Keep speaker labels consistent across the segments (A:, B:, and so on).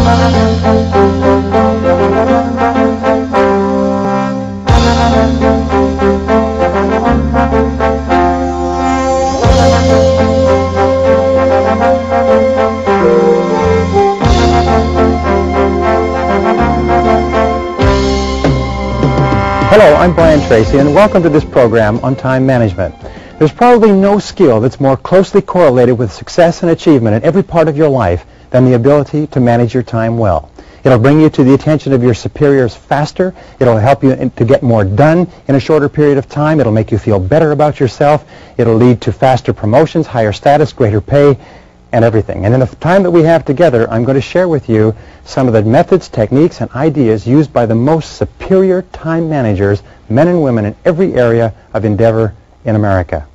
A: Hello, I'm Tracy, and welcome to this program on time management. There's probably no skill that's more closely correlated with success and achievement in every part of your life than the ability to manage your time well. It'll bring you to the attention of your superiors faster. It'll help you to get more done in a shorter period of time. It'll make you feel better about yourself. It'll lead to faster promotions, higher status, greater pay, and everything. And in the time that we have together, I'm going to share with you some of the methods, techniques, and ideas used by the most superior time managers, men and women in every area of endeavor in America.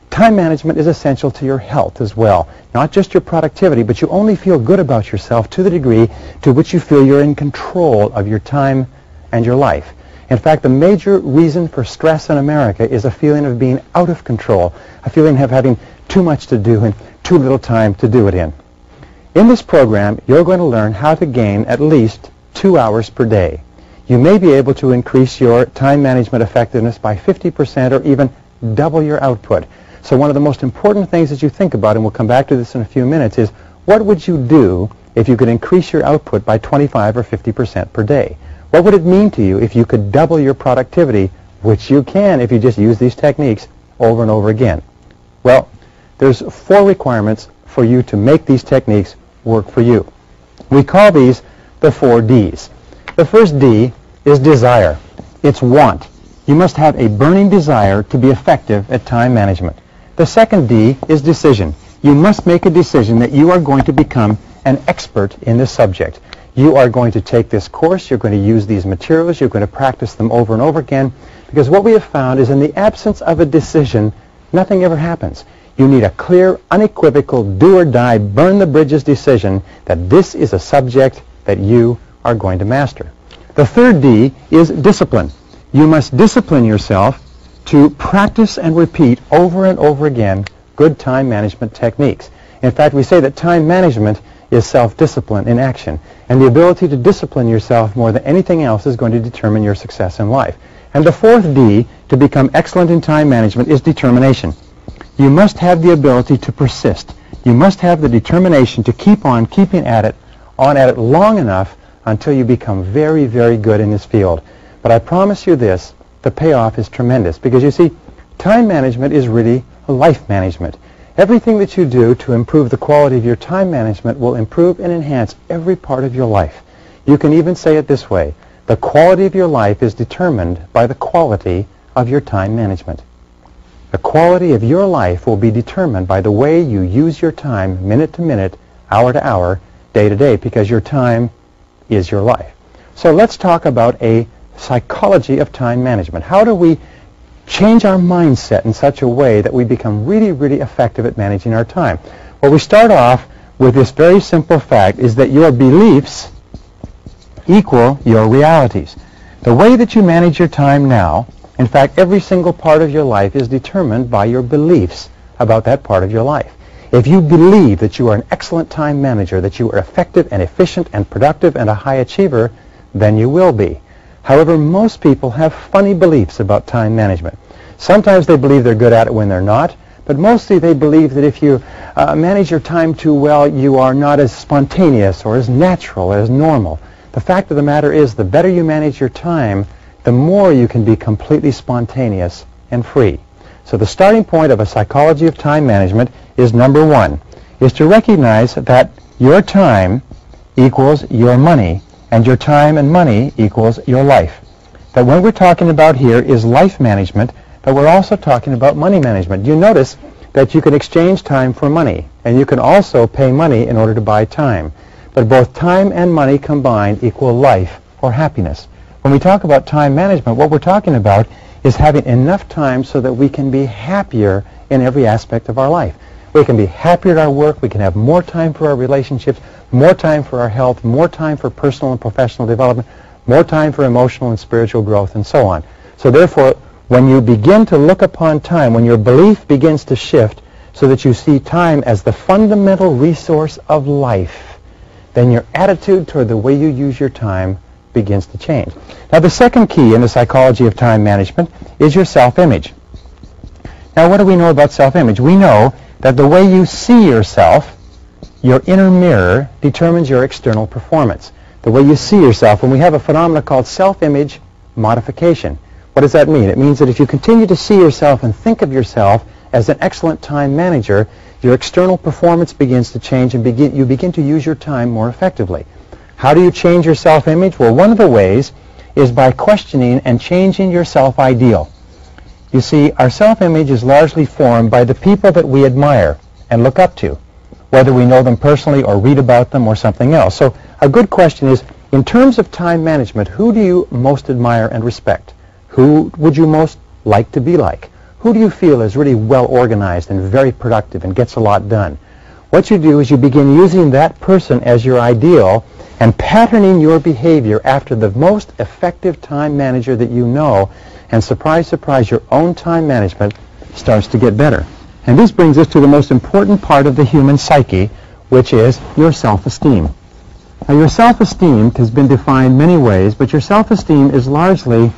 A: Time management is essential to your health as well. Not just your productivity, but you only feel good about yourself to the degree to which you feel you're in control of your time and your life. In fact, the major reason for stress in America is a feeling of being out of control, a feeling of having too much to do and too little time to do it in. In this program, you're going to learn how to gain at least 2 hours per day. You may be able to increase your time management effectiveness by 50% or even double your output. So one of the most important things that you think about, and we'll come back to this in a few minutes, is what would you do if you could increase your output by 25 or 50% per day? What would it mean to you if you could double your productivity, which you can if you just use these techniques over and over again? Well, there's 4 requirements for you to make these techniques work for you. We call these the 4 Ds. The first D is desire. It's want. You must have a burning desire to be effective at time management. The second D is decision. You must make a decision that you are going to become an expert in this subject. You are going to take this course, you're going to use these materials, you're going to practice them over and over again, because what we have found is in the absence of a decision, nothing ever happens. You need a clear, unequivocal, do-or-die, burn-the-bridges decision that this is a subject that you are going to master. The third D is discipline. You must discipline yourself to practice and repeat over and over again good time management techniques. In fact, we say that time management is self-discipline in action, and the ability to discipline yourself more than anything else is going to determine your success in life. And the fourth D to become excellent in time management is determination. You must have the ability to persist. You must have the determination to keep on keeping at it long enough until you become very, very good in this field. But I promise you this, the payoff is tremendous, because you see, time management is really life management. Everything that you do to improve the quality of your time management will improve and enhance every part of your life. You can even say it this way: the quality of your life is determined by the quality of your time management. The quality of your life will be determined by the way you use your time minute to minute, hour to hour, day to day, because your time is your life. So let's talk about a psychology of time management. How do we change our mindset in such a way that we become really, really effective at managing our time? Well, we start off with this very simple fact, is that your beliefs equal your realities. The way that you manage your time now, in fact, every single part of your life is determined by your beliefs about that part of your life. If you believe that you are an excellent time manager, that you are effective and efficient and productive and a high achiever, then you will be. However, most people have funny beliefs about time management. Sometimes they believe they're good at it when they're not, but mostly they believe that if you manage your time too well, you are not as spontaneous or as natural as normal. The fact of the matter is, the better you manage your time, the more you can be completely spontaneous and free. So the starting point of a psychology of time management is, number 1, is to recognize that your time equals your money, and your time and money equals your life. That when we're talking about here is life management, but we're also talking about money management. You notice that you can exchange time for money, and you can also pay money in order to buy time. But both time and money combined equal life or happiness. When we talk about time management, what we're talking about is having enough time so that we can be happier in every aspect of our life. We can be happier at our work, we can have more time for our relationships, more time for our health, more time for personal and professional development, more time for emotional and spiritual growth, and so on. So therefore, when you begin to look upon time, when your belief begins to shift so that you see time as the fundamental resource of life, then your attitude toward the way you use your time begins to change. Now, the second key in the psychology of time management is your self-image. Now, what do we know about self-image? We know that the way you see yourself, your inner mirror, determines your external performance. The way you see yourself, and we have a phenomenon called self-image modification. What does that mean? It means that if you continue to see yourself and think of yourself as an excellent time manager, your external performance begins to change and you begin to use your time more effectively. How do you change your self-image? Well, one of the ways is by questioning and changing your self-ideal. You see, our self-image is largely formed by the people that we admire and look up to, whether we know them personally or read about them or something else. So a good question is, in terms of time management, who do you most admire and respect? Who would you most like to be like? Who do you feel is really well organized and very productive and gets a lot done? What you do is you begin using that person as your ideal and patterning your behavior after the most effective time manager that you know, and surprise, surprise, your own time management starts to get better. And this brings us to the most important part of the human psyche, which is your self-esteem. Now, your self-esteem has been defined many ways, but your self-esteem is largely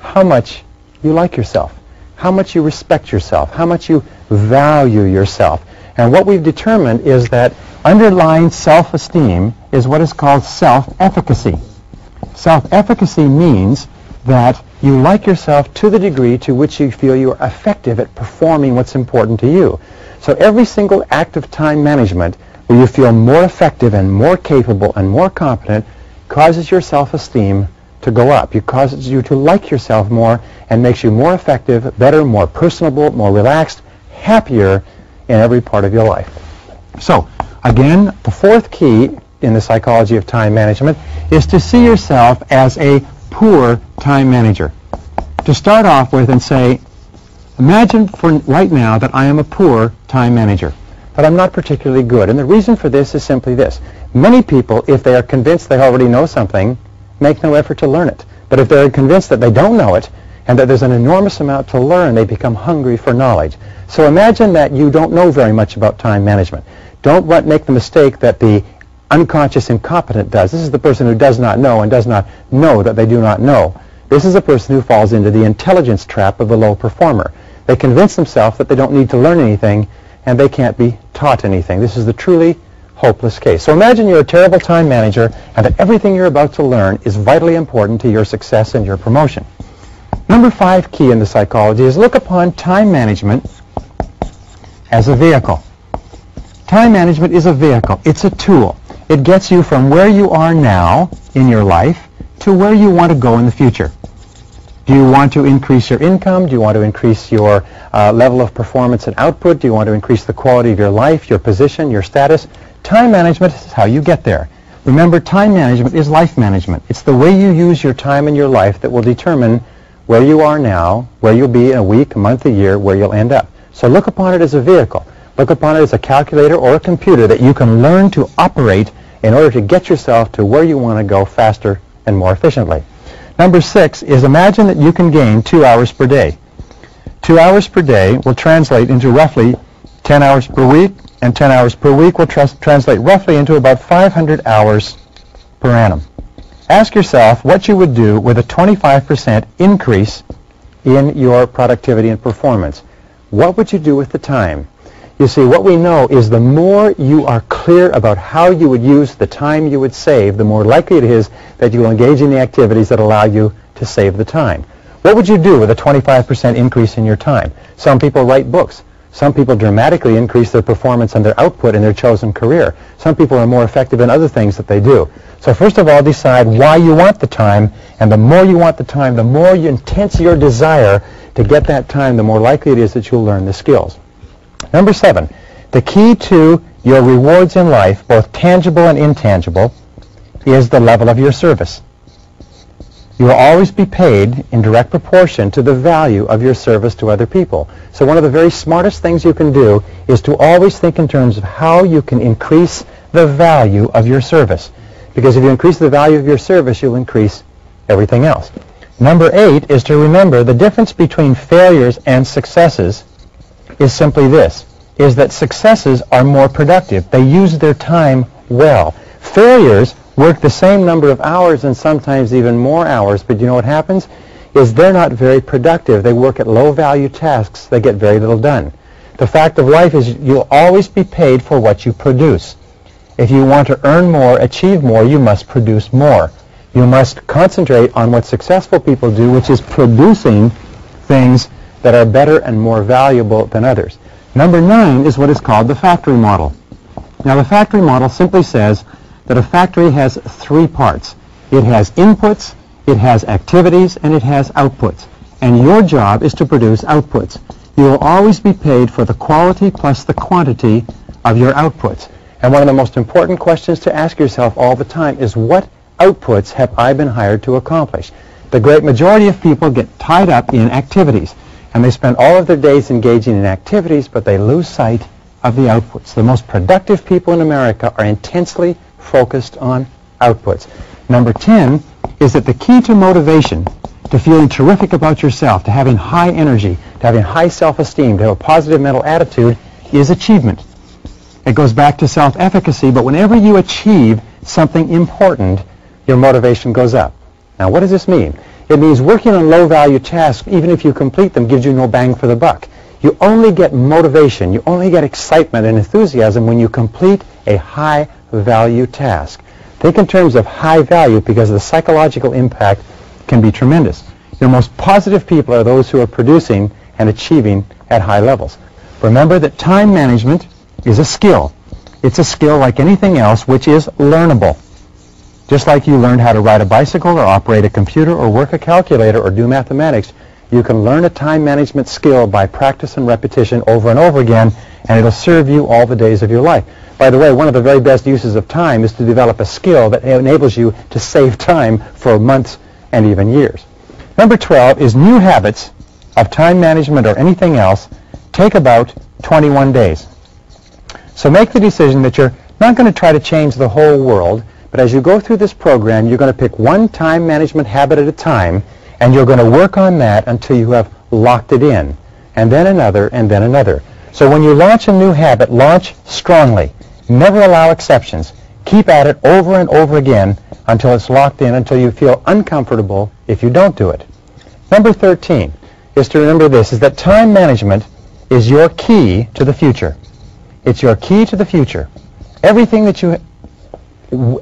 A: how much you like yourself, how much you respect yourself, how much you value yourself. And what we've determined is that underlying self-esteem is what is called self-efficacy. Self-efficacy means that you like yourself to the degree to which you feel you are effective at performing what's important to you. So every single act of time management where you feel more effective and more capable and more competent causes your self-esteem to go up. It causes you to like yourself more and makes you more effective, better, more personable, more relaxed, happier in every part of your life. So, again, the fourth key in the psychology of time management is to see yourself as a poor time manager. To start off with and say, imagine for right now that I am a poor time manager, that I'm not particularly good. And the reason for this is simply this. Many people, if they are convinced they already know something, make no effort to learn it. But if they're convinced that they don't know it and that there's an enormous amount to learn, they become hungry for knowledge. So imagine that you don't know very much about time management. Don't make the mistake that the unconscious incompetent does. This is the person who does not know and does not know that they do not know. This is a person who falls into the intelligence trap of the low performer. They convince themselves that they don't need to learn anything and they can't be taught anything. This is the truly hopeless case. So imagine you're a terrible time manager and that everything you're about to learn is vitally important to your success and your promotion. Number 5 key in the psychology is look upon time management as a vehicle. Time management is a vehicle. It's a tool. It gets you from where you are now in your life to where you want to go in the future. Do you want to increase your income? Do you want to increase your level of performance and output? Do you want to increase the quality of your life, your position, your status? Time management is how you get there. Remember, time management is life management. It's the way you use your time in your life that will determine where you are now, where you'll be in a week, a month, a year, where you'll end up. So look upon it as a vehicle. Look upon it as a calculator or a computer that you can learn to operate in order to get yourself to where you want to go faster and more efficiently. Number 6 is imagine that you can gain 2 hours per day. 2 hours per day will translate into roughly 10 hours per week, and 10 hours per week will translate roughly into about 500 hours per annum. Ask yourself what you would do with a 25% increase in your productivity and performance. What would you do with the time? You see, what we know is the more you are clear about how you would use the time you would save, the more likely it is that you will engage in the activities that allow you to save the time. What would you do with a 25% increase in your time? Some people write books. Some people dramatically increase their performance and their output in their chosen career. Some people are more effective in other things that they do. So first of all, decide why you want the time, and the more you want the time, the more intense your desire to get that time, the more likely it is that you'll learn the skills. Number 7, the key to your rewards in life, both tangible and intangible, is the level of your service. You will always be paid in direct proportion to the value of your service to other people. So one of the very smartest things you can do is to always think in terms of how you can increase the value of your service. Because if you increase the value of your service, you'll increase everything else. Number 8 is to remember the difference between failures and successes is simply this, is that successes are more productive. They use their time well. Failures work the same number of hours and sometimes even more hours, but you know what happens? Is they're not very productive. They work at low-value tasks. They get very little done. The fact of life is you'll always be paid for what you produce. If you want to earn more, achieve more, you must produce more. You must concentrate on what successful people do, which is producing things that are better and more valuable than others. Number 9 is what is called the factory model. Now, the factory model simply says that a factory has 3 parts. It has inputs, it has activities, and it has outputs. And your job is to produce outputs. You will always be paid for the quality plus the quantity of your outputs. And one of the most important questions to ask yourself all the time is, what outputs have I been hired to accomplish? The great majority of people get tied up in activities, and they spend all of their days engaging in activities, but they lose sight of the outputs. The most productive people in America are intensely focused on outputs. Number 10 is that the key to motivation, to feeling terrific about yourself, to having high energy, to having high self-esteem, to have a positive mental attitude, is achievement. It goes back to self-efficacy, but whenever you achieve something important, your motivation goes up. Now, what does this mean? It means working on low-value tasks, even if you complete them, gives you no bang for the buck. You only get motivation, you only get excitement and enthusiasm when you complete a high-value task. Think in terms of high value, because the psychological impact can be tremendous. Your most positive people are those who are producing and achieving at high levels. Remember that time management is a skill. It's a skill like anything else, which is learnable. Just like you learned how to ride a bicycle or operate a computer or work a calculator or do mathematics, you can learn a time management skill by practice and repetition over and over again, and it'll serve you all the days of your life. By the way, one of the very best uses of time is to develop a skill that enables you to save time for months and even years. Number 12 is new habits of time management or anything else take about 21 days. So make the decision that you're not going to try to change the whole world, but as you go through this program, you're going to pick one time management habit at a time, and you're going to work on that until you have locked it in, and then another, and then another. So when you launch a new habit, launch strongly. Never allow exceptions. Keep at it over and over again until it's locked in, until you feel uncomfortable if you don't do it. Number 13 is to remember this, is that time management is your key to the future. It's your key to the future. Everything that you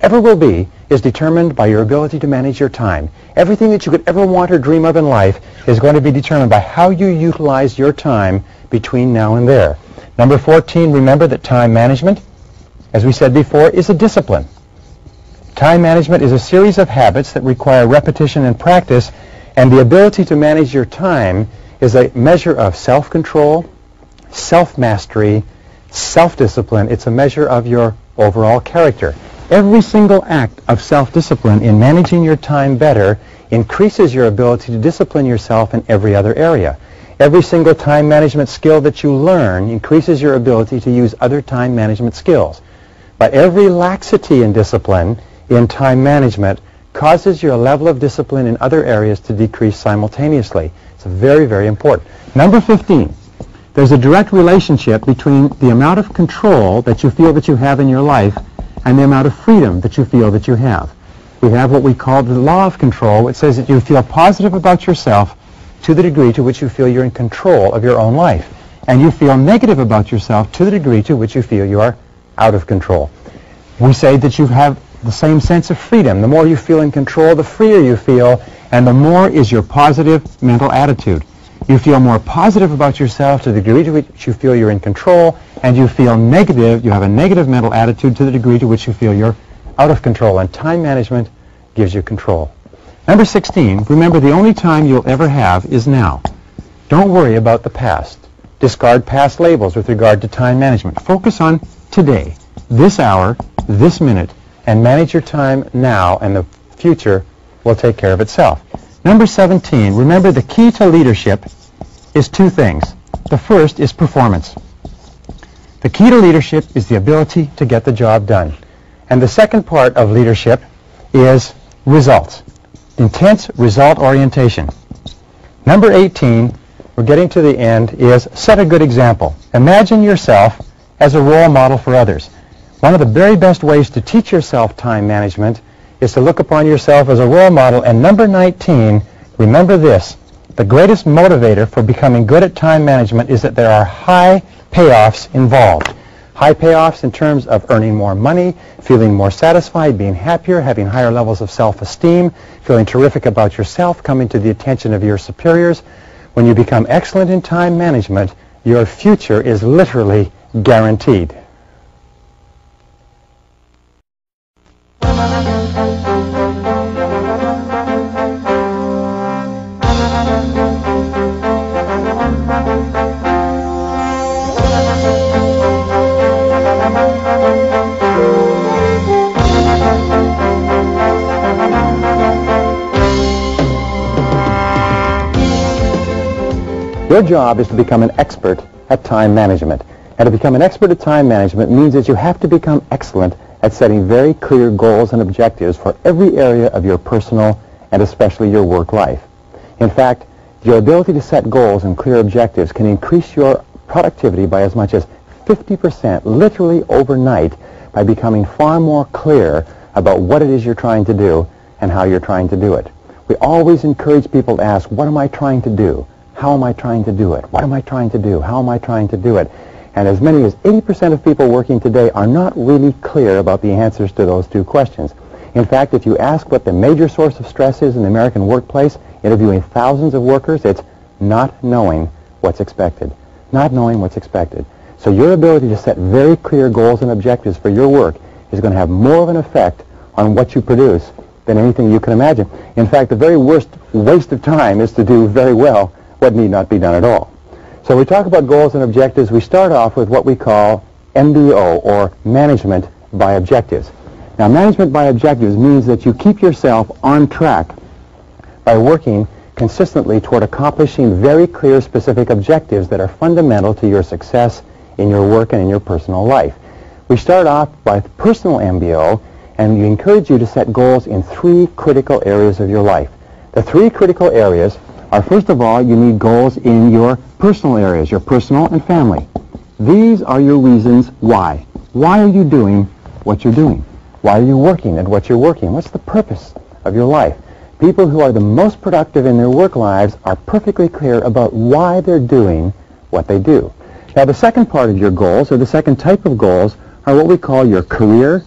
A: ever will be is determined by your ability to manage your time. Everything that you could ever want or dream of in life is going to be determined by how you utilize your time between now and there. Number 14, remember that time management, as we said before, is a discipline. Time management is a series of habits that require repetition and practice, and the ability to manage your time is a measure of self-control, self-mastery, self-discipline. It's a measure of your overall character. Every single act of self-discipline in managing your time better increases your ability to discipline yourself in every other area. Every single time management skill that you learn increases your ability to use other time management skills. But every laxity in discipline in time management causes your level of discipline in other areas to decrease simultaneously. It's very, very important. Number 15, there's a direct relationship between the amount of control that you feel that you have in your life and the amount of freedom that you feel that you have. We have what we call the law of control. It says that you feel positive about yourself to the degree to which you feel you're in control of your own life. And you feel negative about yourself to the degree to which you feel you are out of control. We say that you have the same sense of freedom. The more you feel in control, the freer you feel, and the more is your positive mental attitude. You feel more positive about yourself to the degree to which you feel you're in control, and you feel negative, you have a negative mental attitude to the degree to which you feel you're out of control. And time management gives you control. Number 16, remember the only time you'll ever have is now. Don't worry about the past. Discard past labels with regard to time management. Focus on today, this hour, this minute, and manage your time now, and the future will take care of itself. Number 17, remember the key to leadership is 2 things. The first is performance. The key to leadership is the ability to get the job done. And the second part of leadership is results. Intense result orientation. Number 18, we're getting to the end, is set a good example. Imagine yourself as a role model for others. One of the very best ways to teach yourself time management is to look upon yourself as a role model. And number 19, remember this: the greatest motivator for becoming good at time management is that there are high payoffs involved. High payoffs in terms of earning more money, feeling more satisfied, being happier, having higher levels of self-esteem, feeling terrific about yourself, coming to the attention of your superiors. When you become excellent in time management, your future is literally guaranteed. Your job is to become an expert at time management. And to become an expert at time management means that you have to become excellent at setting very clear goals and objectives for every area of your personal and especially your work life. In fact, your ability to set goals and clear objectives can increase your productivity by as much as 50%, literally overnight, by becoming far more clear about what it is you're trying to do and how you're trying to do it. We always encourage people to ask, what am I trying to do? How am I trying to do it? What am I trying to do? How am I trying to do it? And as many as 80% of people working today are not really clear about the answers to those two questions. In fact, if you ask what the major source of stress is in the American workplace, interviewing thousands of workers, it's not knowing what's expected. Not knowing what's expected. So your ability to set very clear goals and objectives for your work is going to have more of an effect on what you produce than anything you can imagine. In fact, the very worst waste of time is to do very well what need not be done at all. So we talk about goals and objectives. We start off with what we call MBO, or management by objectives. Now, management by objectives means that you keep yourself on track by working consistently toward accomplishing very clear, specific objectives that are fundamental to your success in your work and in your personal life. We start off by personal MBO, and we encourage you to set goals in 3 critical areas of your life. The 3 critical areas are, first of all, you need goals in your personal areas, your personal and family. These are your reasons why. Why are you doing what you're doing? Why are you working at what you're working? What's the purpose of your life? People who are the most productive in their work lives are perfectly clear about why they're doing what they do. Now, the second part of your goals, or the second type of goals, are what we call your career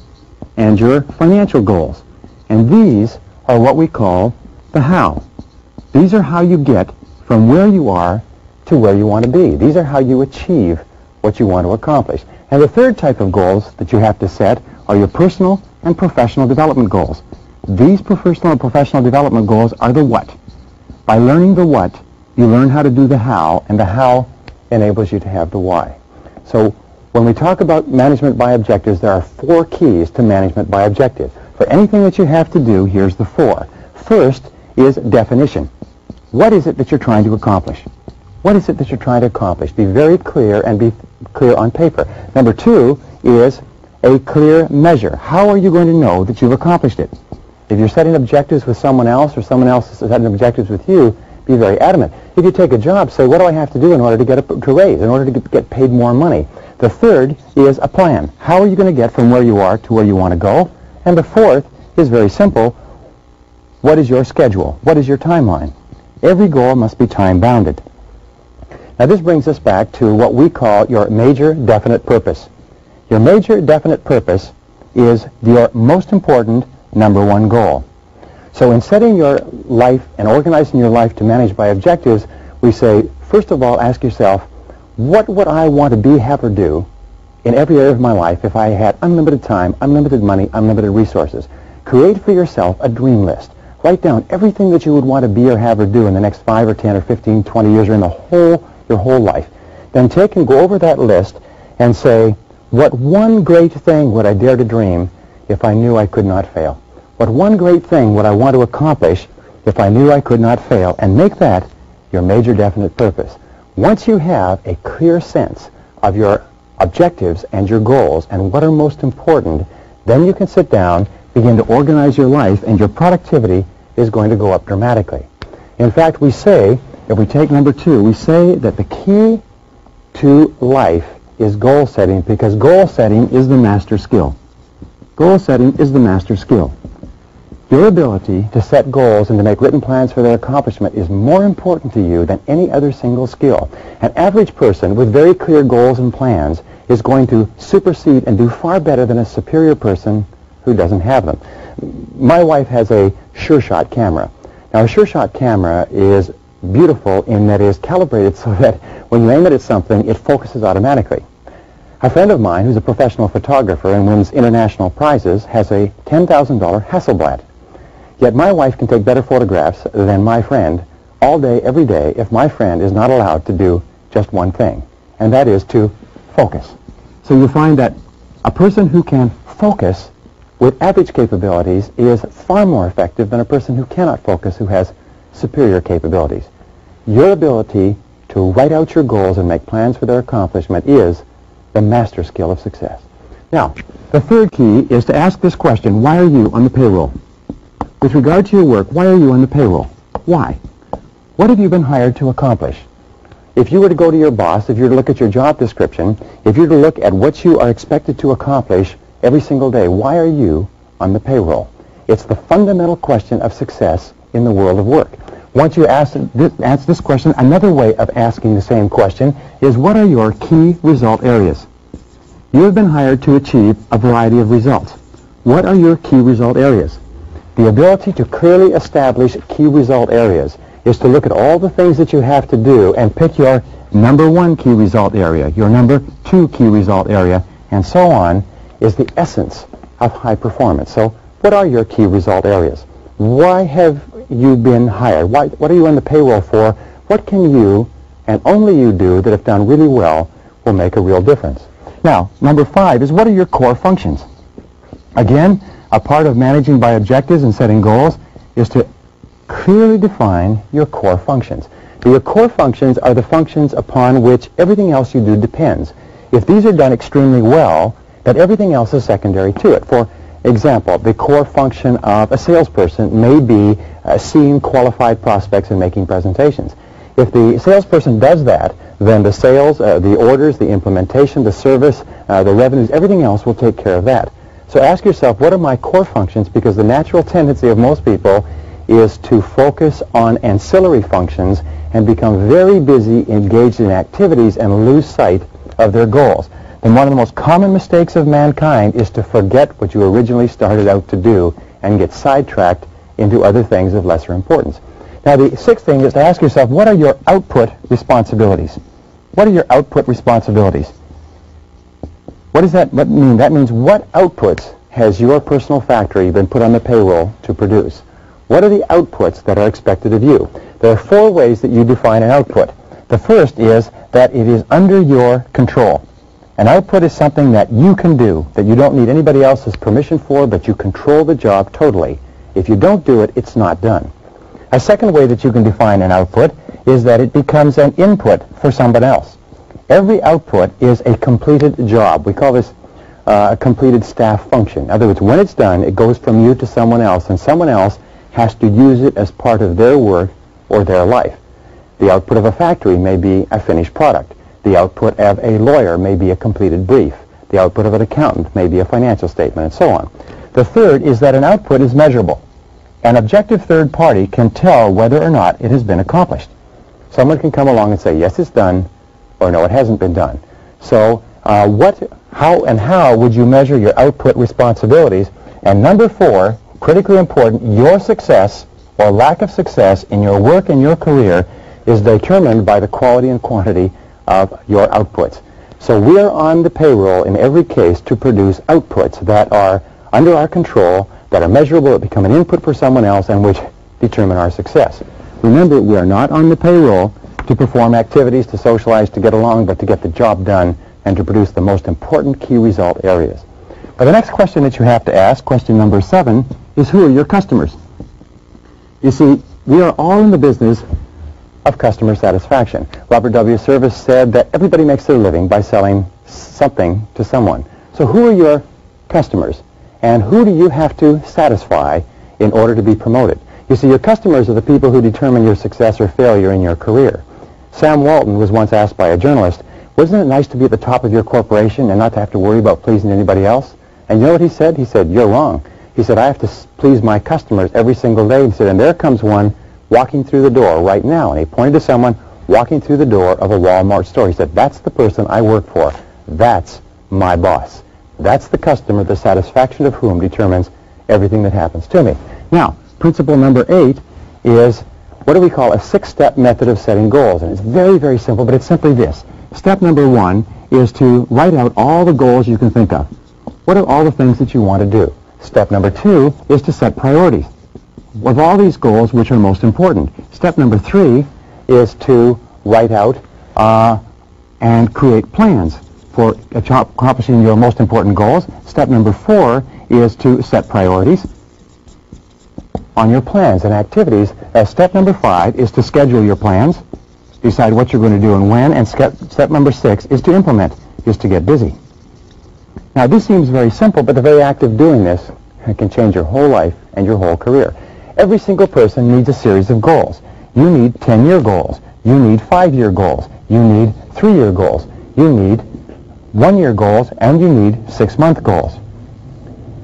A: and your financial goals. And these are what we call the how. These are how you get from where you are to where you want to be. These are how you achieve what you want to accomplish. And the third type of goals that you have to set are your personal and professional development goals. These personal and professional development goals are the what. By learning the what, you learn how to do the how, and the how enables you to have the why. So when we talk about management by objectives, there are 4 keys to management by objectives. For anything that you have to do, here's the 4. First is definition. What is it that you're trying to accomplish? What is it that you're trying to accomplish? Be very clear and be clear on paper. Number 2 is a clear measure. How are you going to know that you've accomplished it? If you're setting objectives with someone else, or someone else is setting objectives with you, be very adamant. If you take a job, say, what do I have to do in order to get a raise, in order to get paid more money? The third is a plan. How are you going to get from where you are to where you want to go? And the fourth is very simple. What is your schedule? What is your timeline? Every goal must be time-bounded. Now, this brings us back to what we call your major definite purpose. Your major definite purpose is your most important number 1 goal. So in setting your life and organizing your life to manage by objectives, we say, first of all, ask yourself, what would I want to be, have, or do in every area of my life if I had unlimited time, unlimited money, unlimited resources? Create for yourself a dream list. Write down everything that you would want to be or have or do in the next 5 or 10 or 15, 20 years, or in your whole life. Then take and go over that list and say, what one great thing would I dare to dream if I knew I could not fail? What one great thing would I want to accomplish if I knew I could not fail? And make that your major definite purpose. Once you have a clear sense of your objectives and your goals and what are most important, then you can sit down, begin to organize your life, and your productivity is going to go up dramatically. In fact, we say, if we take number 2, we say that the key to life is goal setting, because goal setting is the master skill. Goal setting is the master skill. Your ability to set goals and to make written plans for their accomplishment is more important to you than any other single skill. An average person with very clear goals and plans is going to supersede and do far better than a superior person who doesn't have them. My wife has a SureShot camera. Now, a SureShot camera is beautiful in that it is calibrated so that when you aim it at something, it focuses automatically. A friend of mine who's a professional photographer and wins international prizes has a $10,000 Hasselblad. Yet my wife can take better photographs than my friend all day, every day, if my friend is not allowed to do just one thing, and that is to focus. So you find that a person who can focus with average capabilities is far more effective than a person who cannot focus, who has superior capabilities. Your ability to write out your goals and make plans for their accomplishment is the master skill of success. Now, the third key is to ask this question: why are you on the payroll? With regard to your work, why are you on the payroll? Why? What have you been hired to accomplish? If you were to go to your boss, if you were to look at your job description, if you were to look at what you are expected to accomplish every single day, why are you on the payroll? It's the fundamental question of success in the world of work. Once you answer this question, another way of asking the same question is, what are your key result areas? You have been hired to achieve a variety of results. What are your key result areas? The ability to clearly establish key result areas is to look at all the things that you have to do and pick your number one key result area, your number two key result area, and so on, is the essence of high performance. So what are your key result areas? Why have you been hired? What are you on the payroll for? What can you and only you do that, if done really well, will make a real difference? Now, number 5 is, what are your core functions? Again, a part of managing by objectives and setting goals is to clearly define your core functions. Your core functions are the functions upon which everything else you do depends. If these are done extremely well, then everything else is secondary to it. For example, the core function of a salesperson may be seeing qualified prospects and making presentations. If the salesperson does that, then the sales, the orders, the implementation, the service, the revenues, everything else will take care of that. So ask yourself, what are my core functions? Because the natural tendency of most people is to focus on ancillary functions and become very busy engaged in activities and lose sight of their goals. And one of the most common mistakes of mankind is to forget what you originally started out to do and get sidetracked into other things of lesser importance. Now, the 6th thing is to ask yourself, what are your output responsibilities? What are your output responsibilities? What does that mean? That means, what outputs has your personal factory been put on the payroll to produce? What are the outputs that are expected of you? There are 4 ways that you define an output. The first is that it is under your control. An output is something that you can do, that you don't need anybody else's permission for, but you control the job totally. If you don't do it, it's not done. A second way that you can define an output is that it becomes an input for someone else. Every output is a completed job. We call this a completed staff function. In other words, when it's done, it goes from you to someone else, and someone else has to use it as part of their work or their life. The output of a factory may be a finished product. The output of a lawyer may be a completed brief. The output of an accountant may be a financial statement, and so on. The third is that an output is measurable. An objective third party can tell whether or not it has been accomplished. Someone can come along and say, yes, it's done, or no, it hasn't been done. So how would you measure your output responsibilities? And number 4, critically important, your success or lack of success in your work and your career is determined by the quality and quantity of your outputs. So we are on the payroll in every case to produce outputs that are under our control, that are measurable, that become an input for someone else, and which determine our success. Remember, we are not on the payroll to perform activities, to socialize, to get along, but to get the job done and to produce the most important key result areas. But the next question that you have to ask, question number 7, is, who are your customers? You see, we are all in the business of customer satisfaction. Robert W. Service said that everybody makes their living by selling something to someone. So who are your customers? And who do you have to satisfy in order to be promoted? You see, your customers are the people who determine your success or failure in your career. Sam Walton was once asked by a journalist, wasn't it nice to be at the top of your corporation and not to have to worry about pleasing anybody else? And you know what he said? He said, you're wrong. He said, I have to please my customers every single day. He said, and there comes one walking through the door right now. And he pointed to someone walking through the door of a Walmart store. He said, that's the person I work for. That's my boss. That's the customer, the satisfaction of whom determines everything that happens to me. Now, principle number 8 is what do we call a 6-step method of setting goals. And it's very, very simple, but it's simply this. Step number 1 is to write out all the goals you can think of. What are all the things that you want to do? Step number 2 is to set priorities. Of all these goals, which are most important? Step number 3 is to write out and create plans for accomplishing your most important goals. Step number 4 is to set priorities on your plans and activities. Step number 5 is to schedule your plans, decide what you're going to do and when, and step number 6 is to implement, is to get busy. Now, this seems very simple, but the very act of doing this can change your whole life and your whole career. Every single person needs a series of goals. You need 10-year goals. You need 5-year goals. You need 3-year goals. You need 1-year goals, and you need 6-month goals.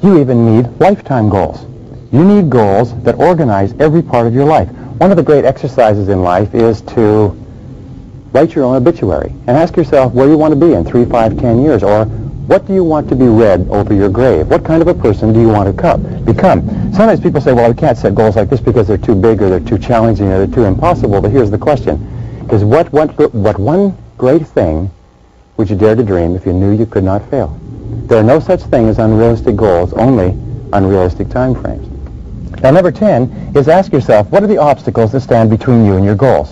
A: You even need lifetime goals. You need goals that organize every part of your life. One of the great exercises in life is to write your own obituary and ask yourself where you want to be in 3, 5, 10 years, or what do you want to be read over your grave? What kind of a person do you want to become? Sometimes people say, well, I can't set goals like this because they're too big or they're too challenging or they're too impossible. But here's the question. Is what one great thing would you dare to dream if you knew you could not fail? There are no such thing as unrealistic goals, only unrealistic time frames. Now, number 10 is ask yourself, what are the obstacles that stand between you and your goals?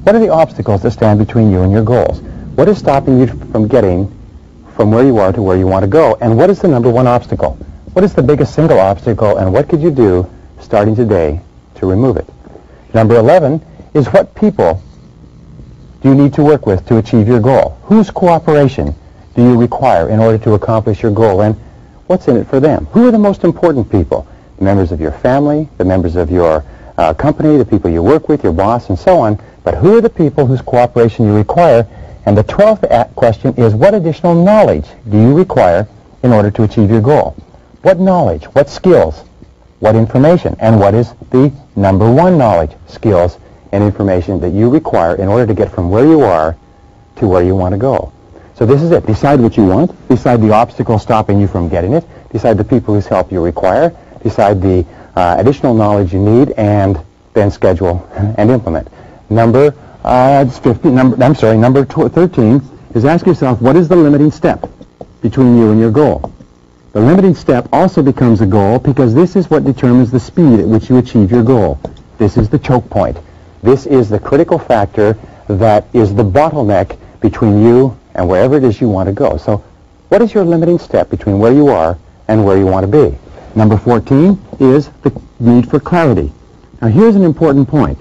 A: What are the obstacles that stand between you and your goals? What is stopping you from getting from where you are to where you want to go? And what is the number 1 obstacle? What is the biggest single obstacle, and what could you do starting today to remove it? Number 11 is what people do you need to work with to achieve your goal? Whose cooperation do you require in order to accomplish your goal, and what's in it for them? Who are the most important people? The members of your family, the members of your company, the people you work with, your boss, and so on. But who are the people whose cooperation you require? And the 12th question is, what additional knowledge do you require in order to achieve your goal? What knowledge, what skills, what information, and what is the number 1 knowledge, skills, and information that you require in order to get from where you are to where you want to go? So this is it. Decide what you want. Decide the obstacle stopping you from getting it. Decide the people whose help you require. Decide the additional knowledge you need, and then schedule and implement. Number 13 is ask yourself, what is the limiting step between you and your goal? The limiting step also becomes a goal because this is what determines the speed at which you achieve your goal. This is the choke point. This is the critical factor that is the bottleneck between you and wherever it is you want to go. So what is your limiting step between where you are and where you want to be? Number 14 is the need for clarity. Now, here's an important point,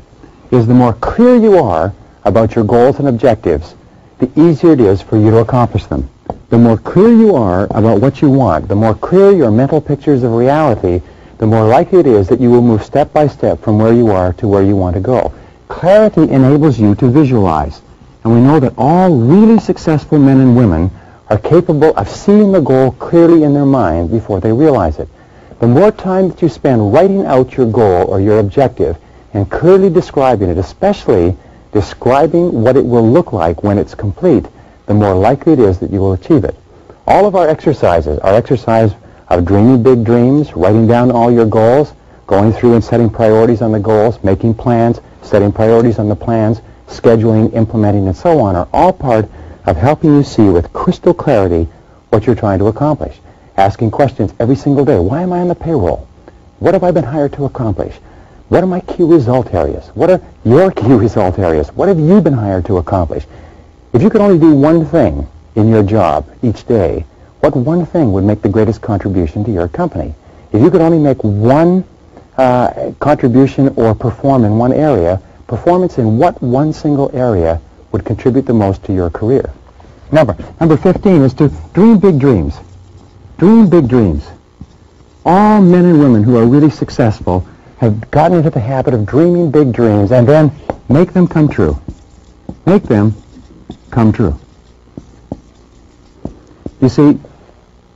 A: is the more clear you are about your goals and objectives, the easier it is for you to accomplish them. The more clear you are about what you want, the more clear your mental pictures of reality, the more likely it is that you will move step by step from where you are to where you want to go. Clarity enables you to visualize. And we know that all really successful men and women are capable of seeing the goal clearly in their mind before they realize it. The more time that you spend writing out your goal or your objective and clearly describing it, especially describing what it will look like when it's complete, the more likely it is that you will achieve it. All of our exercises, our exercise of dreaming big dreams, writing down all your goals, going through and setting priorities on the goals, making plans, setting priorities on the plans, scheduling, implementing, and so on, are all part of helping you see with crystal clarity what you're trying to accomplish. Asking questions every single day. Why am I on the payroll? What have I been hired to accomplish? What are my key result areas? What are your key result areas? What have you been hired to accomplish? If you could only do one thing in your job each day, what one thing would make the greatest contribution to your company? If you could only make one contribution or perform in one area, performance in what one single area would contribute the most to your career? Number 15 is to dream big dreams. Dream big dreams. All men and women who are really successful have gotten into the habit of dreaming big dreams and then make them come true. Make them come true. You see,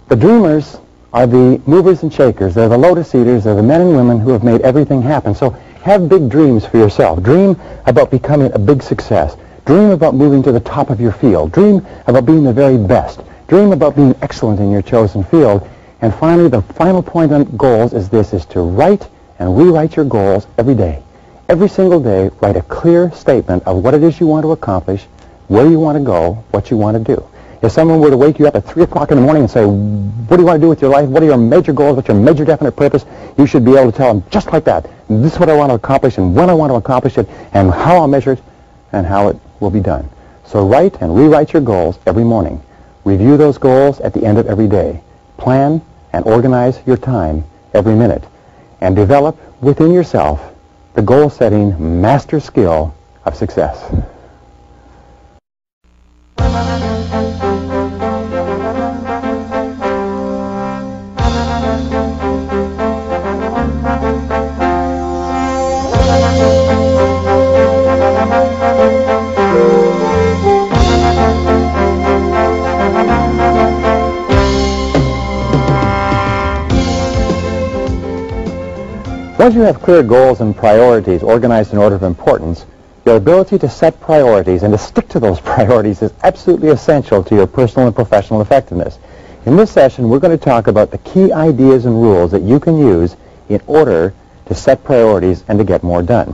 A: the dreamers are the movers and shakers. They're the lotus eaters. They're the men and women who have made everything happen. So have big dreams for yourself. Dream about becoming a big success. Dream about moving to the top of your field. Dream about being the very best. Dream about being excellent in your chosen field. And finally, the final point on goals is this, is to write and rewrite your goals every day. Every single day, write a clear statement of what it is you want to accomplish, where you want to go, what you want to do. If someone were to wake you up at 3 o'clock in the morning and say, what do you want to do with your life? What are your major goals? What's your major definite purpose? You should be able to tell them just like that. This is what I want to accomplish and when I want to accomplish it and how I'll measure it and how it will be done. So write and rewrite your goals every morning. Review those goals at the end of every day. Plan and organize your time every minute. And develop within yourself the goal-setting master skill of success. Once you have clear goals and priorities organized in order of importance, your ability to set priorities and to stick to those priorities is absolutely essential to your personal and professional effectiveness. In this session, we're going to talk about the key ideas and rules that you can use in order to set priorities and to get more done.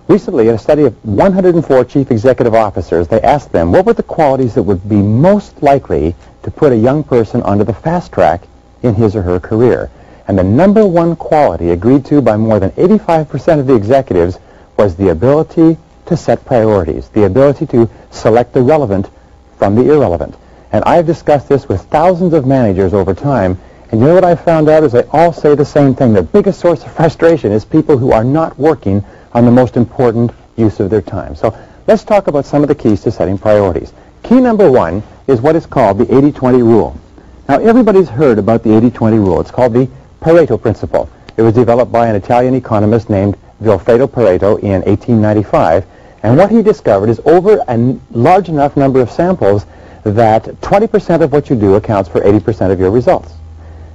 A: Recently, in a study of 104 chief executive officers, they asked them what were the qualities that would be most likely to put a young person onto the fast track in his or her career. And the number one quality agreed to by more than 85% of the executives was the ability to set priorities, the ability to select the relevant from the irrelevant. And I've discussed this with thousands of managers over time, and you know what I found out is they all say the same thing. The biggest source of frustration is people who are not working on the most important use of their time. So let's talk about some of the keys to setting priorities. Key number one is what is called the 80-20 rule. Now everybody's heard about the 80-20 rule. It's called the Pareto principle. It was developed by an Italian economist named Vilfredo Pareto in 1895, and what he discovered is over a large enough number of samples that 20% of what you do accounts for 80% of your results.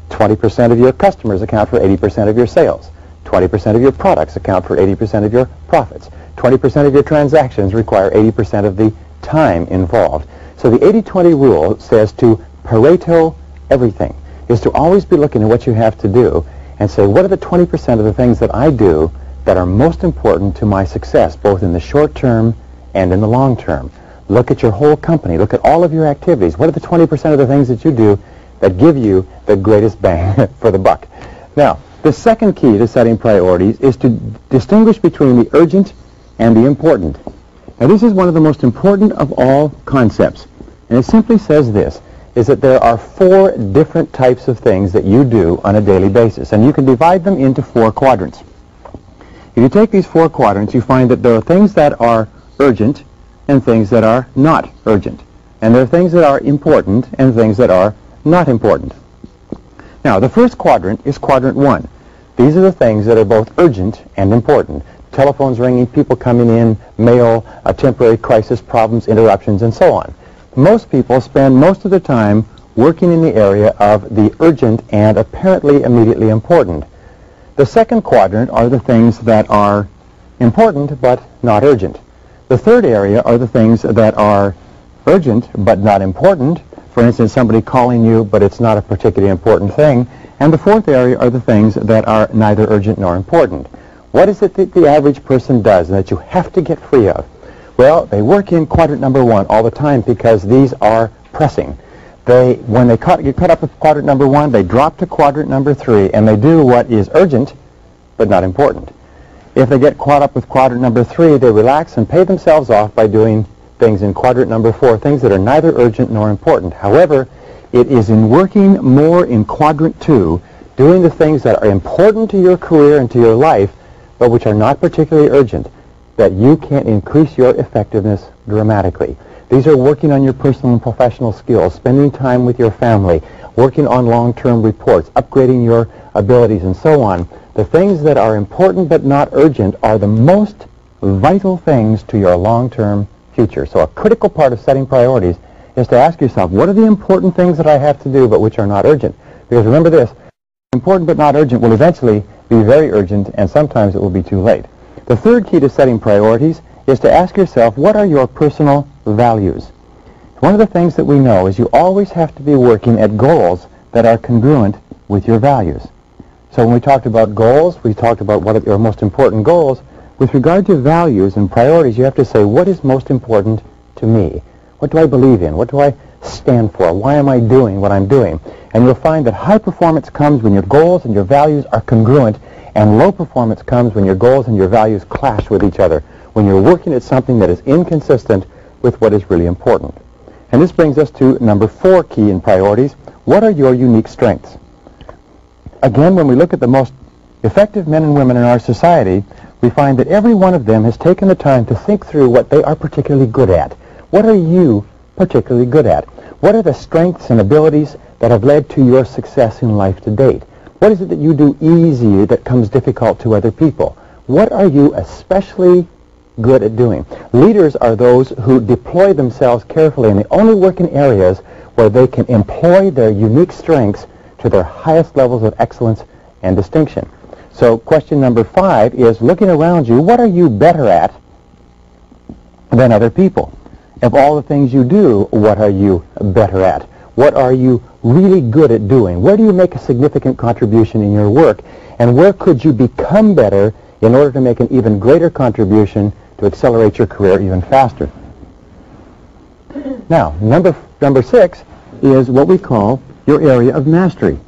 A: 20% of your customers account for 80% of your sales. 20% of your products account for 80% of your profits. 20% of your transactions require 80% of the time involved. So the 80-20 rule says to Pareto everything, is to always be looking at what you have to do and say, what are the 20% of the things that I do that are most important to my success, both in the short term and in the long term? Look at your whole company. Look at all of your activities. What are the 20% of the things that you do that give you the greatest bang for the buck? Now, the second key to setting priorities is to distinguish between the urgent and the important. Now, this is one of the most important of all concepts, and it simply says this, is that there are 4 different types of things that you do on a daily basis, and you can divide them into 4 quadrants. If you take these 4 quadrants, you find that there are things that are urgent and things that are not urgent, and there are things that are important and things that are not important. Now, the first quadrant is quadrant 1. These are the things that are both urgent and important. Telephones ringing, people coming in, mail, temporary crisis, problems, interruptions, and so on. Most people spend most of their time working in the area of the urgent and apparently immediately important. The second quadrant are the things that are important but not urgent. The third area are the things that are urgent but not important. For instance, somebody calling you, but it's not a particularly important thing. And the fourth area are the things that are neither urgent nor important. What is it that the average person does and that you have to get free of? Well, they work in quadrant number 1 all the time because these are pressing. When they get caught up with quadrant number 1, they drop to quadrant number 3, and they do what is urgent but not important. If they get caught up with quadrant number 3, they relax and pay themselves off by doing things in quadrant number 4, things that are neither urgent nor important. However, it is in working more in quadrant 2, doing the things that are important to your career and to your life, but which are not particularly urgent, that you can increase your effectiveness dramatically. These are working on your personal and professional skills, spending time with your family, working on long-term reports, upgrading your abilities, and so on. The things that are important but not urgent are the most vital things to your long-term future. So a critical part of setting priorities is to ask yourself, what are the important things that I have to do but which are not urgent? Because remember this, important but not urgent will eventually be very urgent, and sometimes it will be too late. The third key to setting priorities is to ask yourself, what are your personal values? One of the things that we know is you always have to be working at goals that are congruent with your values. So when we talked about goals, we talked about what are your most important goals. With regard to values and priorities, you have to say, what is most important to me? What do I believe in? What do I stand for? Why am I doing what I'm doing? And you'll find that high performance comes when your goals and your values are congruent, and low performance comes when your goals and your values clash with each other, when you're working at something that is inconsistent with what is really important. And this brings us to number 4 key in priorities. What are your unique strengths? Again, when we look at the most effective men and women in our society, we find that every one of them has taken the time to think through what they are particularly good at. What are you particularly good at? What are the strengths and abilities that have led to your success in life to date? What is it that you do easy that comes difficult to other people? What are you especially good at doing? Leaders are those who deploy themselves carefully, and they only work in areas where they can employ their unique strengths to their highest levels of excellence and distinction. So question number 5 is, looking around you, what are you better at than other people? Of all the things you do, what are you better at? What are you really good at doing? Where do you make a significant contribution in your work? And where could you become better in order to make an even greater contribution to accelerate your career even faster? Now, number 6 is what we call your area of mastery.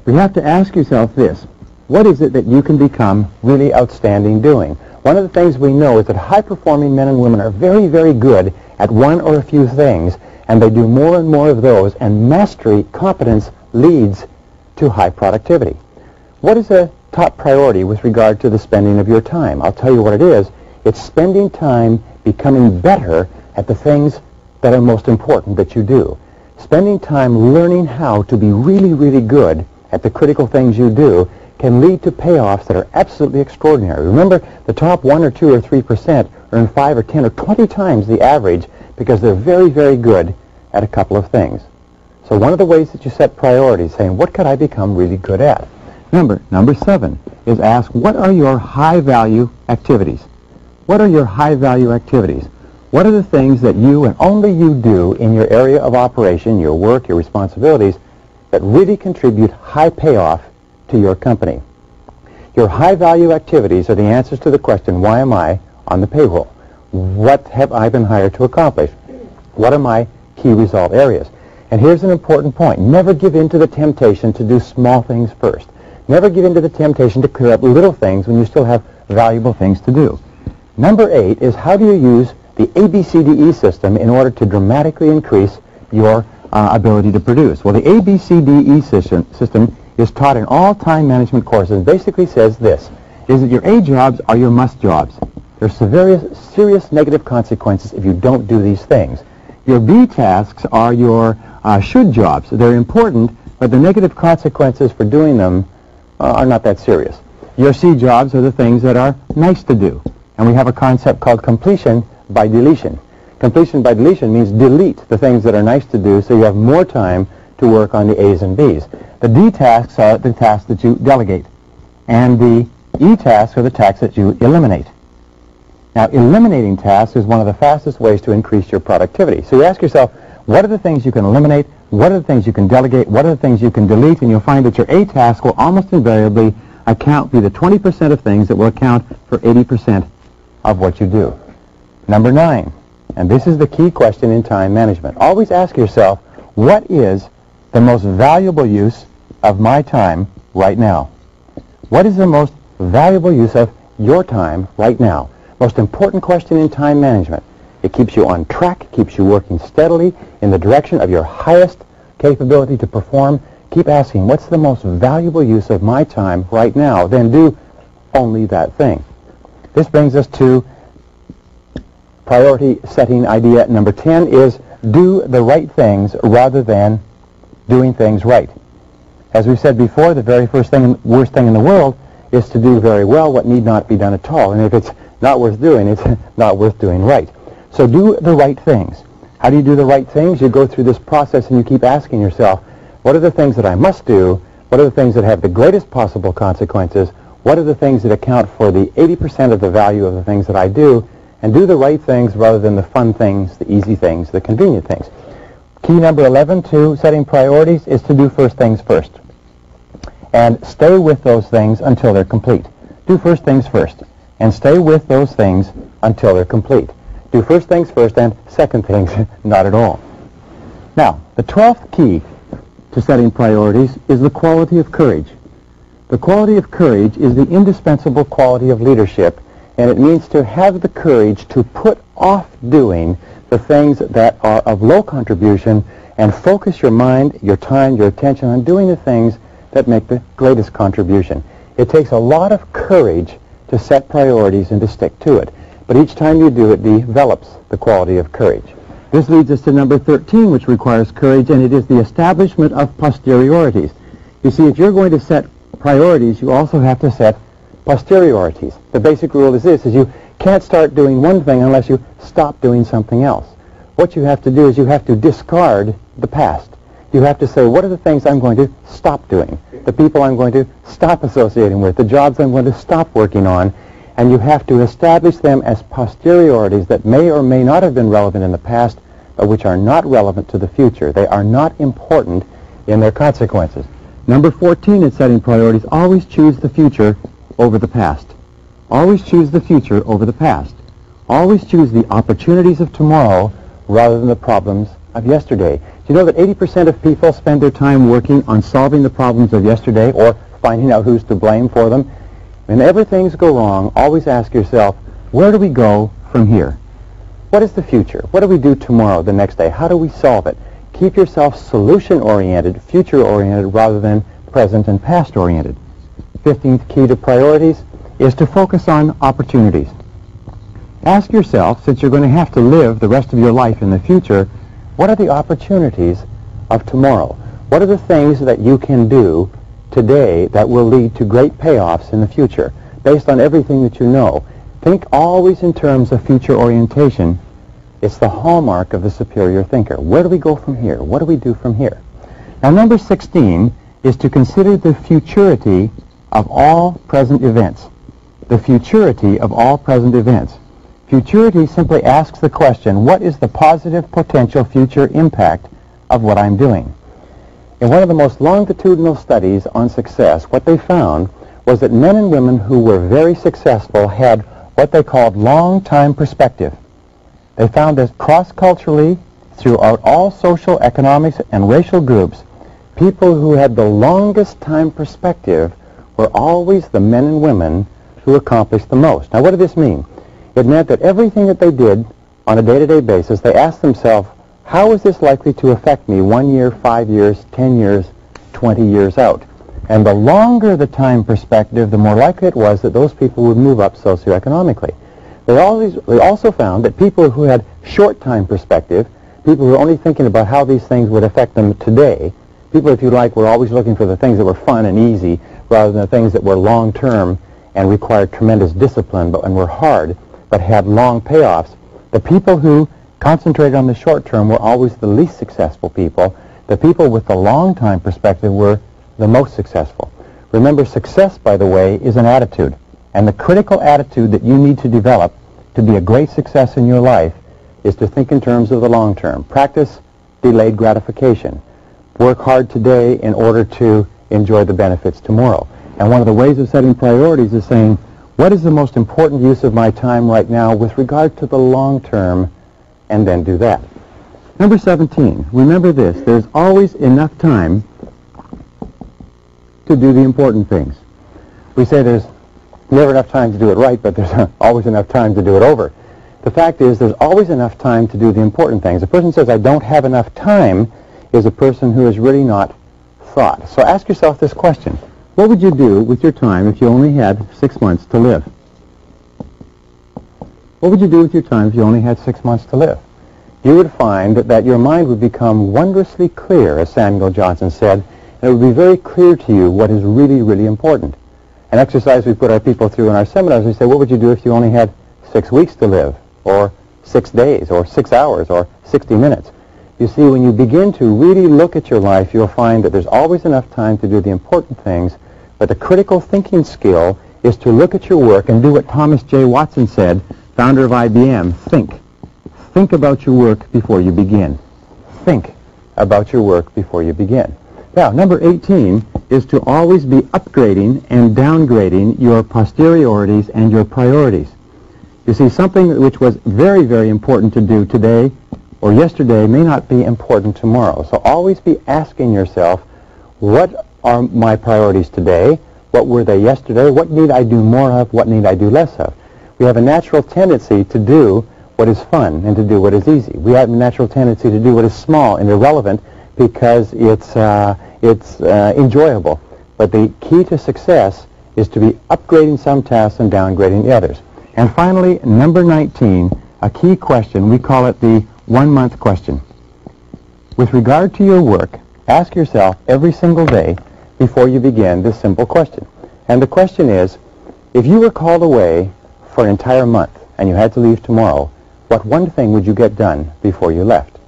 A: You have to ask yourself this: what is it that you can become really outstanding doing? One of the things we know is that high-performing men and women are very, very good at one or a few things, and they do more and more of those, and mastery, competence, leads to high productivity. What is a top priority with regard to the spending of your time? I'll tell you what it is. It's spending time becoming better at the things that are most important that you do. Spending time learning how to be really, really good at the critical things you do can lead to payoffs that are absolutely extraordinary. Remember, the top 1 or 2 or 3% earn 5 or 10 or 20 times the average because they're very, very good at a couple of things. So one of the ways that you set priorities, saying, what could I become really good at? Number 7 is ask, what are your high-value activities? What are your high-value activities? What are the things that you and only you do in your area of operation, your work, your responsibilities, that really contribute high payoff to your company? Your high-value activities are the answers to the question, why am I on the payroll? What have I been hired to accomplish? What are my key result areas? And here's an important point. Never give in to the temptation to do small things first. Never give in to the temptation to clear up little things when you still have valuable things to do. Number 8 is, how do you use the ABCDE system in order to dramatically increase your ability to produce? Well, the ABCDE system is taught in all time management courses and basically says this, is that your A jobs are your must jobs. There's serious negative consequences if you don't do these things. Your B tasks are your should jobs. They're important, but the negative consequences for doing them are not that serious. Your C jobs are the things that are nice to do. And we have a concept called completion by deletion. Completion by deletion means delete the things that are nice to do so you have more time to work on the A's and B's. The D tasks are the tasks that you delegate. And the E tasks are the tasks that you eliminate. Now, eliminating tasks is one of the fastest ways to increase your productivity. So you ask yourself, what are the things you can eliminate? What are the things you can delegate? What are the things you can delete? And you'll find that your A task will almost invariably be the 20% of things that will account for 80% of what you do. Number 9, and this is the key question in time management. Always ask yourself, what is the most valuable use of my time right now? What is the most valuable use of your time right now? Most important question in time management. It keeps you on track, keeps you working steadily in the direction of your highest capability to perform. Keep asking, what's the most valuable use of my time right now? Then do only that thing. This brings us to priority setting idea number 10 is do the right things rather than doing things right. As we said before, the very worst thing in the world is to do very well what need not be done at all. And if it's not worth doing, it's not worth doing right. So do the right things. How do you do the right things? You go through this process and you keep asking yourself, what are the things that I must do? What are the things that have the greatest possible consequences? What are the things that account for the 80% of the value of the things that I do? And do the right things rather than the fun things, the easy things, the convenient things. Key number 11 to setting priorities is to do first things first. And stay with those things until they're complete. Do first things first. And stay with those things until they're complete. Do first things first and second things not at all. Now, the 12th key to setting priorities is the quality of courage. The quality of courage is the indispensable quality of leadership, and it means to have the courage to put off doing the things that are of low contribution and focus your mind, your time, your attention on doing the things that make the greatest contribution. It takes a lot of courage to set priorities and to stick to it. But each time you do it, develops the quality of courage. This leads us to number 13, which requires courage, and it is the establishment of posteriorities. You see, if you're going to set priorities, you also have to set posteriorities. The basic rule is this, is you can't start doing one thing unless you stop doing something else. What you have to do is you have to discard the past. You have to say, what are the things I'm going to stop doing? The people I'm going to stop associating with, the jobs I'm going to stop working on, and you have to establish them as posteriorities that may or may not have been relevant in the past, but which are not relevant to the future. They are not important in their consequences. Number 14 in setting priorities, always choose the future over the past. Always choose the future over the past. Always choose the opportunities of tomorrow rather than the problems of yesterday. Do you know that 80% of people spend their time working on solving the problems of yesterday or finding out who's to blame for them? Whenever things go wrong, always ask yourself, where do we go from here? What is the future? What do we do tomorrow, the next day? How do we solve it? Keep yourself solution-oriented, future-oriented, rather than present and past-oriented. 15th key to priorities is to focus on opportunities. Ask yourself, since you're going to have to live the rest of your life in the future, what are the opportunities of tomorrow? What are the things that you can do today that will lead to great payoffs in the future, based on everything that you know? Think always in terms of future orientation. It's the hallmark of the superior thinker. Where do we go from here? What do we do from here? Now, number 16 is to consider the futurity of all present events. The futurity of all present events. Futurity simply asks the question, what is the positive potential future impact of what I'm doing? In one of the most longitudinal studies on success, what they found was that men and women who were very successful had what they called long-time perspective. They found that cross-culturally, throughout all social, economics, and racial groups, people who had the longest time perspective were always the men and women who accomplished the most. Now, what did this mean? It meant that everything that they did on a day-to-day basis, they asked themselves, how is this likely to affect me 1 year, 5 years, 10 years, 20 years out? And the longer the time perspective, the more likely it was that those people would move up socioeconomically. They also found that people who had short time perspective, people who were only thinking about how these things would affect them today, people, if you like, were always looking for the things that were fun and easy rather than the things that were long-term and required tremendous discipline and were hard but had long payoffs. The people who concentrated on the short term were always the least successful people. The people with the long time perspective were the most successful. Remember, success, by the way, is an attitude. And the critical attitude that you need to develop to be a great success in your life is to think in terms of the long term. Practice delayed gratification. Work hard today in order to enjoy the benefits tomorrow. And one of the ways of setting priorities is saying, what is the most important use of my time right now with regard to the long term, and then do that. Number 17, remember this, there's always enough time to do the important things. We say there's never enough time to do it right, but there's always enough time to do it over. The fact is there's always enough time to do the important things. A person who says, I don't have enough time, is a person who has really not thought. So ask yourself this question. What would you do with your time if you only had 6 months to live? What would you do with your time if you only had 6 months to live? You would find that your mind would become wondrously clear, as Samuel Johnson said, and it would be very clear to you what is really, really important. An exercise we put our people through in our seminars, we say, what would you do if you only had 6 weeks to live, or 6 days or 6 hours or 60 minutes. You see, when you begin to really look at your life, you'll find that there's always enough time to do the important things, but the critical thinking skill is to look at your work and do what Thomas J. Watson said, founder of IBM, think. Think about your work before you begin. Think about your work before you begin. Now, number 18 is to always be upgrading and downgrading your posteriorities and your priorities. You see, something which was very, very important to do today or yesterday may not be important tomorrow. So always be asking yourself, what are my priorities today? What were they yesterday? What need I do more of? What need I do less of? We have a natural tendency to do what is fun and to do what is easy. We have a natural tendency to do what is small and irrelevant because it's enjoyable. But the key to success is to be upgrading some tasks and downgrading the others. And finally, number 19, a key question. We call it the 1-month question. With regard to your work, ask yourself every single day before you begin this simple question. And the question is, if you were called away for an entire month and you had to leave tomorrow, what one thing would you get done before you left?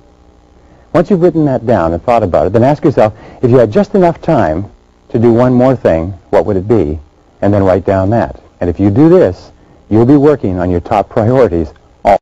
A: Once you've written that down and thought about it, then ask yourself, if you had just enough time to do one more thing, what would it be? And then write down that. And if you do this, you'll be working on your top priorities all.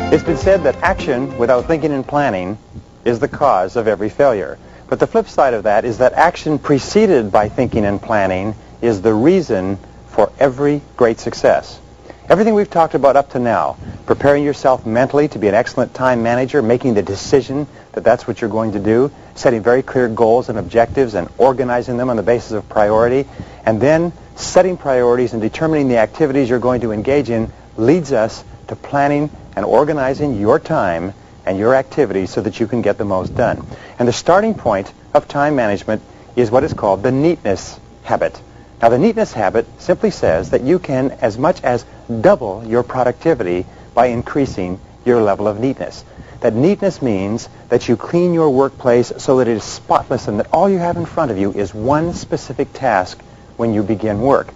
A: It's been said that action without thinking and planning is the cause of every failure. But the flip side of that is that action preceded by thinking and planning is the reason for every great success. Everything we've talked about up to now, preparing yourself mentally to be an excellent time manager, making the decision that that's what you're going to do, setting very clear goals and objectives and organizing them on the basis of priority, and then setting priorities and determining the activities you're going to engage in leads us to planning and organizing your time and your activities so that you can get the most done. And the starting point of time management is what is called the neatness habit. Now, the neatness habit simply says that you can as much as double your productivity by increasing your level of neatness. That neatness means that you clean your workplace so that it is spotless and that all you have in front of you is one specific task when you begin work.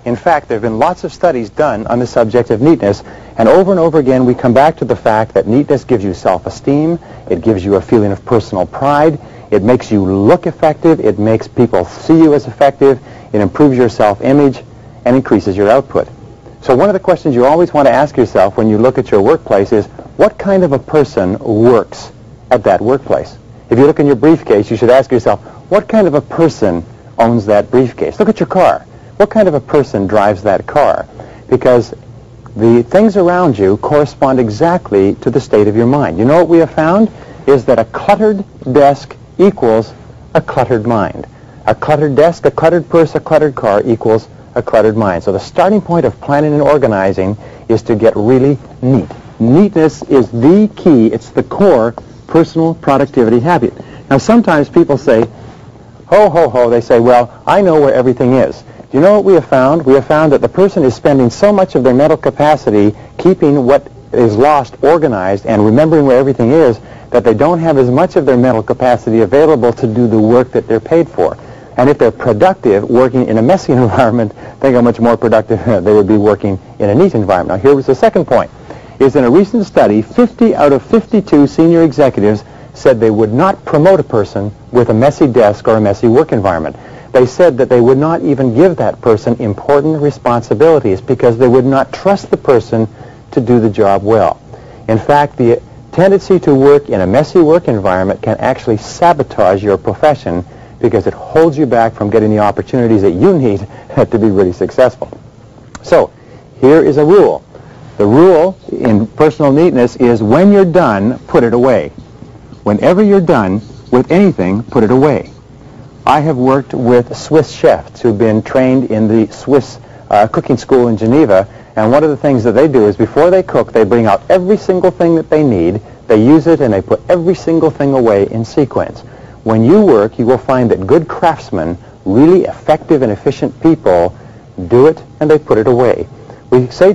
A: In fact, there have been lots of studies done on the subject of neatness, and over again we come back to the fact that neatness gives you self-esteem, it gives you a feeling of personal pride, it makes you look effective, it makes people see you as effective, it improves your self-image, and increases your output. So one of the questions you always want to ask yourself when you look at your workplace is, what kind of a person works at that workplace? If you look in your briefcase, you should ask yourself, what kind of a person owns that briefcase? Look at your car. What kind of a person drives that car? Because the things around you correspond exactly to the state of your mind. You know what we have found is that a cluttered desk equals a cluttered mind. A cluttered desk, a cluttered purse, a cluttered car equals a cluttered mind. So the starting point of planning and organizing is to get really neat. Neatness is the key. It's the core personal productivity habit. Now, sometimes people say, ho, ho, ho. They say, well, I know where everything is. Do you know what we have found? We have found that the person is spending so much of their mental capacity keeping what is lost organized and remembering where everything is that they don't have as much of their mental capacity available to do the work that they're paid for. And if they're productive working in a messy environment, think how much more productive they would be working in a neat environment. Now, here was the second point. Is in a recent study, 50 out of 52 senior executives said they would not promote a person with a messy desk or a messy work environment. They said that they would not even give that person important responsibilities because they would not trust the person to do the job well. In fact, the tendency to work in a messy work environment can actually sabotage your profession because it holds you back from getting the opportunities that you need to be really successful. So, here is a rule. The rule in personal neatness is when you're done, put it away. Whenever you're done with anything, put it away. I have worked with Swiss chefs who've been trained in the Swiss cooking school in Geneva, and one of the things that they do is before they cook, they bring out every single thing that they need, they use it, and they put every single thing away in sequence. when you work, you will find that good craftsmen, really effective and efficient people, do it and they put it away. We say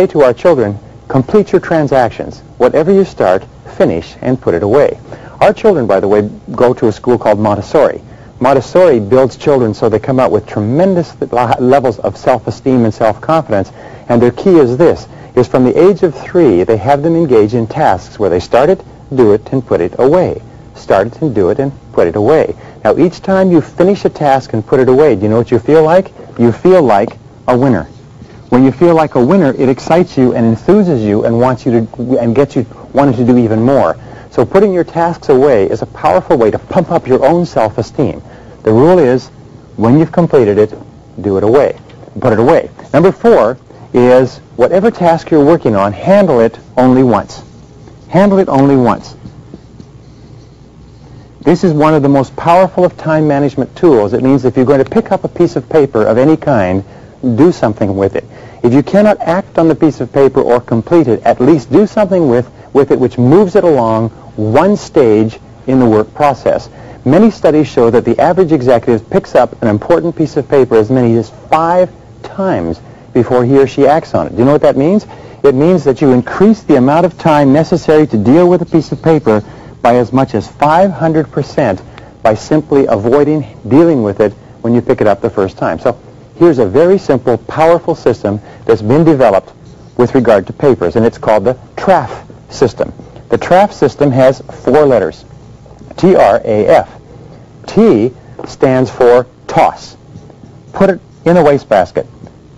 A: to our children, complete your transactions. Whatever you start, finish and put it away. Our children, by the way, go to a school called Montessori. Montessori builds children so they come out with tremendous levels of self-esteem and self-confidence, and their key is this, is from the age of 3, they have them engage in tasks where they start it, do it, and put it away. Start it and do it and put it away. Now, each time you finish a task and put it away, do you know what you feel like? You feel like a winner. When you feel like a winner, it excites you and enthuses you and wants you to, and gets you wanting to do even more. So putting your tasks away is a powerful way to pump up your own self-esteem. The rule is, when you've completed it, do it away. Put it away. Number 4 is, whatever task you're working on, handle it only once. Handle it only once. This is one of the most powerful of time management tools. It means if you're going to pick up a piece of paper of any kind, do something with it. If you cannot act on the piece of paper or complete it, at least do something with it which moves it along one stage in the work process. Many studies show that the average executive picks up an important piece of paper as many as 5 times before he or she acts on it. Do you know what that means? It means that you increase the amount of time necessary to deal with a piece of paper by as much as 500% by simply avoiding dealing with it when you pick it up the first time. So here's a very simple, powerful system that's been developed with regard to papers, and it's called the TRAF system. The TRAF system has 4 letters, T-R-A-F. T stands for toss. Put it in a wastebasket.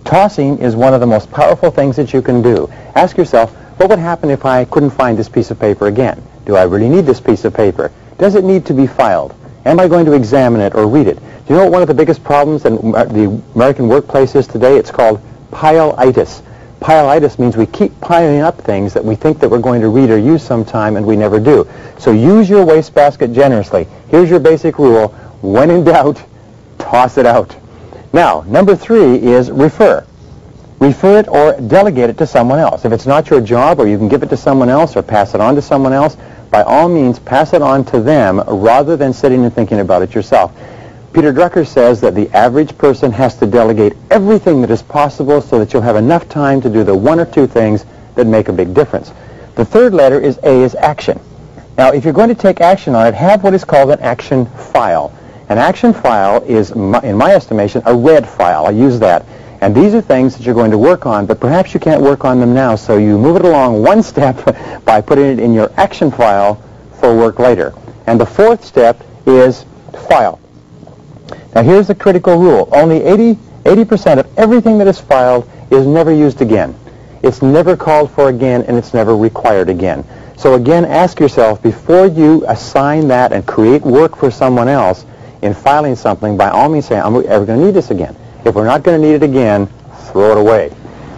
A: Tossing is one of the most powerful things that you can do. Ask yourself, what would happen if I couldn't find this piece of paper again? Do I really need this piece of paper? Does it need to be filed? Am I going to examine it or read it? Do you know what one of the biggest problems in the American workplace is today? It's called pile-itis. Pile-itis means we keep piling up things that we think that we're going to read or use sometime and we never do. So use your wastebasket generously. Here's your basic rule. When in doubt, toss it out. Now, number 3 is refer. Refer it or delegate it to someone else. If it's not your job, or you can give it to someone else or pass it on to someone else, by all means pass it on to them rather than sitting and thinking about it yourself. Peter Drucker says that the average person has to delegate everything that is possible so that you'll have enough time to do the 1 or 2 things that make a big difference. The 3rd letter is A, is action. Now, if you're going to take action on it, have what is called an action file. An action file is, in my estimation, a red file. I use that. And these are things that you're going to work on, but perhaps you can't work on them now, so you move it along one step by putting it in your action file for work later. And the 4th step is file. Now here's the critical rule. Only 80% of everything that is filed is never used again. It's never called for again, and it's never required again. So again, ask yourself, before you assign that and create work for someone else, in filing something, by all means say, are we ever going to need this again? If we're not going to need it again, throw it away.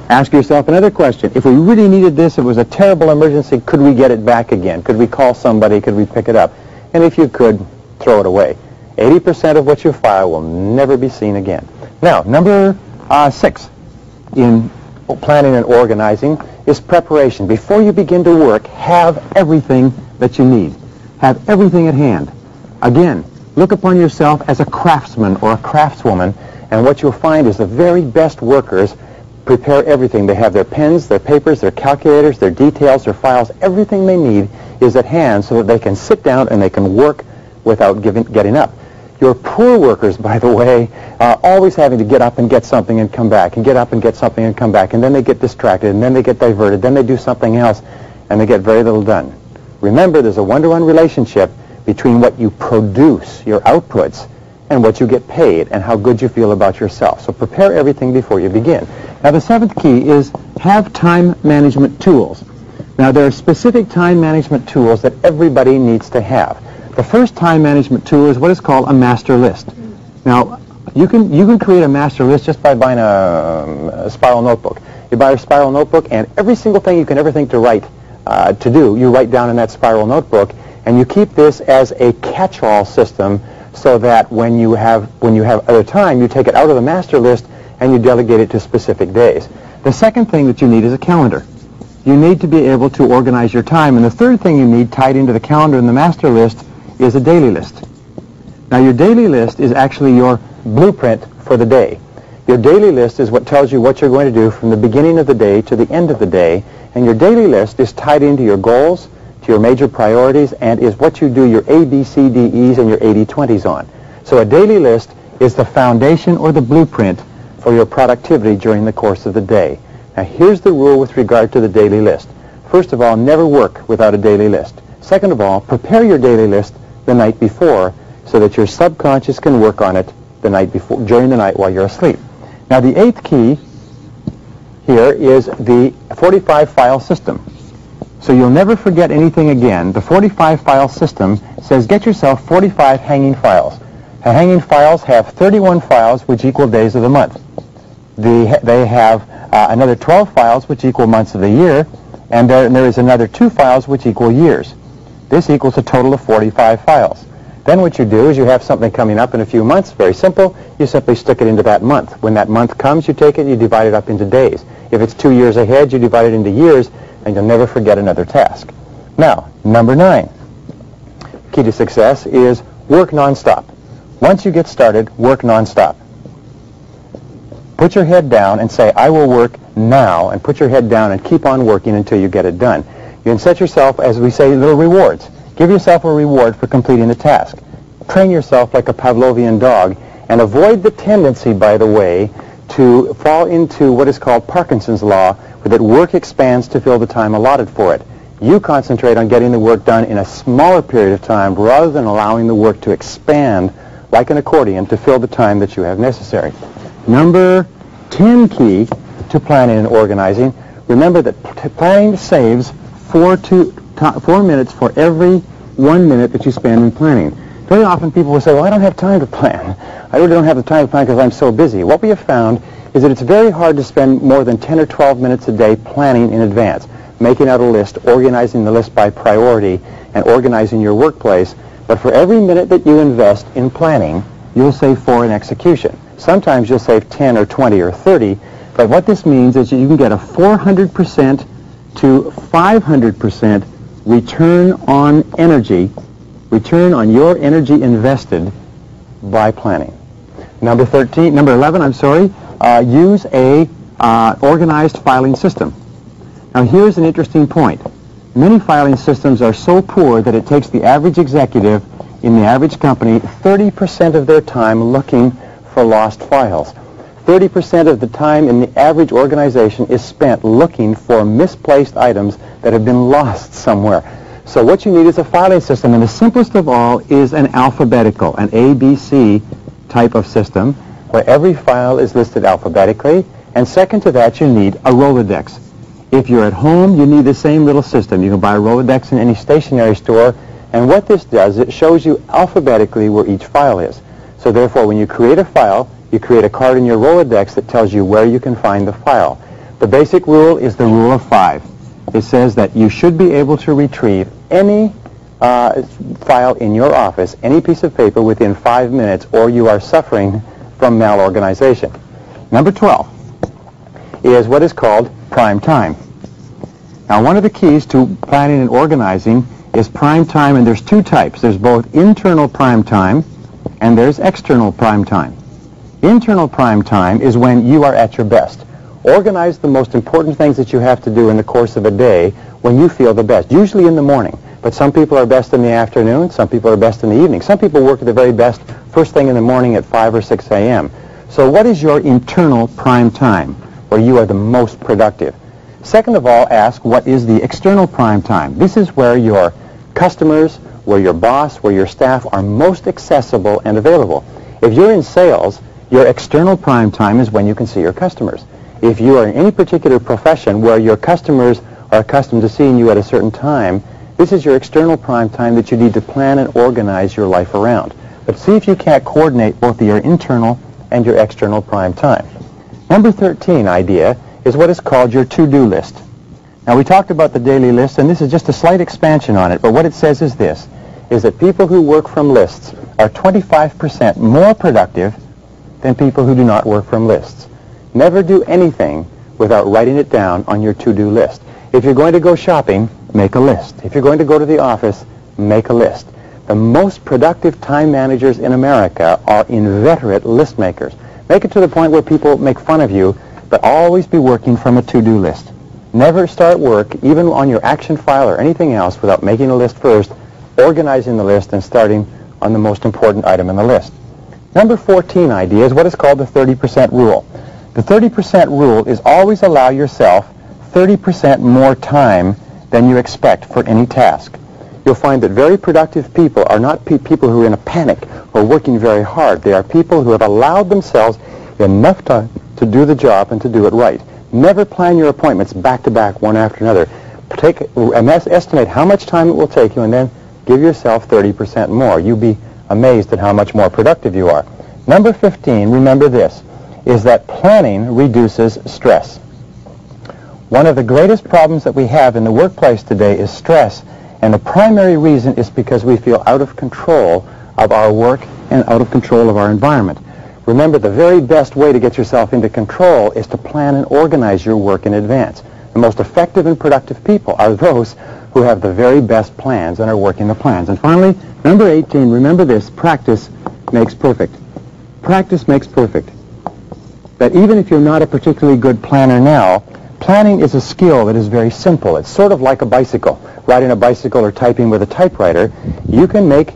A: Ask yourself another question. If we really needed this, it was a terrible emergency, could we get it back again? Could we call somebody? Could we pick it up? And if you could, throw it away. 80% of what you file will never be seen again. Now, number 6 in planning and organizing is preparation. Before you begin to work, have everything that you need. Have everything at hand. Again, look upon yourself as a craftsman or a craftswoman, and what you'll find is the very best workers prepare everything. They have their pens, their papers, their calculators, their details, their files. Everything they need is at hand so that they can sit down and they can work without getting up. Your poor workers, by the way, are always having to get up and get something and come back, and get up and get something and come back, and then they get distracted, and then they get diverted, then they do something else, and they get very little done. Remember, there's a one-to-one relationship between what you produce, your outputs, and what you get paid, and how good you feel about yourself. So prepare everything before you begin. Now, the 7th key is have time management tools. Now, there are specific time management tools that everybody needs to have. The first time management tool is what is called a master list. Now, you can create a master list just by buying a spiral notebook. You buy a spiral notebook, and every single thing you can ever think to write, to do, you write down in that spiral notebook, and you keep this as a catch-all system so that when you have other time, you take it out of the master list and you delegate it to specific days. The second thing that you need is a calendar. You need to be able to organize your time. And the third thing you need tied into the calendar and the master list is a daily list. Now, your daily list is actually your blueprint for the day. Your daily list is what tells you what you're going to do from the beginning of the day to the end of the day, and your daily list is tied into your goals, to your major priorities, and is what you do your A, B, C, D, E's, and your 80-20s on. So a daily list is the foundation or the blueprint for your productivity during the course of the day. Now, here's the rule with regard to the daily list. First of all, never work without a daily list. Second of all, prepare your daily list the night before so that your subconscious can work on it the night before, during the night while you're asleep. Now, the 8th key here is the 45-file system. So you'll never forget anything again. The 45-file system says get yourself 45 hanging files. Hanging files have 31 files, which equal days of the month. They have another 12 files, which equal months of the year, and there is another 2 files, which equal years. This equals a total of 45 files. Then what you do is you have something coming up in a few months, very simple. You simply stick it into that month. When that month comes, you take it, you divide it up into days. If it's 2 years ahead, you divide it into years, and you'll never forget another task. Now, number 9, key to success is work nonstop. Once you get started, work nonstop. Put your head down and say, I will work now, and put your head down and keep on working until you get it done. You can set yourself, as we say, little rewards. Give yourself a reward for completing the task. Train yourself like a Pavlovian dog, and avoid the tendency, by the way, to fall into what is called Parkinson's law, where that work expands to fill the time allotted for it. You concentrate on getting the work done in a smaller period of time rather than allowing the work to expand like an accordion to fill the time that you have necessary. Number 10 key to planning and organizing. Remember that planning saves 4 minutes for every 1 minute that you spend in planning. Very often people will say, well, I don't have time to plan. I really don't have the time to plan because I'm so busy. What we have found is that it's very hard to spend more than 10 or 12 minutes a day planning in advance, making out a list, organizing the list by priority, and organizing your workplace. But for every minute that you invest in planning, you'll save 4 in execution. Sometimes you'll save 10 or 20 or 30, but what this means is you can get a 400% to 500% return on energy, return on your energy invested by planning. Number 11, use a organized filing system. Now here's an interesting point. Many filing systems are so poor that it takes the average executive in the average company 30% of their time looking for lost files. 30% of the time in the average organization is spent looking for misplaced items that have been lost somewhere. So what you need is a filing system, and the simplest of all is an alphabetical, an ABC type of system, where every file is listed alphabetically, and second to that you need a Rolodex. If you're at home, you need the same little system. You can buy a Rolodex in any stationery store, and what this does, it shows you alphabetically where each file is. So therefore, when you create a file, you create a card in your Rolodex that tells you where you can find the file. The basic rule is the rule of 5. It says that you should be able to retrieve any file in your office, any piece of paper within 5 minutes, or you are suffering from malorganization. Number 12 is what is called prime time. Now, one of the keys to planning and organizing is prime time, and there's 2 types. There's both internal prime time and there's external prime time. Internal prime time is when you are at your best. Organize the most important things that you have to do in the course of a day when you feel the best, usually in the morning. But some people are best in the afternoon, some people are best in the evening. Some people work at the very best first thing in the morning at 5 or 6 a.m. So what is your internal prime time where you are the most productive? Second of all, ask what is the external prime time. This is where your customers, where your boss, where your staff are most accessible and available. If you're in sales, your external prime time is when you can see your customers. If you are in any particular profession where your customers are accustomed to seeing you at a certain time, this is your external prime time that you need to plan and organize your life around. But see if you can't coordinate both your internal and your external prime time. Number 13 idea is what is called your to-do list. Now, we talked about the daily list, and this is just a slight expansion on it, but what it says is this, is that people who work from lists are 25% more productive than people who do not work from lists. Never do anything without writing it down on your to-do list. If you're going to go shopping, make a list. If you're going to go to the office, make a list. The most productive time managers in America are inveterate list makers. Make it to the point where people make fun of you, but always be working from a to-do list. Never start work, even on your action file or anything else, without making a list first, organizing the list, and starting on the most important item in the list. Number 14 idea is what is called the 30% rule. The 30% rule is always allow yourself 30% more time than you expect for any task. You'll find that very productive people are not people who are in a panic or working very hard. They are people who have allowed themselves enough time to do the job and to do it right. Never plan your appointments back to back, one after another. Estimate how much time it will take you and then give yourself 30% more. You'll be amazed at how much more productive you are. Number 15, remember this, is that planning reduces stress. One of the greatest problems that we have in the workplace today is stress, and the primary reason is because we feel out of control of our work and out of control of our environment. Remember, the very best way to get yourself into control is to plan and organize your work in advance. The most effective and productive people are those who have the very best plans and are working the plans. And finally, number 18, remember this, practice makes perfect. Practice makes perfect. That even if you're not a particularly good planner now, planning is a skill that is very simple. It's sort of like a bicycle. Riding a bicycle or typing with a typewriter, you can make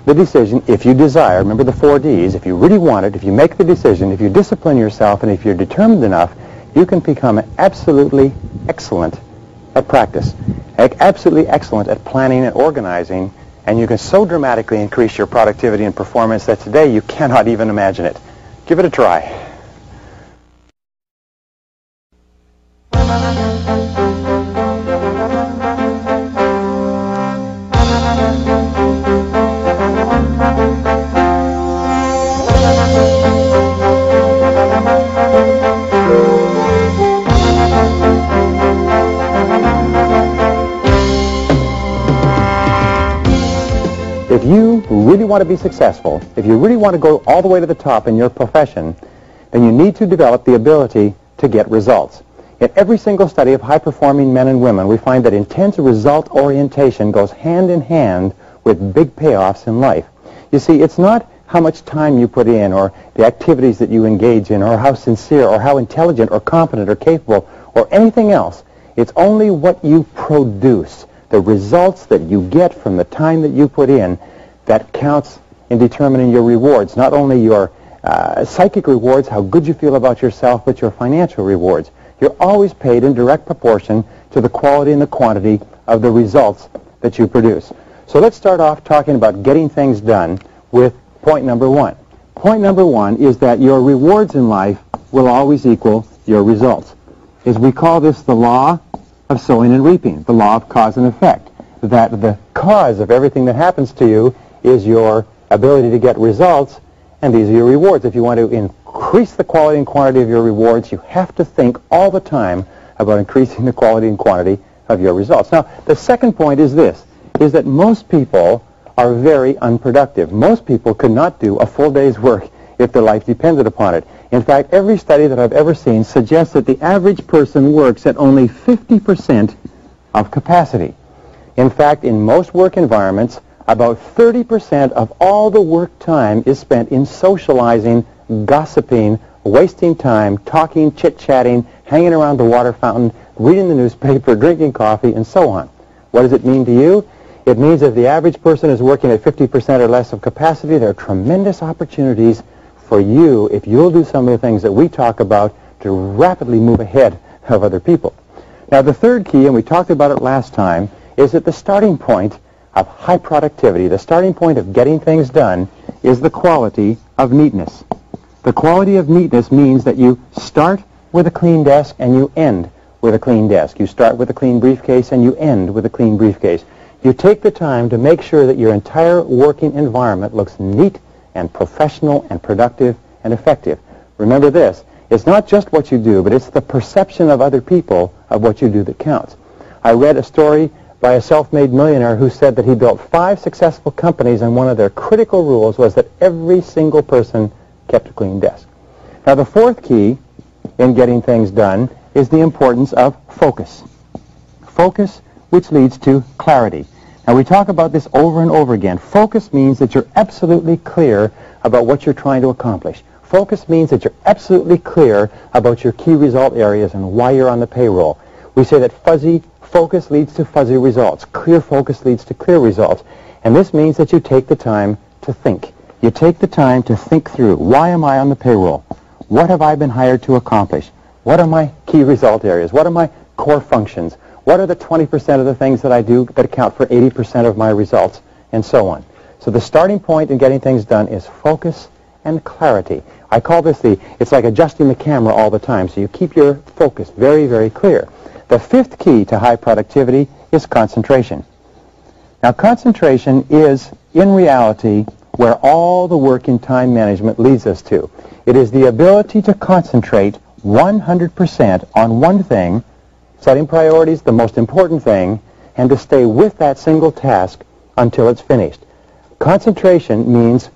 A: the decision if you desire. Remember the 4 Ds. If you really want it, if you make the decision, if you discipline yourself, and if you're determined enough, you can become absolutely excellent at practice, absolutely excellent at planning and organizing, and you can so dramatically increase your productivity and performance that today you cannot even imagine it. Give it a try. If you really want to be successful, if you really want to go all the way to the top in your profession, then you need to develop the ability to get results. In every single study of high-performing men and women, we find that intense result orientation goes hand in hand with big payoffs in life. You see, it's not how much time you put in or the activities that you engage in or how sincere or how intelligent or competent or capable or anything else. It's only what you produce, the results that you get from the time that you put in, that counts in determining your rewards, not only your psychic rewards, how good you feel about yourself, but your financial rewards. You're always paid in direct proportion to the quality and the quantity of the results that you produce. So let's start off talking about getting things done with point number 1. Point number 1 is that your rewards in life will always equal your results. As we call this the law of sowing and reaping, the law of cause and effect, that the cause of everything that happens to you is your ability to get results, and these are your rewards. If you want to increase the quality and quantity of your rewards, you have to think all the time about increasing the quality and quantity of your results. Now, the second point is this, is that most people are very unproductive. Most people could not do a full day's work if their life depended upon it. In fact, every study that I've ever seen suggests that the average person works at only 50% of capacity. In fact, in most work environments, about 30% of all the work time is spent in socializing, gossiping, wasting time, talking, chit-chatting, hanging around the water fountain, reading the newspaper, drinking coffee, and so on. What does it mean to you? It means if the average person is working at 50% or less of capacity, there are tremendous opportunities for you, if you'll do some of the things that we talk about, to rapidly move ahead of other people. Now, the third key, and we talked about it last time, is that the starting point of high productivity, the starting point of getting things done, is the quality of neatness. The quality of neatness means that you start with a clean desk and you end with a clean desk. You start with a clean briefcase and you end with a clean briefcase. You take the time to make sure that your entire working environment looks neat and professional and productive and effective. Remember this, it's not just what you do, but it's the perception of other people of what you do that counts. I read a story by a self-made millionaire who said that he built 5 successful companies, and one of their critical rules was that every single person kept a clean desk. Now, the fourth key in getting things done is the importance of focus. Focus, which leads to clarity. Now, we talk about this over and over again. Focus means that you're absolutely clear about what you're trying to accomplish. Focus means that you're absolutely clear about your key result areas and why you're on the payroll. We say that fuzzy focus leads to fuzzy results. Clear focus leads to clear results. And this means that you take the time to think. You take the time to think through, why am I on the payroll? What have I been hired to accomplish? What are my key result areas? What are my core functions? What are the 20% of the things that I do that account for 80% of my results? And so on. So the starting point in getting things done is focus and clarity. I call this it's like adjusting the camera all the time, so you keep your focus very, very clear. The fifth key to high productivity is concentration. Now, concentration is, in reality, where all the work in time management leads us to. It is the ability to concentrate 100% on one thing, setting priorities, the most important thing, and to stay with that single task until it's finished. Concentration means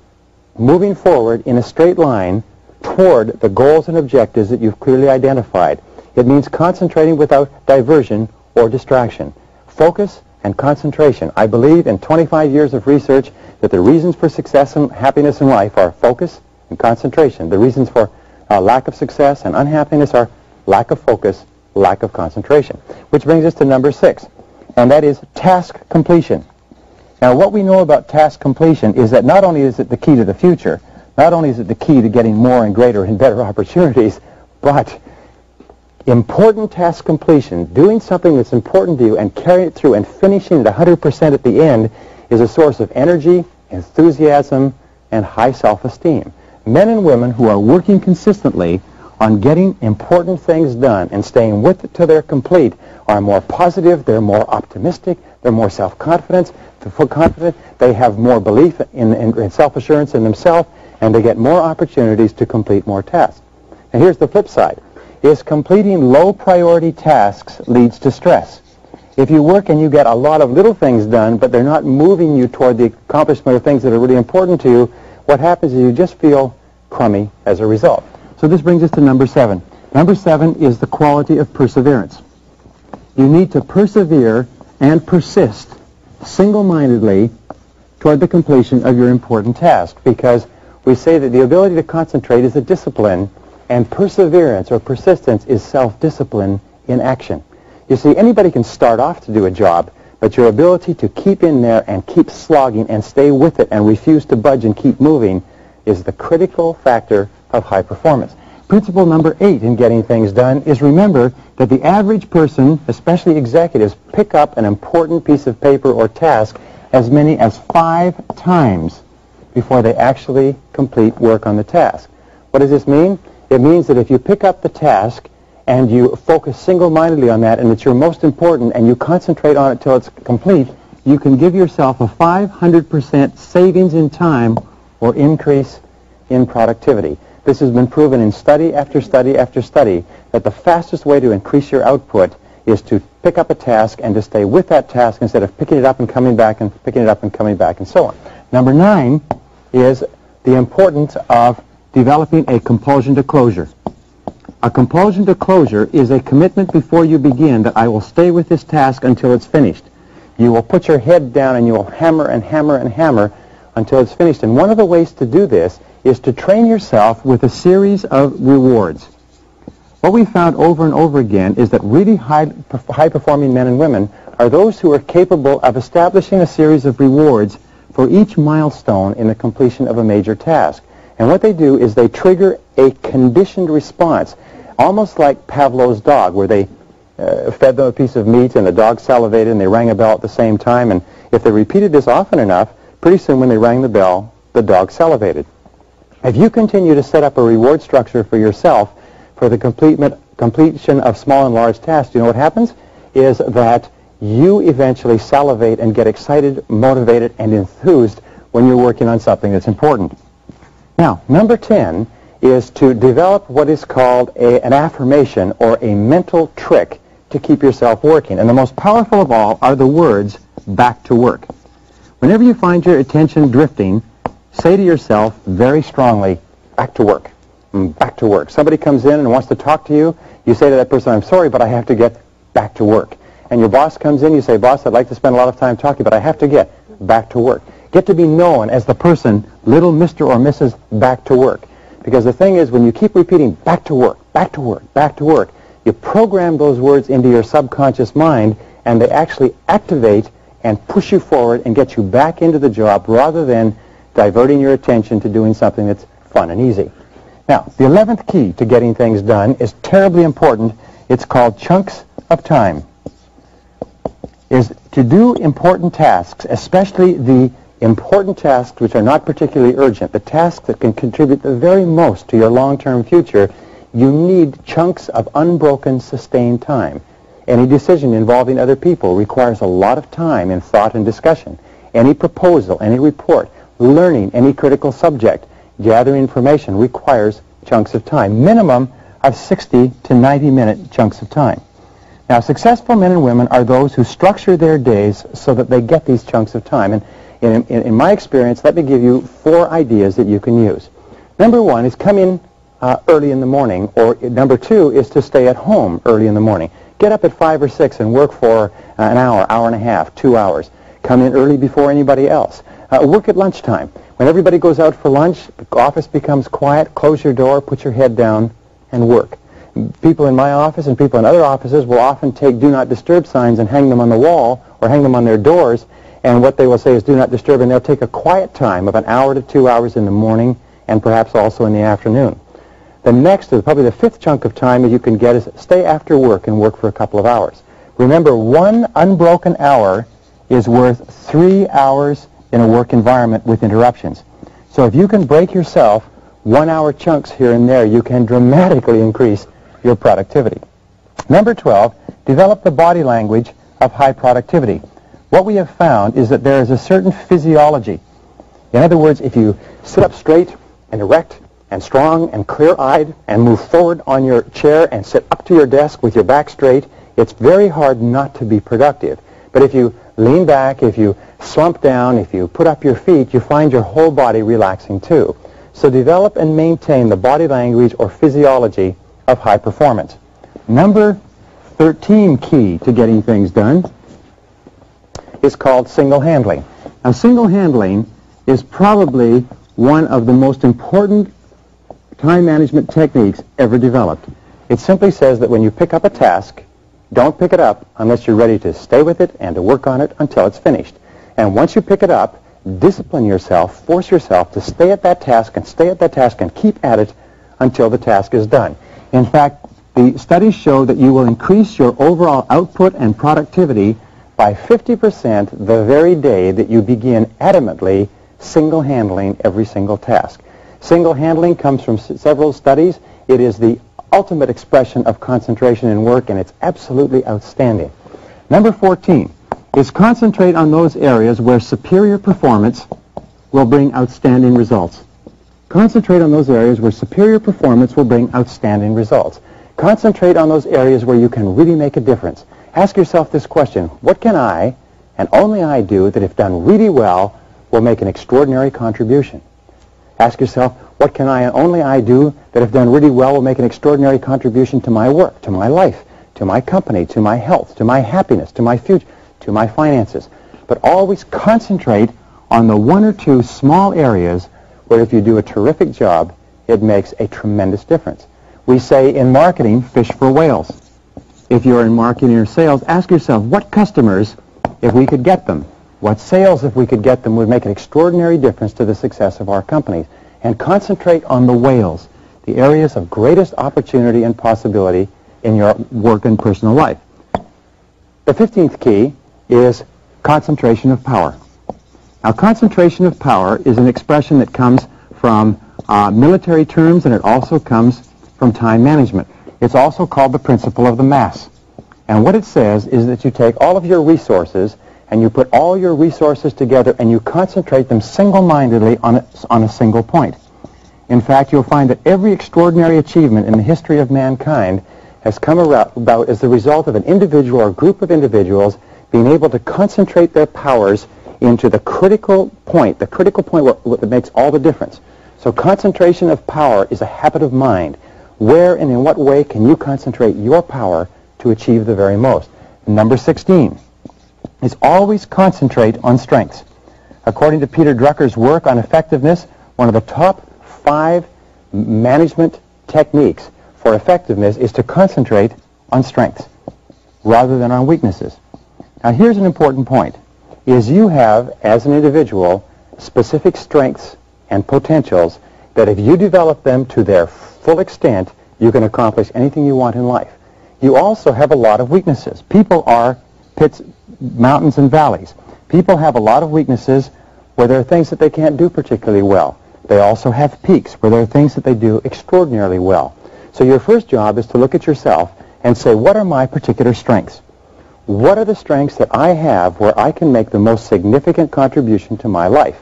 A: moving forward in a straight line toward the goals and objectives that you've clearly identified. It means concentrating without diversion or distraction. Focus and concentration. I believe in 25 years of research that the reasons for success and happiness in life are focus and concentration. The reasons for lack of success and unhappiness are lack of focus, lack of concentration. Which brings us to number 6, and that is task completion. Now, what we know about task completion is that not only is it the key to the future, not only is it the key to getting more and greater and better opportunities, but important task completion, doing something that's important to you and carrying it through and finishing it 100% at the end, is a source of energy, enthusiasm, and high self-esteem. Men and women who are working consistently on getting important things done and staying with it till they're complete are more positive, they're more optimistic, they're more self-confident, they have more belief in self-assurance in themselves, and they get more opportunities to complete more tasks. And here's the flip side, is completing low-priority tasks leads to stress. If you work and you get a lot of little things done, but they're not moving you toward the accomplishment of things that are really important to you, what happens is you just feel crummy as a result. So this brings us to number 7. Number 7 is the quality of perseverance. You need to persevere and persist single-mindedly toward the completion of your important task, because we say that the ability to concentrate is a discipline, and perseverance or persistence is self-discipline in action. You see, anybody can start off to do a job, but your ability to keep in there and keep slogging and stay with it and refuse to budge and keep moving is the critical factor of high performance. Principle number 8 in getting things done is remember that the average person, especially executives, pick up an important piece of paper or task as many as 5 times before they actually complete work on the task. What does this mean? It means that if you pick up the task and you focus single-mindedly on that and it's your most important and you concentrate on it till it's complete, you can give yourself a 500% savings in time or increase in productivity. This has been proven in study after study after study that the fastest way to increase your output is to pick up a task and to stay with that task instead of picking it up and coming back and picking it up and coming back and so on. Number 9 is the importance of developing a compulsion to closure. A compulsion to closure is a commitment before you begin that I will stay with this task until it's finished. You will put your head down and you will hammer and hammer and hammer until it's finished. And one of the ways to do this is to train yourself with a series of rewards. What we found over and over again is that really high-performing men and women are those who are capable of establishing a series of rewards for each milestone in the completion of a major task. And what they do is they trigger a conditioned response, almost like Pavlov's dog, where they fed them a piece of meat and the dog salivated and they rang a bell at the same time. And if they repeated this often enough, pretty soon when they rang the bell, the dog salivated. If you continue to set up a reward structure for yourself for the completion of small and large tasks, you know what happens? Is that you eventually salivate and get excited, motivated, and enthused when you're working on something that's important. Now, number 10 is to develop what is called an affirmation or a mental trick to keep yourself working. And the most powerful of all are the words, back to work. Whenever you find your attention drifting, say to yourself very strongly, back to work, back to work. Somebody comes in and wants to talk to you, you say to that person, I'm sorry, but I have to get back to work. and your boss comes in, you say, boss, I'd like to spend a lot of time talking, but I have to get back to work. Get to be known as the person, little Mr. or Mrs. Back to Work. Because the thing is, when you keep repeating back to work, back to work, back to work, you program those words into your subconscious mind, and they actually activate and push you forward and get you back into the job rather than diverting your attention to doing something that's fun and easy. Now, the 11th key to getting things done is terribly important. It's called chunks of time. Is to do important tasks, especially the important tasks which are not particularly urgent, the tasks that can contribute the very most to your long-term future, you need chunks of unbroken, sustained time. Any decision involving other people requires a lot of time in thought and discussion. Any proposal, any report, learning any critical subject, gathering information requires chunks of time, minimum of 60 to 90-minute chunks of time. Now, successful men and women are those who structure their days so that they get these chunks of time. And in my experience, let me give you 4 ideas that you can use. Number 1 is come in early in the morning, or number 2 is to stay at home early in the morning. Get up at 5 or 6 and work for an hour, hour and a half, 2 hours. Come in early before anybody else. Work at lunchtime. When everybody goes out for lunch, the office becomes quiet, close your door, put your head down, and work. People in my office and people in other offices will often take do not disturb signs and hang them on the wall or hang them on their doors, and what they will say is do not disturb, and they'll take a quiet time of an hour to 2 hours in the morning and perhaps also in the afternoon. The next, probably the 5th chunk of time that you can get is stay after work and work for a couple of hours. Remember, 1 unbroken hour is worth 3 hours in a work environment with interruptions. So if you can break yourself 1-hour chunks here and there, you can dramatically increase your productivity. Number 12, develop the body language of high productivity. What we have found is that there is a certain physiology. In other words, if you sit up straight and erect and strong and clear-eyed and move forward on your chair and sit up to your desk with your back straight, it's very hard not to be productive. But if you lean back, if you slump down, if you put up your feet, you find your whole body relaxing too. So develop and maintain the body language or physiology of high performance. Number 13 key to getting things done is called single handling. Now, single handling is probably one of the most important time management techniques ever developed. It simply says that when you pick up a task, don't pick it up unless you're ready to stay with it and to work on it until it's finished. And once you pick it up, discipline yourself, force yourself to stay at that task and stay at that task and keep at it until the task is done. In fact, the studies show that you will increase your overall output and productivity by 50% the very day that you begin adamantly single-handling every single task. Single-handling comes from several studies. It is the ultimate expression of concentration in work, and it's absolutely outstanding. Number 14 is concentrate on those areas where superior performance will bring outstanding results. Concentrate on those areas where superior performance will bring outstanding results. Concentrate on those areas where you can really make a difference. Ask yourself this question: what can I, and only I, do that if done really well will make an extraordinary contribution? Ask yourself, what can I and only I do that if done really well will make an extraordinary contribution to my work, to my life, to my company, to my health, to my happiness, to my future, to my finances? But always concentrate on the 1 or 2 small areas where if you do a terrific job, it makes a tremendous difference. We say in marketing, fish for whales. If you're in marketing or sales, ask yourself, what customers, if we could get them, what sales, if we could get them, would make an extraordinary difference to the success of our companies. And concentrate on the whales, the areas of greatest opportunity and possibility in your work and personal life. The 15th key is concentration of power. Now, concentration of power is an expression that comes from military terms, and it also comes from time management. It's also called the principle of the mass. And what it says is that you take all of your resources and you put all your resources together and you concentrate them single-mindedly on a single point. In fact, you'll find that every extraordinary achievement in the history of mankind has come about as the result of an individual or group of individuals being able to concentrate their powers into the critical point that makes all the difference. So concentration of power is a habit of mind. Where and in what way can you concentrate your power to achieve the very most? Number 16 is always concentrate on strengths. According to Peter Drucker's work on effectiveness, one of the top 5 management techniques for effectiveness is to concentrate on strengths rather than on weaknesses. Now here's an important point, is you have, as an individual, specific strengths and potentials that if you develop them to their full extent, you can accomplish anything you want in life. You also have a lot of weaknesses. People are pits, mountains and valleys. People have a lot of weaknesses where there are things that they can't do particularly well. They also have peaks where there are things that they do extraordinarily well. So your first job is to look at yourself and say, what are my particular strengths? What are the strengths that I have where I can make the most significant contribution to my life?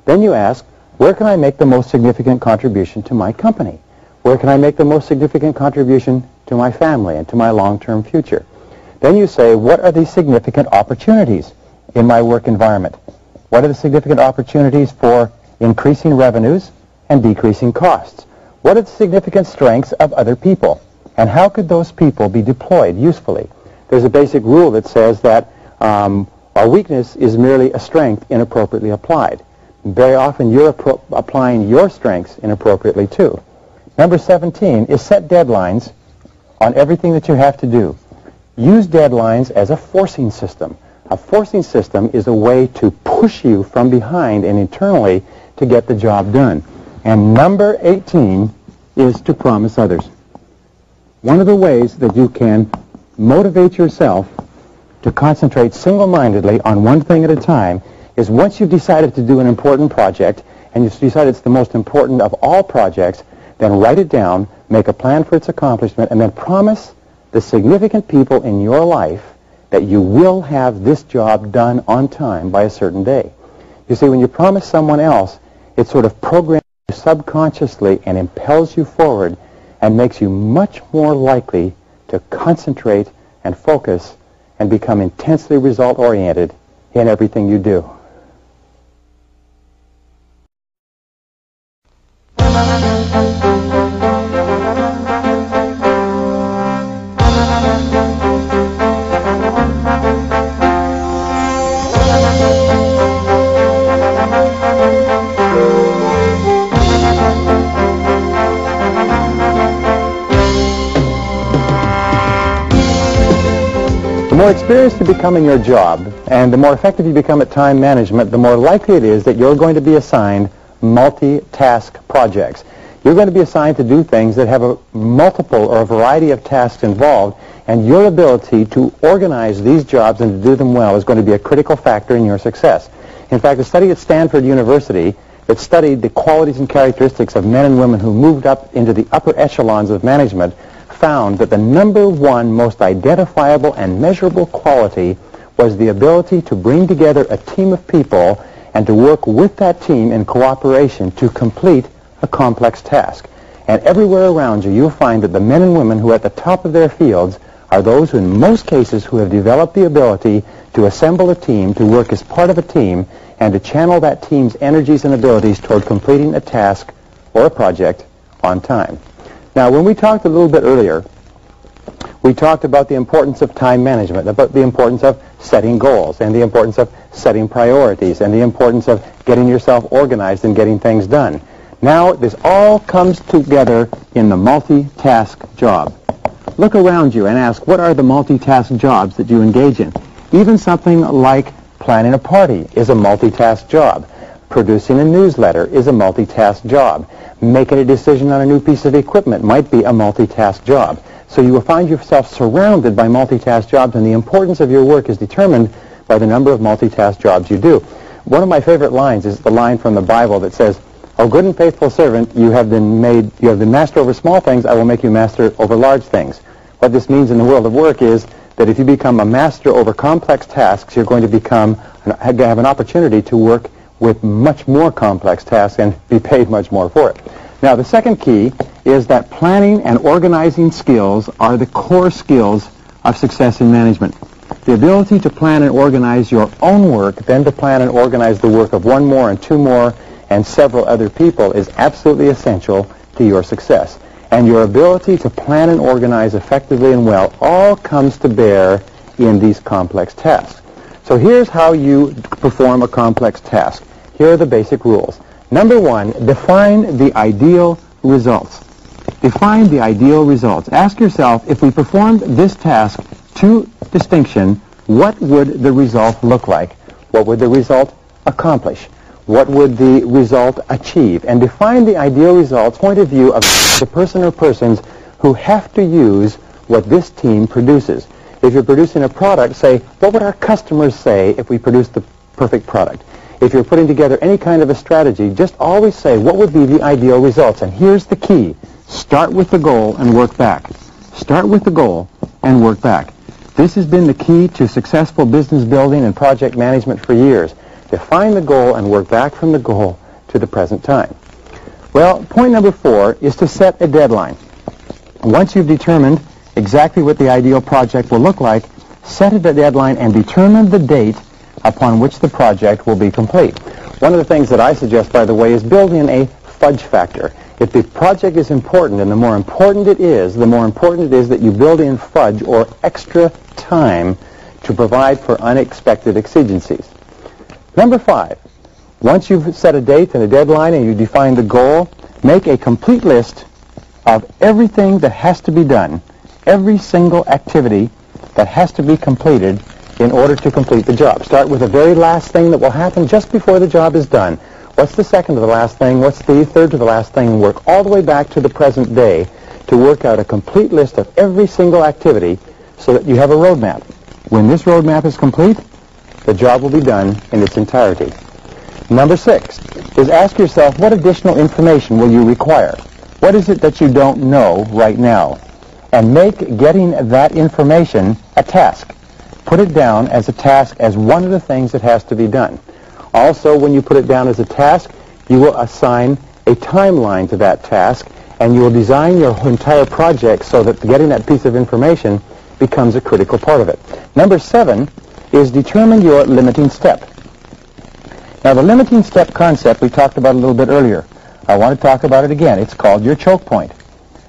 A: Then you ask, where can I make the most significant contribution to my company? Where can I make the most significant contribution to my family and to my long-term future? Then you say, what are the significant opportunities in my work environment? What are the significant opportunities for increasing revenues and decreasing costs? What are the significant strengths of other people? And how could those people be deployed usefully? There's a basic rule that says that a weakness is merely a strength inappropriately applied. Very often you're applying your strengths inappropriately too. Number 17 is set deadlines on everything that you have to do. Use deadlines as a forcing system. A forcing system is a way to push you from behind and internally to get the job done. And number 18 is to promise others. One of the ways that you can motivate yourself to concentrate single-mindedly on one thing at a time is once you've decided to do an important project and you've decided it's the most important of all projects, then write it down, make a plan for its accomplishment, and then promise the significant people in your life that you will have this job done on time by a certain day. You see, when you promise someone else, it sort of programs you subconsciously and impels you forward and makes you much more likely to concentrate and focus and become intensely result-oriented in everything you do. The more experienced you become in your job, and the more effective you become at time management, the more likely it is that you're going to be assigned multi-task projects. You're going to be assigned to do things that have a multiple or a variety of tasks involved, and your ability to organize these jobs and to do them well is going to be a critical factor in your success. In fact, a study at Stanford University that studied the qualities and characteristics of men and women who moved up into the upper echelons of management found that the number one most identifiable and measurable quality was the ability to bring together a team of people and to work with that team in cooperation to complete a complex task. And everywhere around you, you'll find that the men and women who are at the top of their fields are those who, in most cases, who have developed the ability to assemble a team, to work as part of a team, and to channel that team's energies and abilities toward completing a task or a project on time. Now, when we talked a little bit earlier, we talked about the importance of time management, about the importance of setting goals, and the importance of setting priorities, and the importance of getting yourself organized and getting things done. Now, this all comes together in the multitask job. Look around you and ask, what are the multitask jobs that you engage in? Even something like planning a party is a multitask job. Producing a newsletter is a multitask job. Making a decision on a new piece of equipment might be a multitask job. So you will find yourself surrounded by multitask jobs, and the importance of your work is determined by the number of multitask jobs you do. One of my favorite lines is the line from the Bible that says, "O good and faithful servant, you have been master over small things, I will make you master over large things." What this means in the world of work is that if you become a master over complex tasks, you're going to have an opportunity to work with much more complex tasks and be paid much more for it. Now, the second key is that planning and organizing skills are the core skills of success in management. The ability to plan and organize your own work, then to plan and organize the work of one more and two more and several other people is absolutely essential to your success. And your ability to plan and organize effectively and well all comes to bear in these complex tasks. So here's how you perform a complex task. Here are the basic rules. Number one, define the ideal results. Define the ideal results. Ask yourself, if we performed this task to distinction, what would the result look like? What would the result accomplish? What would the result achieve? And define the ideal result, point of view of the person or persons who have to use what this team produces. If you're producing a product, say, what would our customers say if we produced the perfect product? If you're putting together any kind of a strategy, just always say, what would be the ideal results? And here's the key. Start with the goal and work back. Start with the goal and work back. This has been the key to successful business building and project management for years. Define the goal and work back from the goal to the present time. Well, point number 4 is to set a deadline. Once you've determined exactly what the ideal project will look like, set a deadline and determine the date upon which the project will be complete. One of the things that I suggest, by the way, is build in a fudge factor. If the project is important, and the more important it is that you build in fudge or extra time to provide for unexpected exigencies. Number 5, once you've set a date and a deadline and you define the goal, make a complete list of everything that has to be done, every single activity that has to be completed in order to complete the job. Start with the very last thing that will happen just before the job is done. What's the second to the last thing? What's the third to the last thing? And work all the way back to the present day to work out a complete list of every single activity so that you have a roadmap. When this roadmap is complete, the job will be done in its entirety. Number 6 is ask yourself, what additional information will you require? What is it that you don't know right now? And make getting that information a task. Put it down as a task, as one of the things that has to be done. Also, when you put it down as a task, you will assign a timeline to that task, and you will design your entire project so that getting that piece of information becomes a critical part of it. Number 7 is determine your limiting step. Now, the limiting step concept we talked about a little bit earlier. I want to talk about it again. It's called your choke point.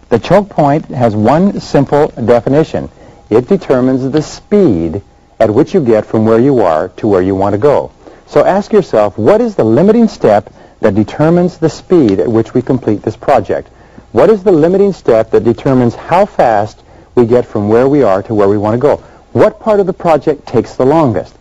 A: The choke point has one simple definition. It determines the speed at which you get from where you are to where you want to go. So ask yourself, what is the limiting step that determines the speed at which we complete this project? What is the limiting step that determines how fast we get from where we are to where we want to go? What part of the project takes the longest?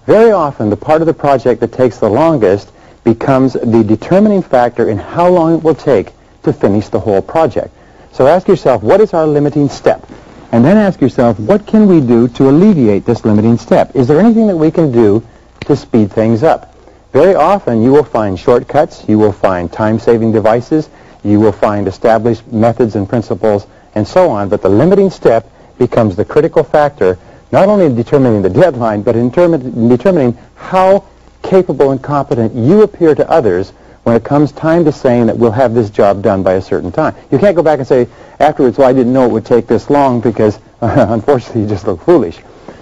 A: Very often, the part of the project that takes the longest becomes the determining factor in how long it will take to finish the whole project. So ask yourself, what is our limiting step? And then ask yourself, what can we do to alleviate this limiting step? Is there anything that we can do to speed things up? Very often you will find shortcuts, you will find time-saving devices, you will find established methods and principles, and so on, but the limiting step becomes the critical factor, not only in determining the deadline, but in determining how capable and competent you appear to others when it comes time to saying that we'll have this job done by a certain time. You can't go back and say afterwards, well, I didn't know it would take this long because, unfortunately, you just look foolish.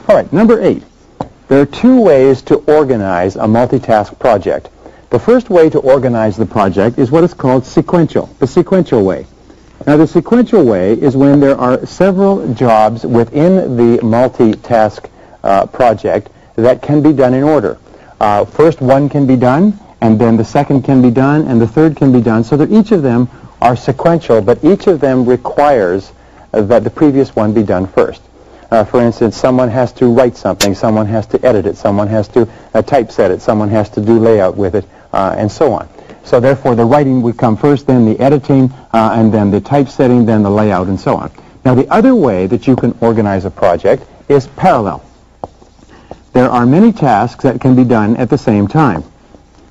A: All right, number 8. There are 2 ways to organize a multitask project. The first way to organize the project is what is called sequential, the sequential way. Now, the sequential way is when there are several jobs within the multitask project that can be done in order. First one can be done, and then the second can be done, and the third can be done, so that each of them are sequential, but each of them requires that the previous one be done first. For instance, someone has to write something, someone has to edit it, someone has to typeset it, someone has to do layout with it, and so on. So therefore, the writing would come first, then the editing, and then the typesetting, then the layout, and so on. Now, the other way that you can organize a project is parallel. There are many tasks that can be done at the same time.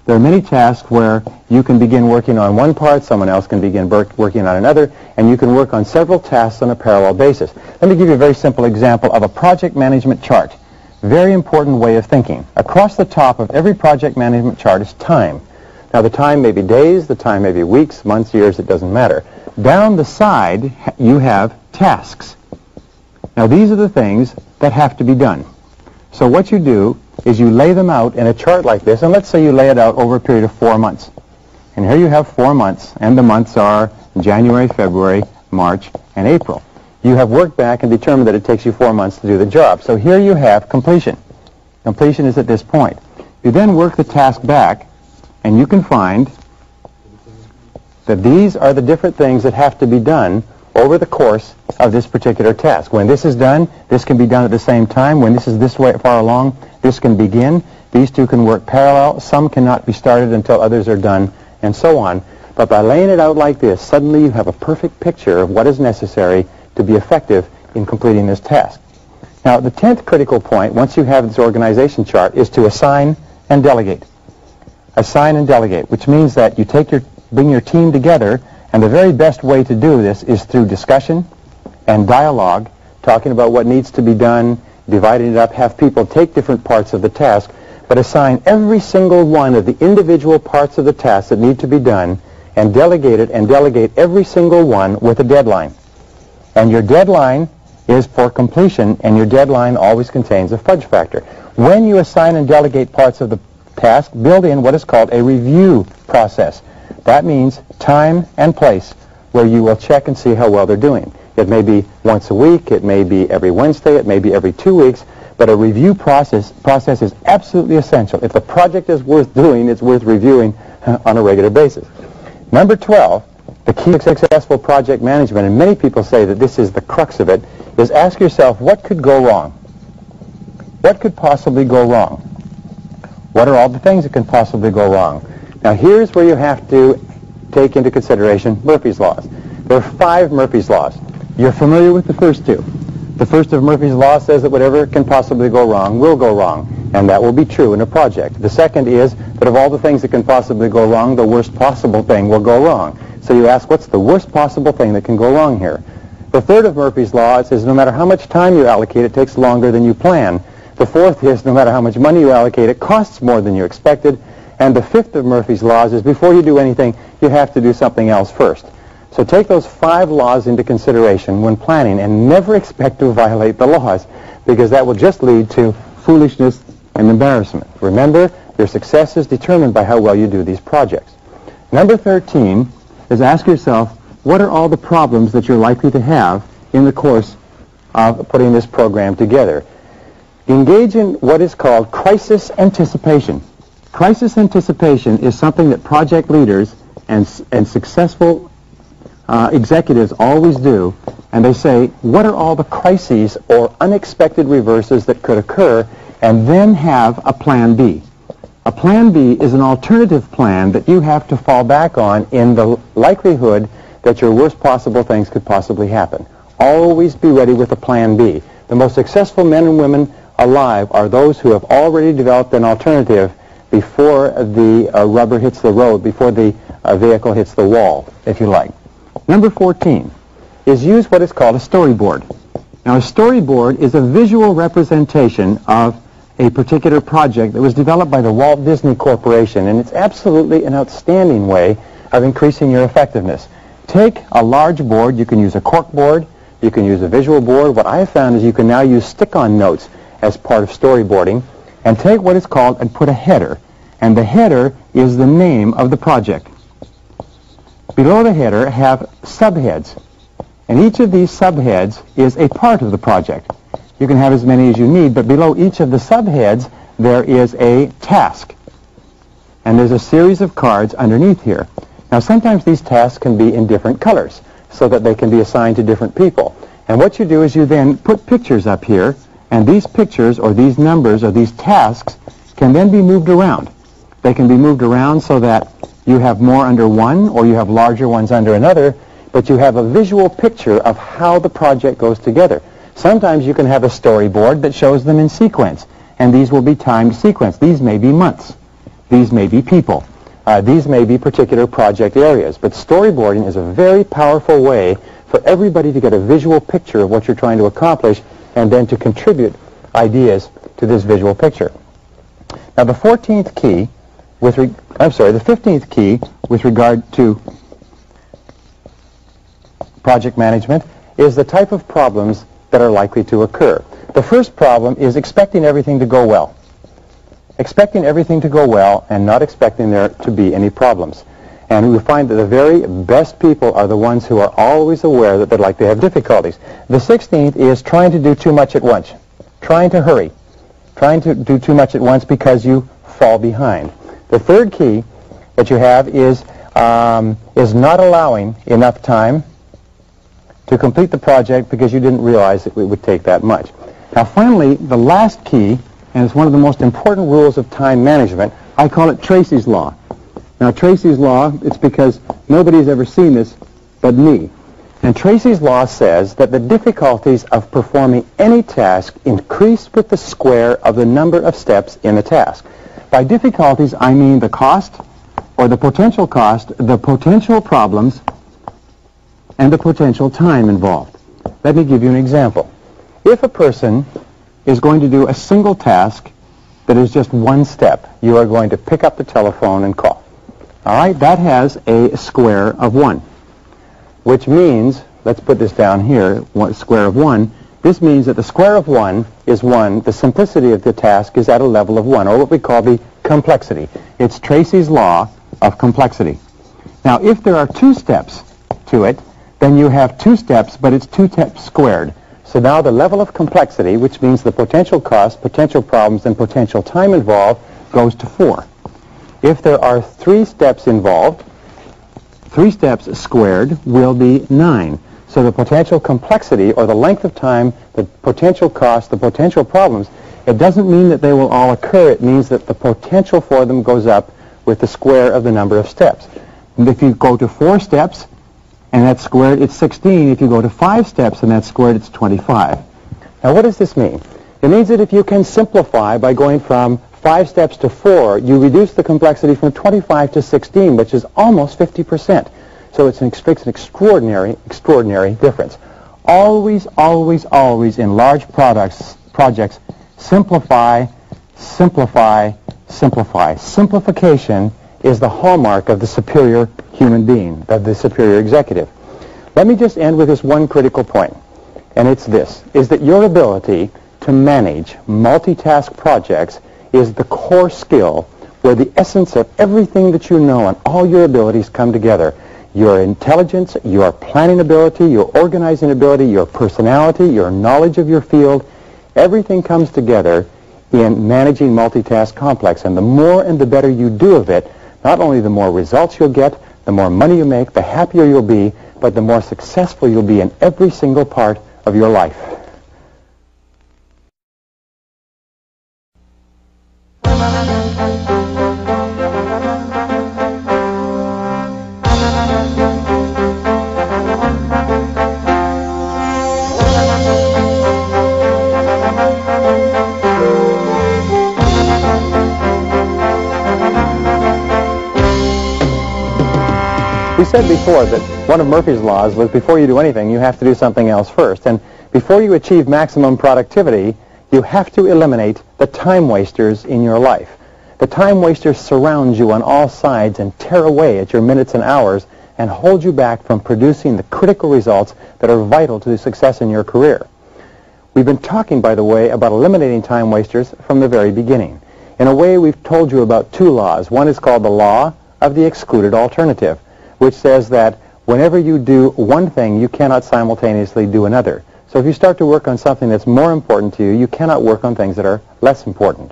A: There are many tasks where you can begin working on one part, someone else can begin working on another, and you can work on several tasks on a parallel basis. Let me give you a very simple example of a project management chart. Very important way of thinking. Across the top of every project management chart is time. Now, the time may be days, the time may be weeks, months, years, it doesn't matter. Down the side, you have tasks. Now, these are the things that have to be done. So what you do is you lay them out in a chart like this, and let's say you lay it out over a period of 4 months. And here you have 4 months, and the months are January, February, March, and April. you have worked back and determined that it takes you 4 months to do the job. So here you have completion. Completion is at this point. You then work the task back, and you can find that these are the different things that have to be done over the course of this particular task. When this is done, this can be done at the same time. When this is this way far along, this can begin. These two can work parallel. Some cannot be started until others are done, and so on. But by laying it out like this, suddenly you have a perfect picture of what is necessary to be effective in completing this task. Now, the 10th critical point, once you have this organization chart, is to assign and delegate. Assign and delegate, which means that you bring your team together, and the very best way to do this is through discussion and dialogue, talking about what needs to be done, dividing it up, have people take different parts of the task, but assign every single one of the individual parts of the task that need to be done, and delegate it, and delegate every single one with a deadline. And your deadline is for completion, and your deadline always contains a fudge factor. When you assign and delegate parts of the task, build in what is called a review process. That means time and place where you will check and see how well they're doing. It may be once a week, it may be every Wednesday, it may be every 2 weeks, but a review process is absolutely essential. If the project is worth doing, it's worth reviewing on a regular basis. Number 12, the key to successful project management, and many people say that this is the crux of it, is ask yourself, what could go wrong? What could possibly go wrong? What are all the things that can possibly go wrong? Now here's where you have to take into consideration Murphy's Laws. There are 5 Murphy's Laws. You're familiar with the first 2. The first of Murphy's Law says that whatever can possibly go wrong will go wrong, and that will be true in a project. The second is that of all the things that can possibly go wrong, the worst possible thing will go wrong. So you ask, what's the worst possible thing that can go wrong here? The third of Murphy's Law says no matter how much time you allocate, it takes longer than you plan. The fourth is no matter how much money you allocate, it costs more than you expected. And the fifth of Murphy's Laws is before you do anything, you have to do something else first. So take those 5 laws into consideration when planning, and never expect to violate the laws, because that will just lead to foolishness and embarrassment. Remember, your success is determined by how well you do these projects. Number 13 is ask yourself, what are all the problems that you're likely to have in the course of putting this program together? Engage in what is called crisis anticipation. Crisis anticipation is something that project leaders and successful executives always do, and they say, what are all the crises or unexpected reverses that could occur, and then have a plan B. A plan B is an alternative plan that you have to fall back on in the likelihood that your worst possible things could possibly happen. Always be ready with a plan B. The most successful men and women alive are those who have already developed an alternative before the rubber hits the road, before the vehicle hits the wall, if you like. Number 14 is use what is called a storyboard. Now, a storyboard is a visual representation of a particular project that was developed by the Walt Disney Corporation, and it's absolutely an outstanding way of increasing your effectiveness. Take a large board. You can use a cork board. You can use a visual board. What I have found is you can now use stick-on notes as part of storyboarding, and take what is called and put a header, and the header is the name of the project. Below the header have subheads, and each of these subheads is a part of the project. You can have as many as you need, but below each of the subheads there is a task, and there's a series of cards underneath here. Now sometimes these tasks can be in different colors so that they can be assigned to different people, and what you do is you then put pictures up here, and these pictures or these numbers or these tasks can then be moved around. They can be moved around so that you have more under one or you have larger ones under another, but you have a visual picture of how the project goes together. Sometimes you can have a storyboard that shows them in sequence, and these will be timed sequence. These may be months. These may be people. These may be particular project areas. But storyboarding is a very powerful way for everybody to get a visual picture of what you're trying to accomplish and then to contribute ideas to this visual picture. Now the 15th key with regard to project management is the type of problems that are likely to occur. The first problem is expecting everything to go well. Expecting everything to go well and not expecting there to be any problems. And we find that the very best people are the ones who are always aware that they'd like to have difficulties. The 16th is trying to do too much at once, trying to hurry, trying to do too much at once because you fall behind. The third key that you have is not allowing enough time to complete the project because you didn't realize that it would take that much. Now finally, the last key, and it's one of the most important rules of time management, I call it Tracy's Law. Now Tracy's Law, it's because nobody's ever seen this but me. And Tracy's Law says that the difficulties of performing any task increase with the square of the number of steps in the task. By difficulties, I mean the cost, or the potential cost, the potential problems, and the potential time involved. Let me give you an example. If a person is going to do a single task that is just one step, you are going to pick up the telephone and call. All right, that has a square of 1, which means, let's put this down here, square of 1. This means that the square of 1 is 1. The simplicity of the task is at a level of 1, or what we call the complexity. It's Tracy's Law of complexity. Now, if there are 2 steps to it, then you have 2 steps, but it's 2 steps squared. So now the level of complexity, which means the potential cost, potential problems, and potential time involved, goes to 4. If there are 3 steps involved, 3 steps squared will be 9. So the potential complexity, or the length of time, the potential cost, the potential problems, it doesn't mean that they will all occur. It means that the potential for them goes up with the square of the number of steps. And if you go to 4 steps, and that's squared, it's 16. If you go to 5 steps and that's squared, it's 25. Now what does this mean? It means that if you can simplify by going from 5 steps to 4, you reduce the complexity from 25 to 16, which is almost 50%. So it's an extraordinary, extraordinary difference. Always, always, always in large projects, simplify, simplify, simplify. Simplification is the hallmark of the superior human being, of the superior executive. Let me just end with this one critical point, and it's this, is that your ability to manage multitask projects is the core skill where the essence of everything that you know and all your abilities come together. Your intelligence, your planning ability, your organizing ability, your personality, your knowledge of your field, everything comes together in managing multitask complex. And the more and the better you do of it, not only the more results you'll get, the more money you make, the happier you'll be, but the more successful you'll be in every single part of your life. We said before that one of Murphy's laws was before you do anything, you have to do something else first. And before you achieve maximum productivity, you have to eliminate the time wasters in your life. The time wasters surround you on all sides and tear away at your minutes and hours and hold you back from producing the critical results that are vital to the success in your career. We've been talking, by the way, about eliminating time wasters from the very beginning. In a way, we've told you about 2 laws. One is called the law of the excluded alternative, which says that whenever you do one thing, you cannot simultaneously do another. So if you start to work on something that's more important to you, you cannot work on things that are less important.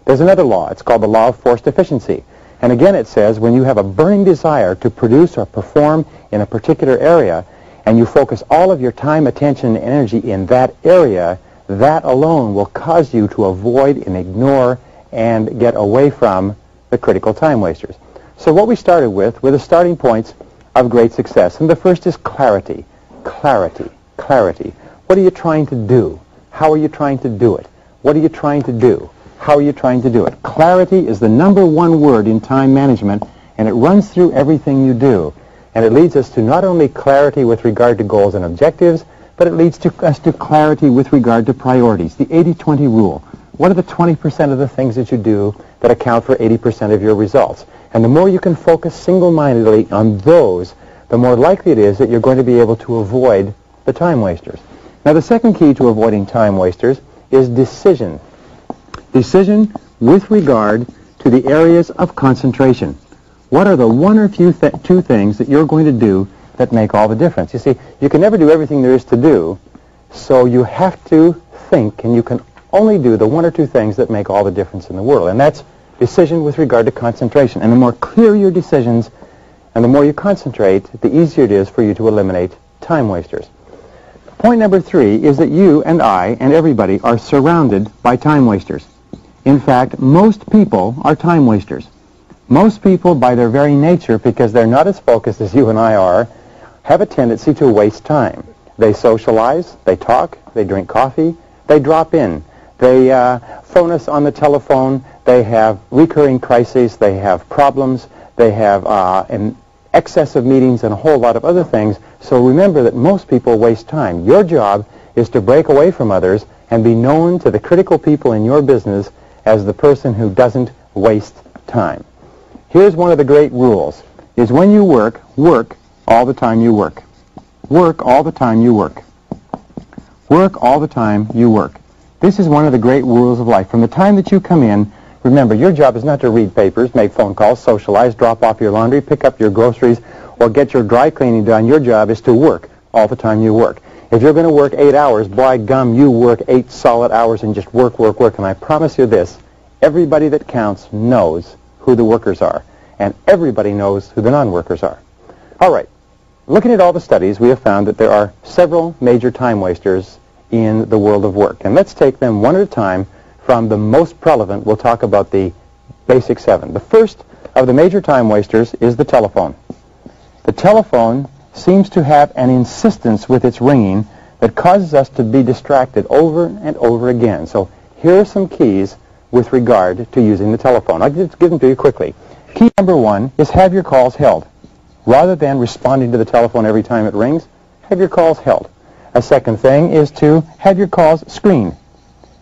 A: There's another law. It's called the law of forced efficiency. And again, it says when you have a burning desire to produce or perform in a particular area, and you focus all of your time, attention, and energy in that area, that alone will cause you to avoid and ignore and get away from the critical time wasters. So what we started with were the starting points of great success. And the first is clarity. Clarity. Clarity. What are you trying to do? How are you trying to do it? What are you trying to do? How are you trying to do it? Clarity is the #1 word in time management, and it runs through everything you do. And it leads us to not only clarity with regard to goals and objectives, but it leads us to clarity with regard to priorities. The 80-20 rule. What are the 20% of the things that you do that account for 80% of your results? And the more you can focus single-mindedly on those, the more likely it is that you're going to be able to avoid the time wasters. Now, the second key to avoiding time wasters is decision. Decision with regard to the areas of concentration. What are the one or two things that you're going to do that make all the difference? You see, you can never do everything there is to do, so you have to think, and you can only do the one or two things that make all the difference in the world. And that's decision with regard to concentration. And the more clear your decisions and the more you concentrate, the easier it is for you to eliminate time wasters. Point number 3 is that you and I and everybody are surrounded by time wasters. In fact, most people are time wasters. Most people, by their very nature, because they're not as focused as you and I are, have a tendency to waste time. They socialize, they talk, they drink coffee, they drop in, they phone us on the telephone, they have recurring crises, they have problems, they have an excess of meetings and a whole lot of other things. So remember that most people waste time. Your job is to break away from others and be known to the critical people in your business as the person who doesn't waste time. Here's one of the great rules, is when you work, work all the time you work. Work all the time you work. Work all the time you work. This is one of the great rules of life. From the time that you come in, remember, your job is not to read papers, make phone calls, socialize, drop off your laundry, pick up your groceries, or get your dry cleaning done. Your job is to work all the time you work. If you're going to work 8 hours, by gum, you work 8 solid hours and just work, work, work. And I promise you this, everybody that counts knows who the workers are, and everybody knows who the non-workers are. All right, looking at all the studies, we have found that there are several major time wasters in the world of work. And let's take them one at a time. From the most prevalent, we'll talk about the basic 7. The first of the major time wasters is the telephone. The telephone seems to have an insistence with its ringing that causes us to be distracted over and over again. So here are some keys with regard to using the telephone. I'll just give them to you quickly. Key number 1 is have your calls held. Rather than responding to the telephone every time it rings, have your calls held. A second thing is to have your calls screened.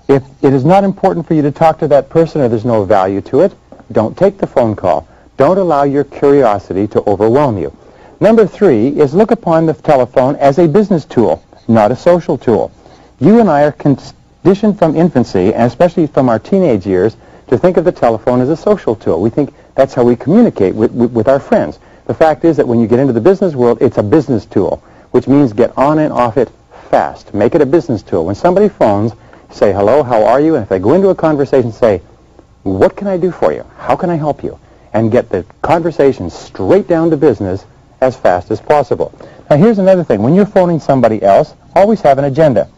A: If it is not important for you to talk to that person or there's no value to it, don't take the phone call. Don't allow your curiosity to overwhelm you. Number 3 is look upon the telephone as a business tool, not a social tool. You and I are conditioned from infancy, and especially from our teenage years, to think of the telephone as a social tool. We think that's how we communicate with our friends. The fact is that when you get into the business world, it's a business tool, which means get on and off it fast. Make it a business tool. When somebody phones, say, hello, how are you? And if they go into a conversation, say, what can I do for you? How can I help you? And get the conversation straight down to business as fast as possible. Now, here's another thing. When you're phoning somebody else, always have an agenda.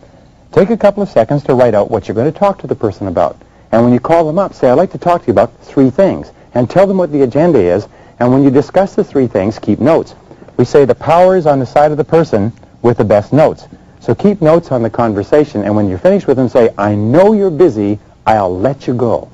A: Take a couple of seconds to write out what you're going to talk to the person about. And when you call them up, say, I'd like to talk to you about 3 things. And tell them what the agenda is. And when you discuss the 3 things, keep notes. We say the power is on the side of the person with the best notes. So keep notes on the conversation. And when you're finished with them, say, I know you're busy. I'll let you go.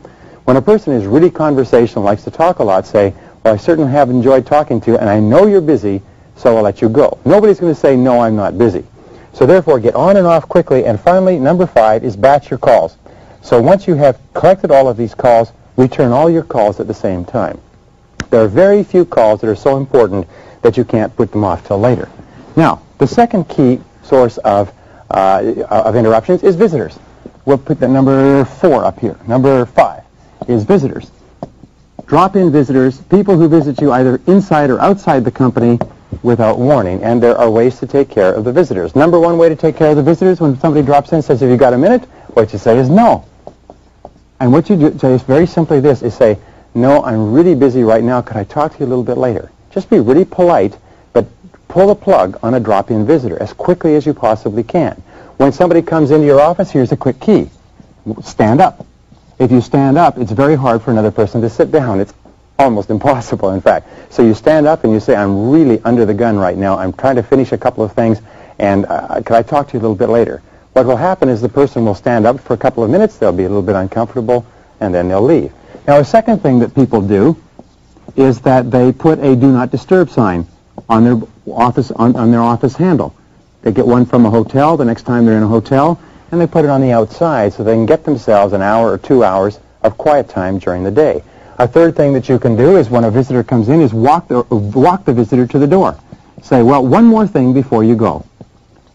A: When a person is really conversational, likes to talk a lot, say, well, I certainly have enjoyed talking to you, and I know you're busy, so I'll let you go. Nobody's going to say, no, I'm not busy. So therefore, get on and off quickly. And finally, number 5 is batch your calls. So once you have collected all of these calls, return all your calls at the same time. There are very few calls that are so important that you can't put them off till later. Now, the second key source of interruptions is visitors. We'll put the number 4 up here. Number 5 is visitors. Drop-in visitors, people who visit you either inside or outside the company without warning, and there are ways to take care of the visitors. Number 1 way to take care of the visitors, when somebody drops in and says, have you got a minute? What you say is no. And what you do say is very simply this, is say, no, I'm really busy right now. Could I talk to you a little bit later? Just be really polite, but pull the plug on a drop-in visitor as quickly as you possibly can. When somebody comes into your office, here's a quick key. Stand up. If you stand up, it's very hard for another person to sit down. It's almost impossible, in fact. So you stand up and you say, I'm really under the gun right now. I'm trying to finish a couple of things, and could I talk to you a little bit later? What will happen is the person will stand up for a couple of minutes. They'll be a little bit uncomfortable, and then they'll leave. Now, a second thing that people do is that they put a do not disturb sign on their office handle. They get one from a hotel the next time they're in a hotel, and they put it on the outside so they can get themselves an hour or 2 hours of quiet time during the day. A third thing that you can do is when a visitor comes in is walk the visitor to the door. Say, well, one more thing before you go.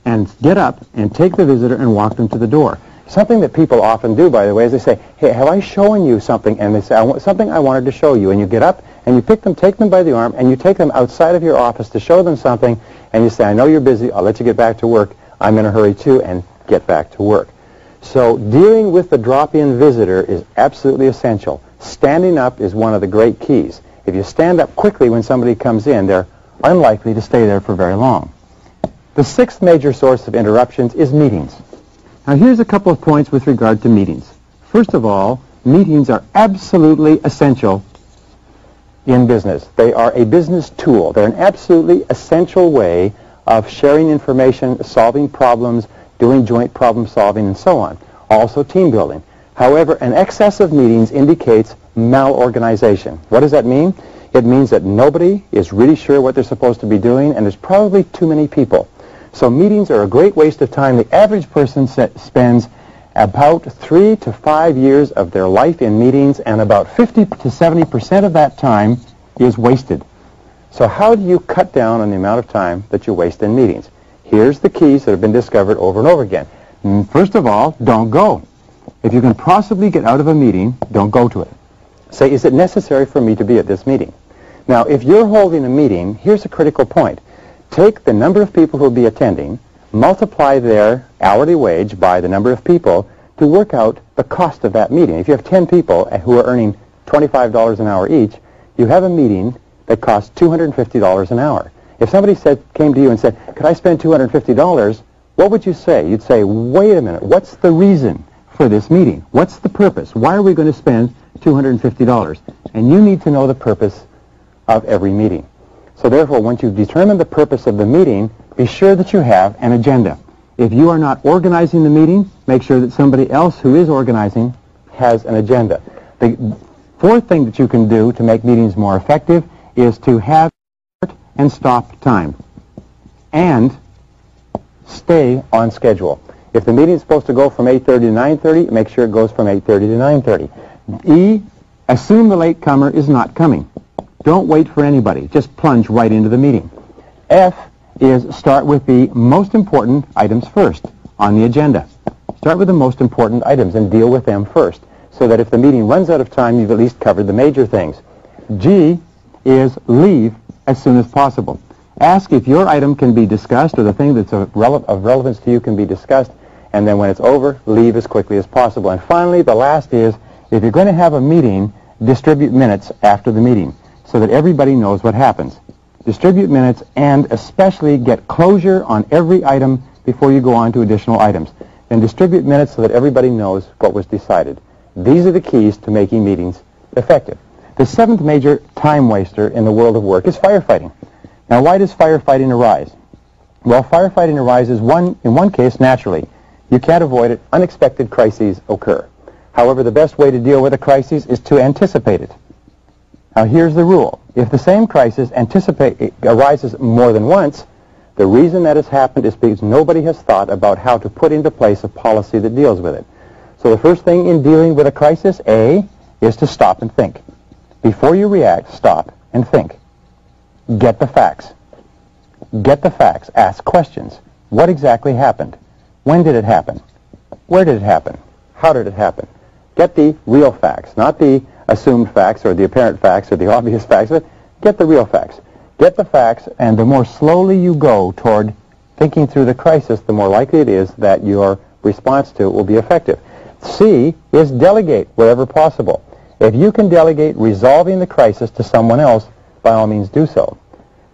A: And get up and take the visitor and walk them to the door. Something that people often do, by the way, is they say, hey, have I shown you something? And they say, something I wanted to show you. And you get up and you take them by the arm, and you take them outside of your office to show them something, and you say, I know you're busy. I'll let you get back to work. I'm in a hurry, too, and get back to work. So dealing with the drop-in visitor is absolutely essential. Standing up is one of the great keys. If you stand up quickly when somebody comes in, they're unlikely to stay there for very long. The sixth major source of interruptions is meetings. Now, here's a couple of points with regard to meetings. First of all, meetings are absolutely essential in business. They are a business tool. They're an absolutely essential way of sharing information, solving problems, doing joint problem solving, and so on. Also team building. However, an excess of meetings indicates malorganization. What does that mean? It means that nobody is really sure what they're supposed to be doing, and there's probably too many people. So meetings are a great waste of time. The average person spends about 3 to 5 years of their life in meetings, and about 50 to 70% of that time is wasted. So how do you cut down on the amount of time that you waste in meetings? Here's the keys that have been discovered over and over again. First of all, don't go. If you can possibly get out of a meeting, don't go to it. Say, is it necessary for me to be at this meeting? Now, if you're holding a meeting, here's a critical point. Take the number of people who will be attending, multiply their hourly wage by the number of people to work out the cost of that meeting. If you have 10 people who are earning $25 an hour each, you have a meeting that costs $250 an hour. If somebody came to you and said, could I spend $250, what would you say? You'd say, wait a minute, what's the reason for this meeting? What's the purpose? Why are we going to spend $250? And you need to know the purpose of every meeting. So therefore, once you've determined the purpose of the meeting, be sure that you have an agenda. If you are not organizing the meeting, make sure that somebody else who is organizing has an agenda. The fourth thing that you can do to make meetings more effective is to have start and stop time and stay on schedule. If the meeting is supposed to go from 8:30 to 9:30, make sure it goes from 8:30 to 9:30. E, assume the latecomer is not coming. Don't wait for anybody. Just plunge right into the meeting. F is start with the most important items first on the agenda. Start with the most important items and deal with them first, so that if the meeting runs out of time, you've at least covered the major things. G is leave as soon as possible. Ask if your item can be discussed, or the thing that's of relevance to you can be discussed, and then when it's over, leave as quickly as possible. And finally, the last is, if you're going to have a meeting, distribute minutes after the meeting so that everybody knows what happens. Distribute minutes, and especially get closure on every item before you go on to additional items. And distribute minutes so that everybody knows what was decided. These are the keys to making meetings effective. The seventh major time waster in the world of work is firefighting. Now, why does firefighting arise? Well, firefighting arises in one case naturally. You can't avoid it. Unexpected crises occur. However, the best way to deal with a crisis is to anticipate it. Now, here's the rule. If the same crisis arises more than once, the reason that has happened is because nobody has thought about how to put into place a policy that deals with it. So the first thing in dealing with a crisis, A, is to stop and think. Before you react, stop and think. Get the facts. Get the facts. Ask questions. What exactly happened? When did it happen? Where did it happen? How did it happen? Get the real facts, not the assumed facts or the apparent facts or the obvious facts, but get the real facts. Get the facts, and the more slowly you go toward thinking through the crisis, the more likely it is that your response to it will be effective. C is delegate wherever possible. If you can delegate resolving the crisis to someone else, by all means do so.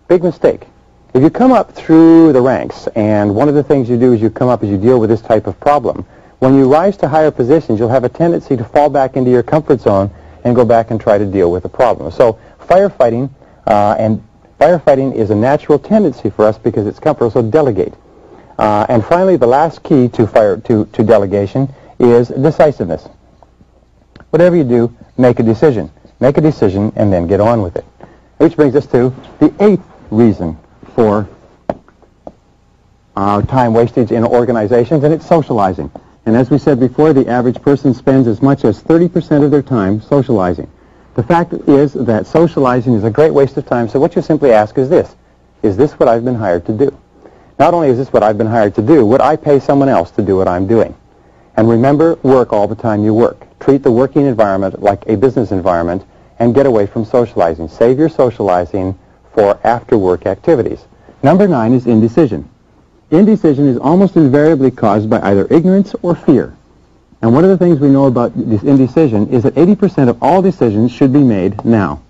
A: Big mistake. If you come up through the ranks, and one of the things you do is you come up as you deal with this type of problem, when you rise to higher positions, you'll have a tendency to fall back into your comfort zone and go back and try to deal with the problem. So firefighting is a natural tendency for us because it's comfortable, so delegate. And finally, the last key to delegation is decisiveness. Whatever you do, make a decision. Make a decision and then get on with it. Which brings us to the eighth reason for time wastage in organizations, and it's socializing. And as we said before, the average person spends as much as 30% of their time socializing. The fact is that socializing is a great waste of time, so what you simply ask is this what I've been hired to do? Not only is this what I've been hired to do, would I pay someone else to do what I'm doing? And remember, work all the time you work. Treat the working environment like a business environment and get away from socializing. Save your socializing for after-work activities. Number 9 is indecision. Indecision is almost invariably caused by either ignorance or fear. And one of the things we know about this indecision is that 80% of all decisions should be made now.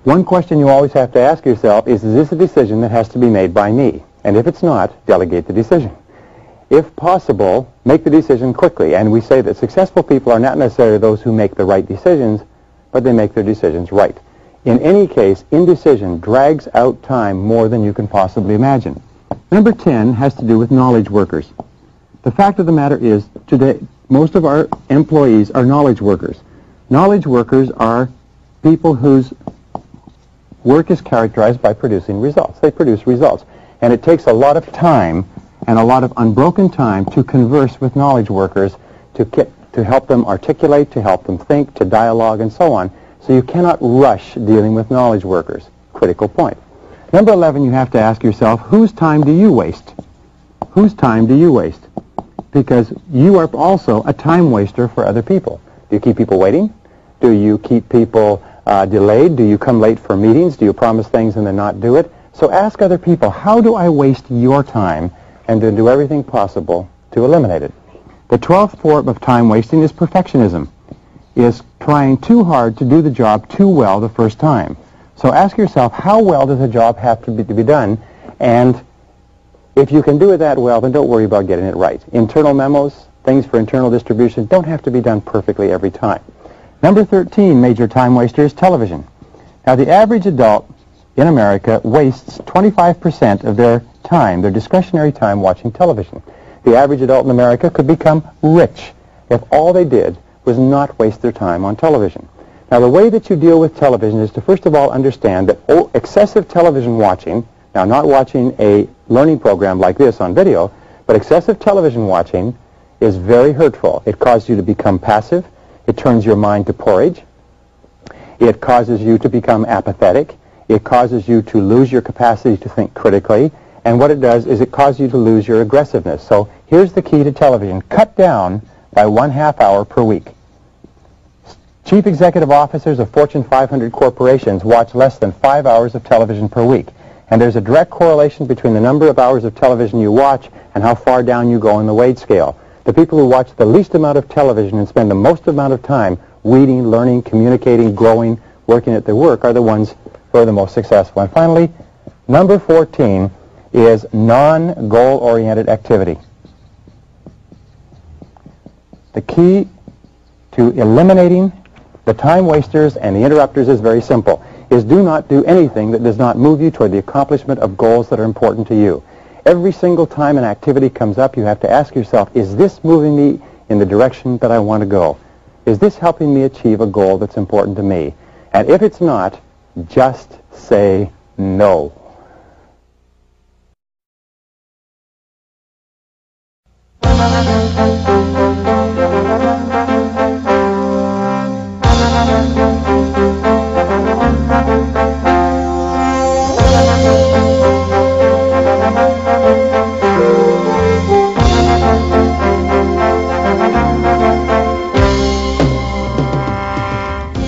A: One question you always have to ask yourself is this a decision that has to be made by me? And if it's not, delegate the decision. If possible, make the decision quickly. And we say that successful people are not necessarily those who make the right decisions, but they make their decisions right. In any case, indecision drags out time more than you can possibly imagine. Number 10 has to do with knowledge workers. The fact of the matter is, today, most of our employees are knowledge workers. Knowledge workers are people whose work is characterized by producing results. They produce results. And it takes a lot of time and a lot of unbroken time to converse with knowledge workers, to help them articulate, to help them think, to dialogue, and so on. So you cannot rush dealing with knowledge workers. Critical point. Number 11, you have to ask yourself, whose time do you waste? Whose time do you waste? Because you are also a time waster for other people. Do you keep people waiting? Do you keep people delayed? Do you come late for meetings? Do you promise things and then not do it? So ask other people, how do I waste your time, and then do everything possible to eliminate it. The 12th form of time wasting is perfectionism, is trying too hard to do the job too well the first time. So ask yourself, how well does a job have to be done? And if you can do it that well, then don't worry about getting it right. Internal memos, things for internal distribution, don't have to be done perfectly every time. Number 13, major time waster, is television. Now, the average adult in America wastes 25% of their time, their discretionary time, watching television. The average adult in America could become rich if all they did was not waste their time on television. Now, the way that you deal with television is to first of all understand that excessive television watching, now not watching a learning program like this on video, but excessive television watching is very hurtful. It causes you to become passive. It turns your mind to porridge. It causes you to become apathetic. It causes you to lose your capacity to think critically. And what it does is it causes you to lose your aggressiveness. So here's the key to television. Cut down by 1/2 hour per week. Chief executive officers of Fortune 500 corporations watch less than 5 hours of television per week. And there's a direct correlation between the number of hours of television you watch and how far down you go in the wage scale. The people who watch the least amount of television and spend the most amount of time reading, learning, communicating, growing, working at their work are the ones who are the most successful. And finally, number 14 is non-goal-oriented activity. The key to eliminating the time wasters and the interrupters is very simple, is do not do anything that does not move you toward the accomplishment of goals that are important to you. Every single time an activity comes up, you have to ask yourself, is this moving me in the direction that I want to go? Is this helping me achieve a goal that's important to me? And if it's not, just say no.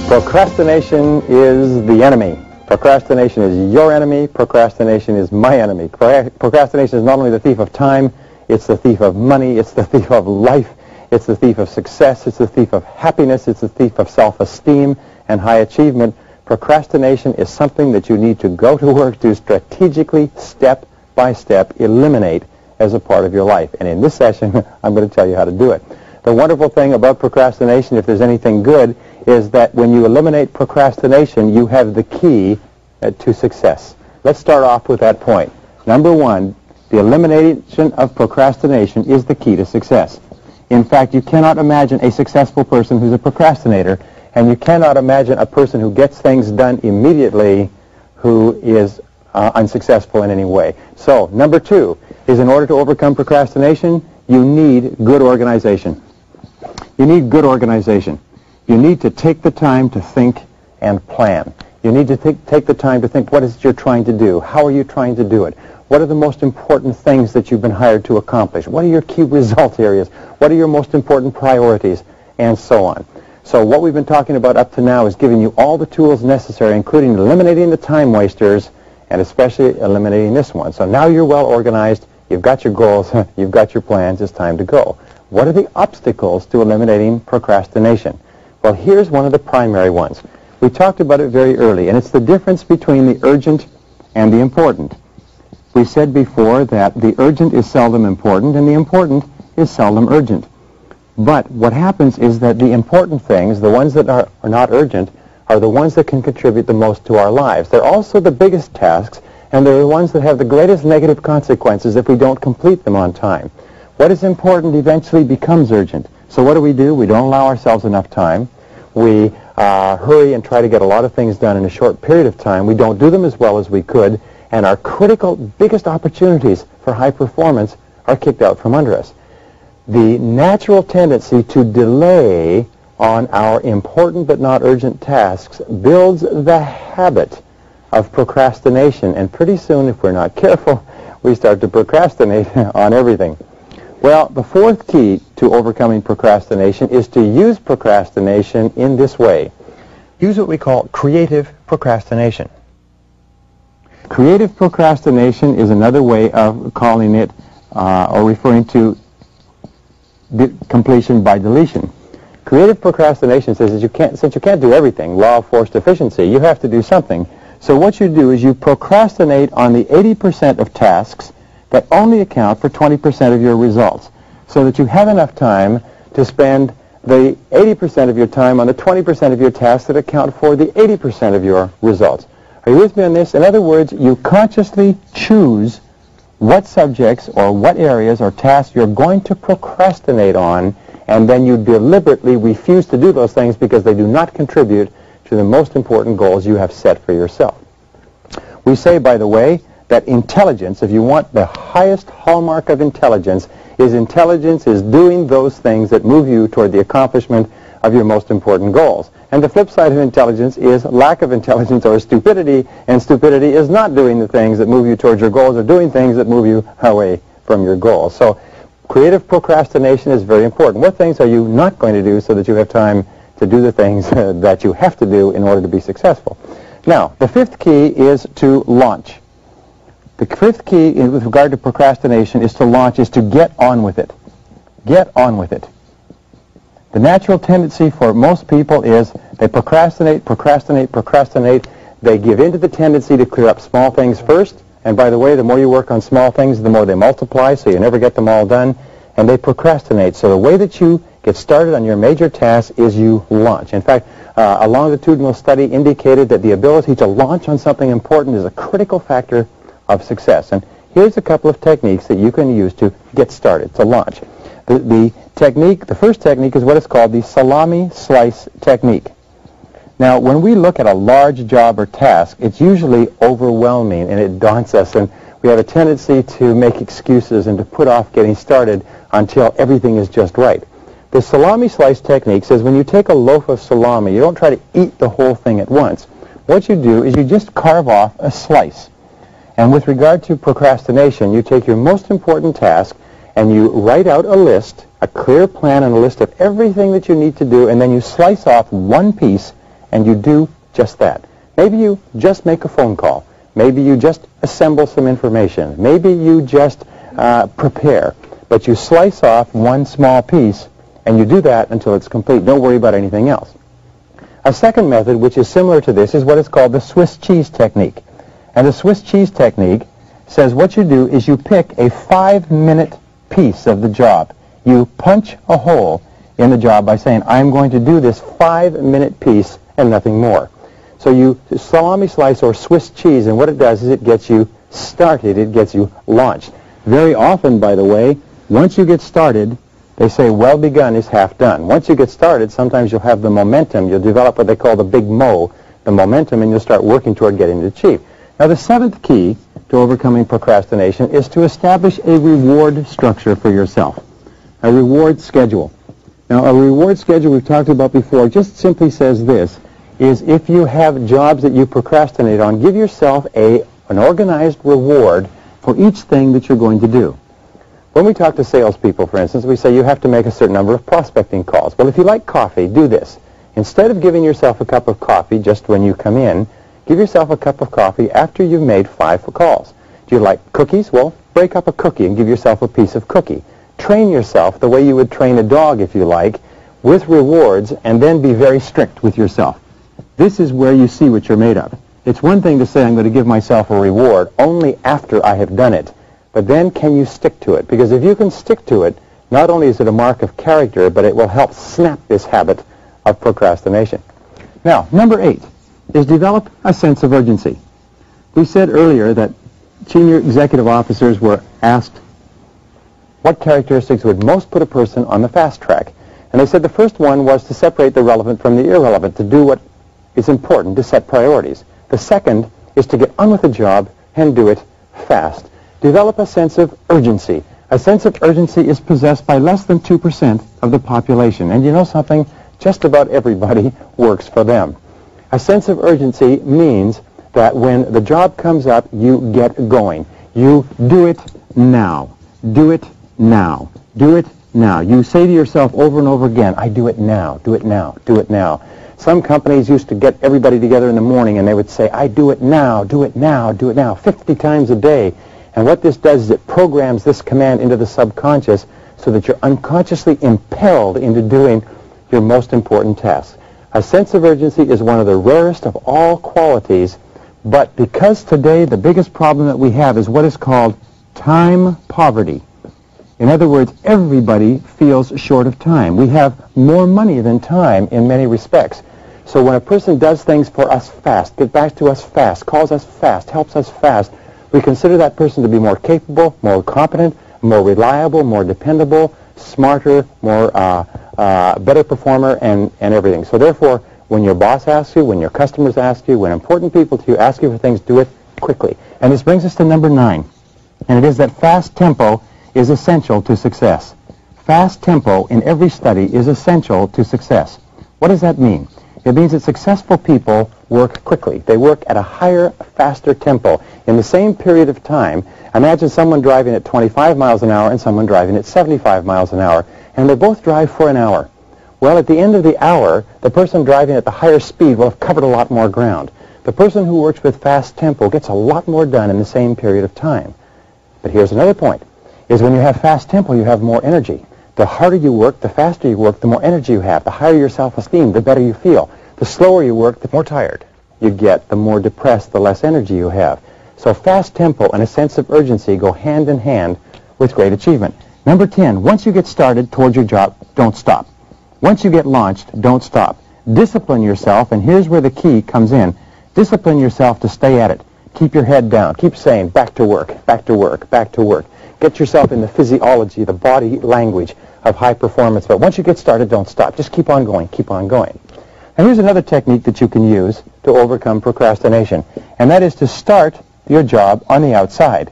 A: Procrastination is the enemy. Procrastination is your enemy. Procrastination is my enemy. Procrastination is not only the thief of time, it's the thief of money, it's the thief of life, it's the thief of success, it's the thief of happiness, it's the thief of self-esteem and high achievement. Procrastination is something that you need to go to work to strategically, step by step, eliminate as a part of your life. And in this session, I'm going to tell you how to do it. The wonderful thing about procrastination, if there's anything good, is that when you eliminate procrastination, you have the key to success. Let's start off with that point. Number one, the elimination of procrastination is the key to success. In fact, you cannot imagine a successful person who's a procrastinator, and you cannot imagine a person who gets things done immediately who is unsuccessful in any way. So, number two is, in order to overcome procrastination, you need good organization. You need good organization. You need to take the time to think and plan. You need to take the time to think, what is it you're trying to do? How are you trying to do it? What are the most important things that you've been hired to accomplish? What are your key result areas? What are your most important priorities? And so on. So what we've been talking about up to now is giving you all the tools necessary, including eliminating the time wasters and especially eliminating this one. So now you're well organized, you've got your goals, you've got your plans, it's time to go. What are the obstacles to eliminating procrastination? Well, here's one of the primary ones. We talked about it very early, and it's the difference between the urgent and the important. We said before that the urgent is seldom important and the important is seldom urgent. But what happens is that the important things, the ones that are not urgent, are the ones that can contribute the most to our lives. They're also the biggest tasks, and they're the ones that have the greatest negative consequences if we don't complete them on time. What is important eventually becomes urgent. So what do? We don't allow ourselves enough time. We hurry and try to get a lot of things done in a short period of time. We don't do them as well as we could, and our critical, biggest opportunities for high performance are kicked out from under us. The natural tendency to delay on our important but not urgent tasks builds the habit of procrastination, and pretty soon, if we're not careful, we start to procrastinate on everything. Well, the fourth key to overcoming procrastination is to use procrastination in this way. Use what we call creative procrastination. Creative procrastination is another way of calling it or referring to completion by deletion. Creative procrastination says that since you can't do everything, law of forced efficiency, you have to do something. So what you do is you procrastinate on the 80% of tasks that only account for 20% of your results, so that you have enough time to spend the 80% of your time on the 20% of your tasks that account for the 80% of your results. Are you with me on this? In other words, you consciously choose what subjects or what areas or tasks you're going to procrastinate on, and then you deliberately refuse to do those things because they do not contribute to the most important goals you have set for yourself. We say, by the way, that intelligence, if you want the highest hallmark of intelligence is doing those things that move you toward the accomplishment of your most important goals. And the flip side of intelligence is lack of intelligence or stupidity, and stupidity is not doing the things that move you towards your goals or doing things that move you away from your goals. So creative procrastination is very important. What things are you not going to do so that you have time to do the things that you have to do in order to be successful? Now, the fifth key is to launch. The fifth key with regard to procrastination is to get on with it. Get on with it. The natural tendency for most people is they procrastinate. They give in to the tendency to clear up small things first. And by the way, the more you work on small things, the more they multiply, so you never get them all done. And they procrastinate. So the way that you get started on your major task is you launch. In fact, a longitudinal study indicated that the ability to launch on something important is a critical factor of success. And here's a couple of techniques that you can use to get started, to launch. The first technique is what is called the salami slice technique. Now, when we look at a large job or task, it's usually overwhelming and it daunts us, and we have a tendency to make excuses and to put off getting started until everything is just right. The salami slice technique says when you take a loaf of salami, you don't try to eat the whole thing at once. What you do is you just carve off a slice. And with regard to procrastination, you take your most important task and you write out a list, a clear plan and a list of everything that you need to do, and then you slice off one piece and you do just that. Maybe you just make a phone call. Maybe you just assemble some information. Maybe you just prepare. But you slice off one small piece and you do that until it's complete. Don't worry about anything else. A second method, which is similar to this, is what is called the Swiss cheese technique. And the Swiss cheese technique says what you do is you pick a 5-minute piece of the job. You punch a hole in the job by saying, I'm going to do this 5-minute piece and nothing more. So you salami slice or Swiss cheese, and what it does is it gets you started, it gets you launched. Very often, by the way, once you get started, they say well begun is half done. Once you get started, sometimes you'll have the momentum. You'll develop what they call the big mo, the momentum, and you'll start working toward getting it achieved. Now, the seventh key to overcoming procrastination is to establish a reward structure for yourself, a reward schedule. Now, a reward schedule we've talked about before just simply says this. is if you have jobs that you procrastinate on, give yourself an organized reward for each thing that you're going to do. When we talk to salespeople, for instance, we say you have to make a certain number of prospecting calls. Well, if you like coffee, do this. Instead of giving yourself a cup of coffee just when you come in, give yourself a cup of coffee after you've made 5 calls. Do you like cookies? Well, break up a cookie and give yourself a piece of cookie. Train yourself the way you would train a dog, if you like, with rewards, and then be very strict with yourself. This is where you see what you're made of. It's one thing to say I'm going to give myself a reward only after I have done it, but then can you stick to it? Because if you can stick to it, not only is it a mark of character, but it will help snap this habit of procrastination. Now, number 8 is develop a sense of urgency. We said earlier that senior executive officers were asked what characteristics would most put a person on the fast track. And they said the first one was to separate the relevant from the irrelevant, to do what is important, to set priorities. The second is to get on with the job and do it fast. Develop a sense of urgency. A sense of urgency is possessed by less than 2% of the population. And you know something? Just about everybody works for them. A sense of urgency means that when the job comes up, you get going. You do it now. Do it now. Do it now. You say to yourself over and over again, I do it now, do it now, do it now. Some companies used to get everybody together in the morning and they would say, I do it now, do it now, do it now, 50 times a day. And what this does is it programs this command into the subconscious so that you're unconsciously impelled into doing your most important tasks. A sense of urgency is one of the rarest of all qualities, but because today the biggest problem that we have is what is called time poverty. In other words, everybody feels short of time. We have more money than time in many respects. So when a person does things for us fast, get back to us fast, calls us fast, helps us fast, we consider that person to be more capable, more competent, more reliable, more dependable, smarter, more better performer, and everything. So therefore, when your boss asks you, when your customers ask you, when important people to you ask you for things, do it quickly. And this brings us to number 9, and it is that fast tempo is essential to success. Fast tempo in every study is essential to success. What does that mean? It means that successful people work quickly. They work at a higher, faster tempo. In the same period of time, imagine someone driving at 25 miles an hour and someone driving at 75 miles an hour, and they both drive for an hour. Well, at the end of the hour, the person driving at the higher speed will have covered a lot more ground. The person who works with fast tempo gets a lot more done in the same period of time. But here's another point, is when you have fast tempo, you have more energy. The harder you work, the faster you work, the more energy you have. The higher your self-esteem, the better you feel. The slower you work, the more tired you get, the more depressed, the less energy you have. So fast tempo and a sense of urgency go hand in hand with great achievement. Number 10, once you get started towards your job, don't stop. Once you get launched, don't stop. Discipline yourself, and here's where the key comes in. Discipline yourself to stay at it. Keep your head down. Keep saying, back to work, back to work, back to work. Get yourself in the physiology, the body language of high performance. But once you get started, don't stop. Just keep on going, keep on going. And here's another technique that you can use to overcome procrastination, and that is to start your job on the outside.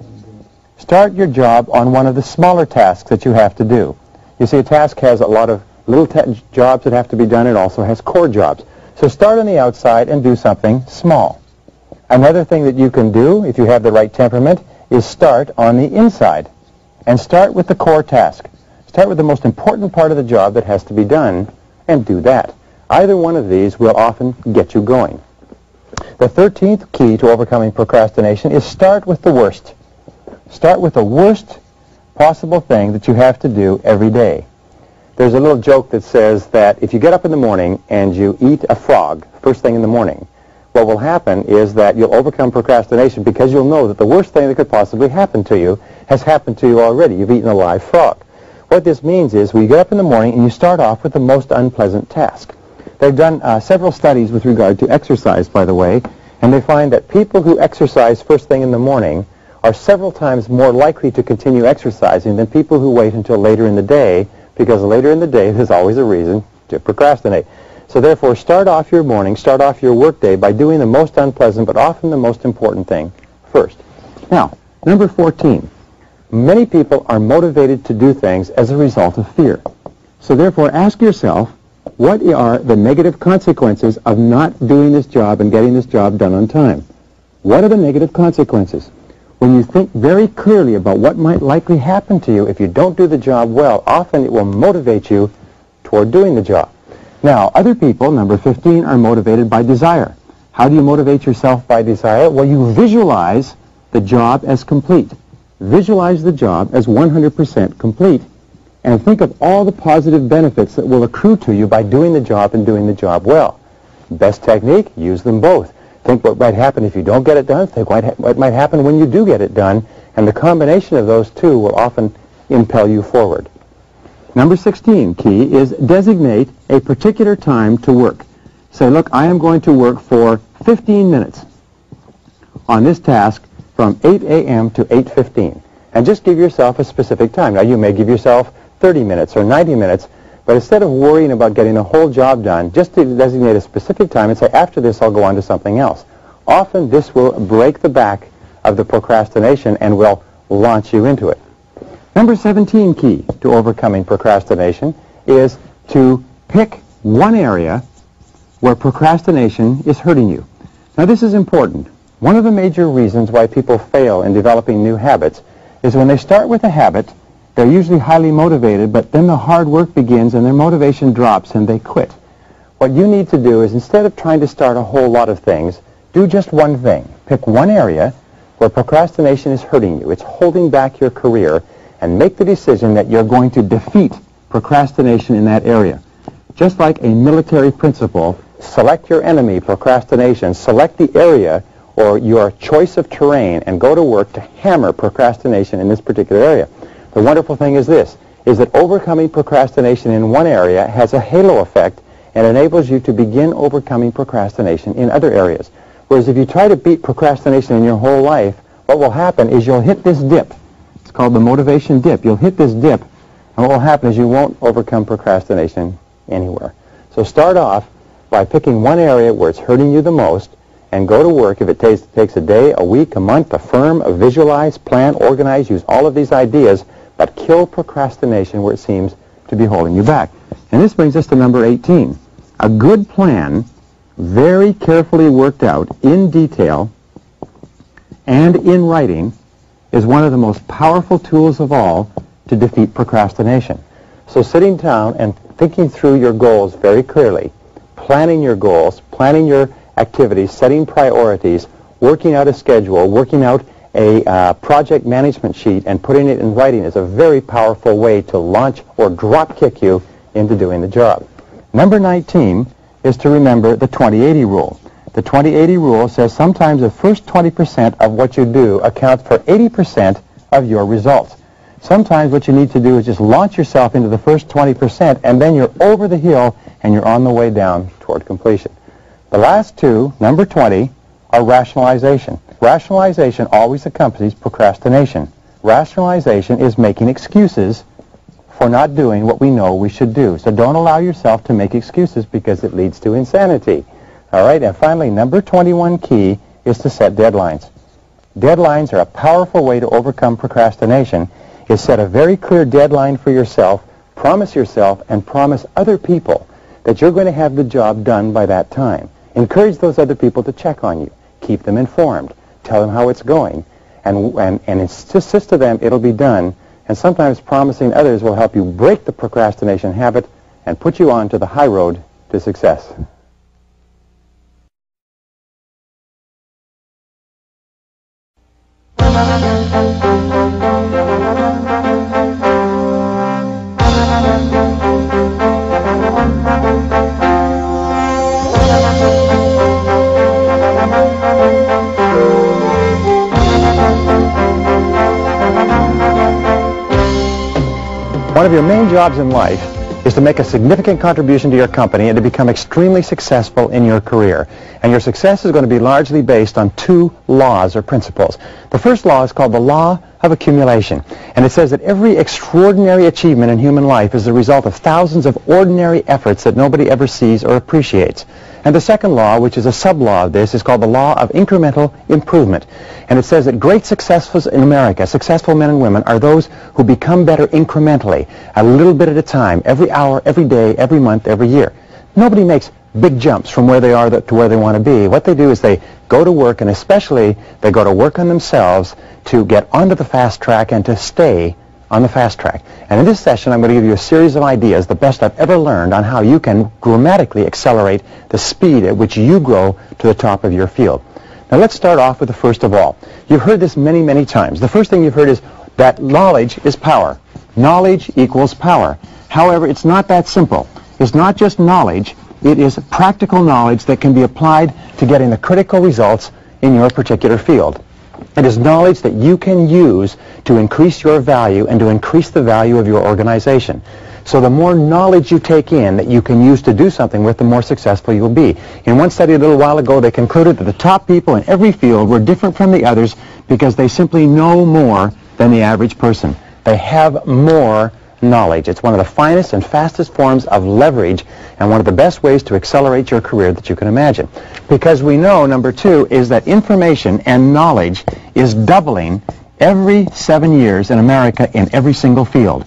A: Start your job on one of the smaller tasks that you have to do. You see, a task has a lot of little jobs that have to be done. It also has core jobs. So start on the outside and do something small. Another thing that you can do, if you have the right temperament, is start on the inside. And start with the core task. Start with the most important part of the job that has to be done, and do that. Either one of these will often get you going. The 13th key to overcoming procrastination is start with the worst. Start with the worst possible thing that you have to do every day. There's a little joke that says that if you get up in the morning and you eat a frog first thing in the morning, what will happen is that you'll overcome procrastination because you'll know that the worst thing that could possibly happen to you has happened to you already. You've eaten a live frog. What this means is when you get up in the morning and you start off with the most unpleasant task. They've done several studies with regard to exercise, by the way, and they find that people who exercise first thing in the morning are several times more likely to continue exercising than people who wait until later in the day, because later in the day there's always a reason to procrastinate. So therefore, start off your morning, start off your workday by doing the most unpleasant but often the most important thing first. Now, number 14. Many people are motivated to do things as a result of fear. So therefore, ask yourself, What are the negative consequences of not doing this job and getting this job done on time? What are the negative consequences? When you think very clearly about what might likely happen to you if you don't do the job well, often it will motivate you toward doing the job. Now, other people, number 15, are motivated by desire. How do you motivate yourself by desire? Well, you visualize the job as complete. Visualize the job as 100% complete, and think of all the positive benefits that will accrue to you by doing the job and doing the job well. Best technique, use them both. Think what might happen if you don't get it done. Think what might happen when you do get it done. And the combination of those two will often impel you forward. Number 16 key is designate a particular time to work. Say, look, I am going to work for 15 minutes on this task from 8 a.m. to 8:15. And just give yourself a specific time. Now, you may give yourself 30 minutes or 90 minutes, but instead of worrying about getting the whole job done, just to designate a specific time and say, after this, I'll go on to something else. Often, this will break the back of the procrastination and will launch you into it. Number 17 key to overcoming procrastination is to pick one area where procrastination is hurting you. Now, this is important. One of the major reasons why people fail in developing new habits is when they start with a habit, they're usually highly motivated, but then the hard work begins and their motivation drops and they quit. What you need to do is, instead of trying to start a whole lot of things, do just one thing. Pick one area where procrastination is hurting you. It's holding back your career, and make the decision that you're going to defeat procrastination in that area. Just like a military principle, select your enemy, procrastination, select the area or your choice of terrain and go to work to hammer procrastination in this particular area. The wonderful thing is this, is that overcoming procrastination in one area has a halo effect and enables you to begin overcoming procrastination in other areas. Whereas if you try to beat procrastination in your whole life, what will happen is you'll hit this dip. It's called the motivation dip. You'll hit this dip, and what will happen is you won't overcome procrastination anywhere. So start off by picking one area where it's hurting you the most, and go to work. If it takes a day, a week, a month, affirm, visualize, plan, organize, use all of these ideas, but kill procrastination where it seems to be holding you back. And this brings us to number 18. A good plan, very carefully worked out in detail and in writing, is one of the most powerful tools of all to defeat procrastination. So sitting down and thinking through your goals very clearly, planning your goals, planning your activities, setting priorities, working out a schedule, working out a project management sheet, and putting it in writing is a very powerful way to launch or drop kick you into doing the job. Number 19 is to remember the 20-80 rule. The 20-80 rule says sometimes the first 20% of what you do accounts for 80% of your results. Sometimes what you need to do is just launch yourself into the first 20%, and then you're over the hill and you're on the way down toward completion. The last two, number 20, are rationalization. Rationalization always accompanies procrastination. Rationalization is making excuses for not doing what we know we should do. So don't allow yourself to make excuses because it leads to insanity. All right, and finally, number 21 key is to set deadlines. Deadlines are a powerful way to overcome procrastination. Is set a very clear deadline for yourself, promise yourself, and promise other people that you're going to have the job done by that time. Encourage those other people to check on you. Keep them informed. Tell them how it's going. And insist to them it'll be done. And sometimes promising others will help you break the procrastination habit and put you on to the high road to success. One of your main jobs in life is to make a significant contribution to your company and to become extremely successful in your career. And your success is going to be largely based on two laws or principles. The first law is called the law of accumulation. And it says that every extraordinary achievement in human life is the result of thousands of ordinary efforts that nobody ever sees or appreciates. And the second law, which is a sub-law of this, is called the law of incremental improvement. And it says that great successes in America, successful men and women, are those who become better incrementally, a little bit at a time, every hour, every day, every month, every year. Nobody makes big jumps from where they are to where they want to be. What they do is they go to work, and especially they go to work on themselves to get onto the fast track and to stay on the fast track. And in this session, I'm going to give you a series of ideas, the best I've ever learned, on how you can dramatically accelerate the speed at which you grow to the top of your field. Now let's start off with the first of all. You've heard this many, many times. The first thing you've heard is that knowledge is power. Knowledge equals power. However, it's not that simple. It's not just knowledge. It is practical knowledge that can be applied to getting the critical results in your particular field. It is knowledge that you can use to increase your value and to increase the value of your organization. So the more knowledge you take in that you can use to do something with, the more successful you'll be. In one study a little while ago, they concluded that the top people in every field were different from the others because they simply know more than the average person. They have more knowledge. It's one of the finest and fastest forms of leverage and one of the best ways to accelerate your career that you can imagine. Because we know, number two, is that information and knowledge is doubling every 7 years in America in every single field.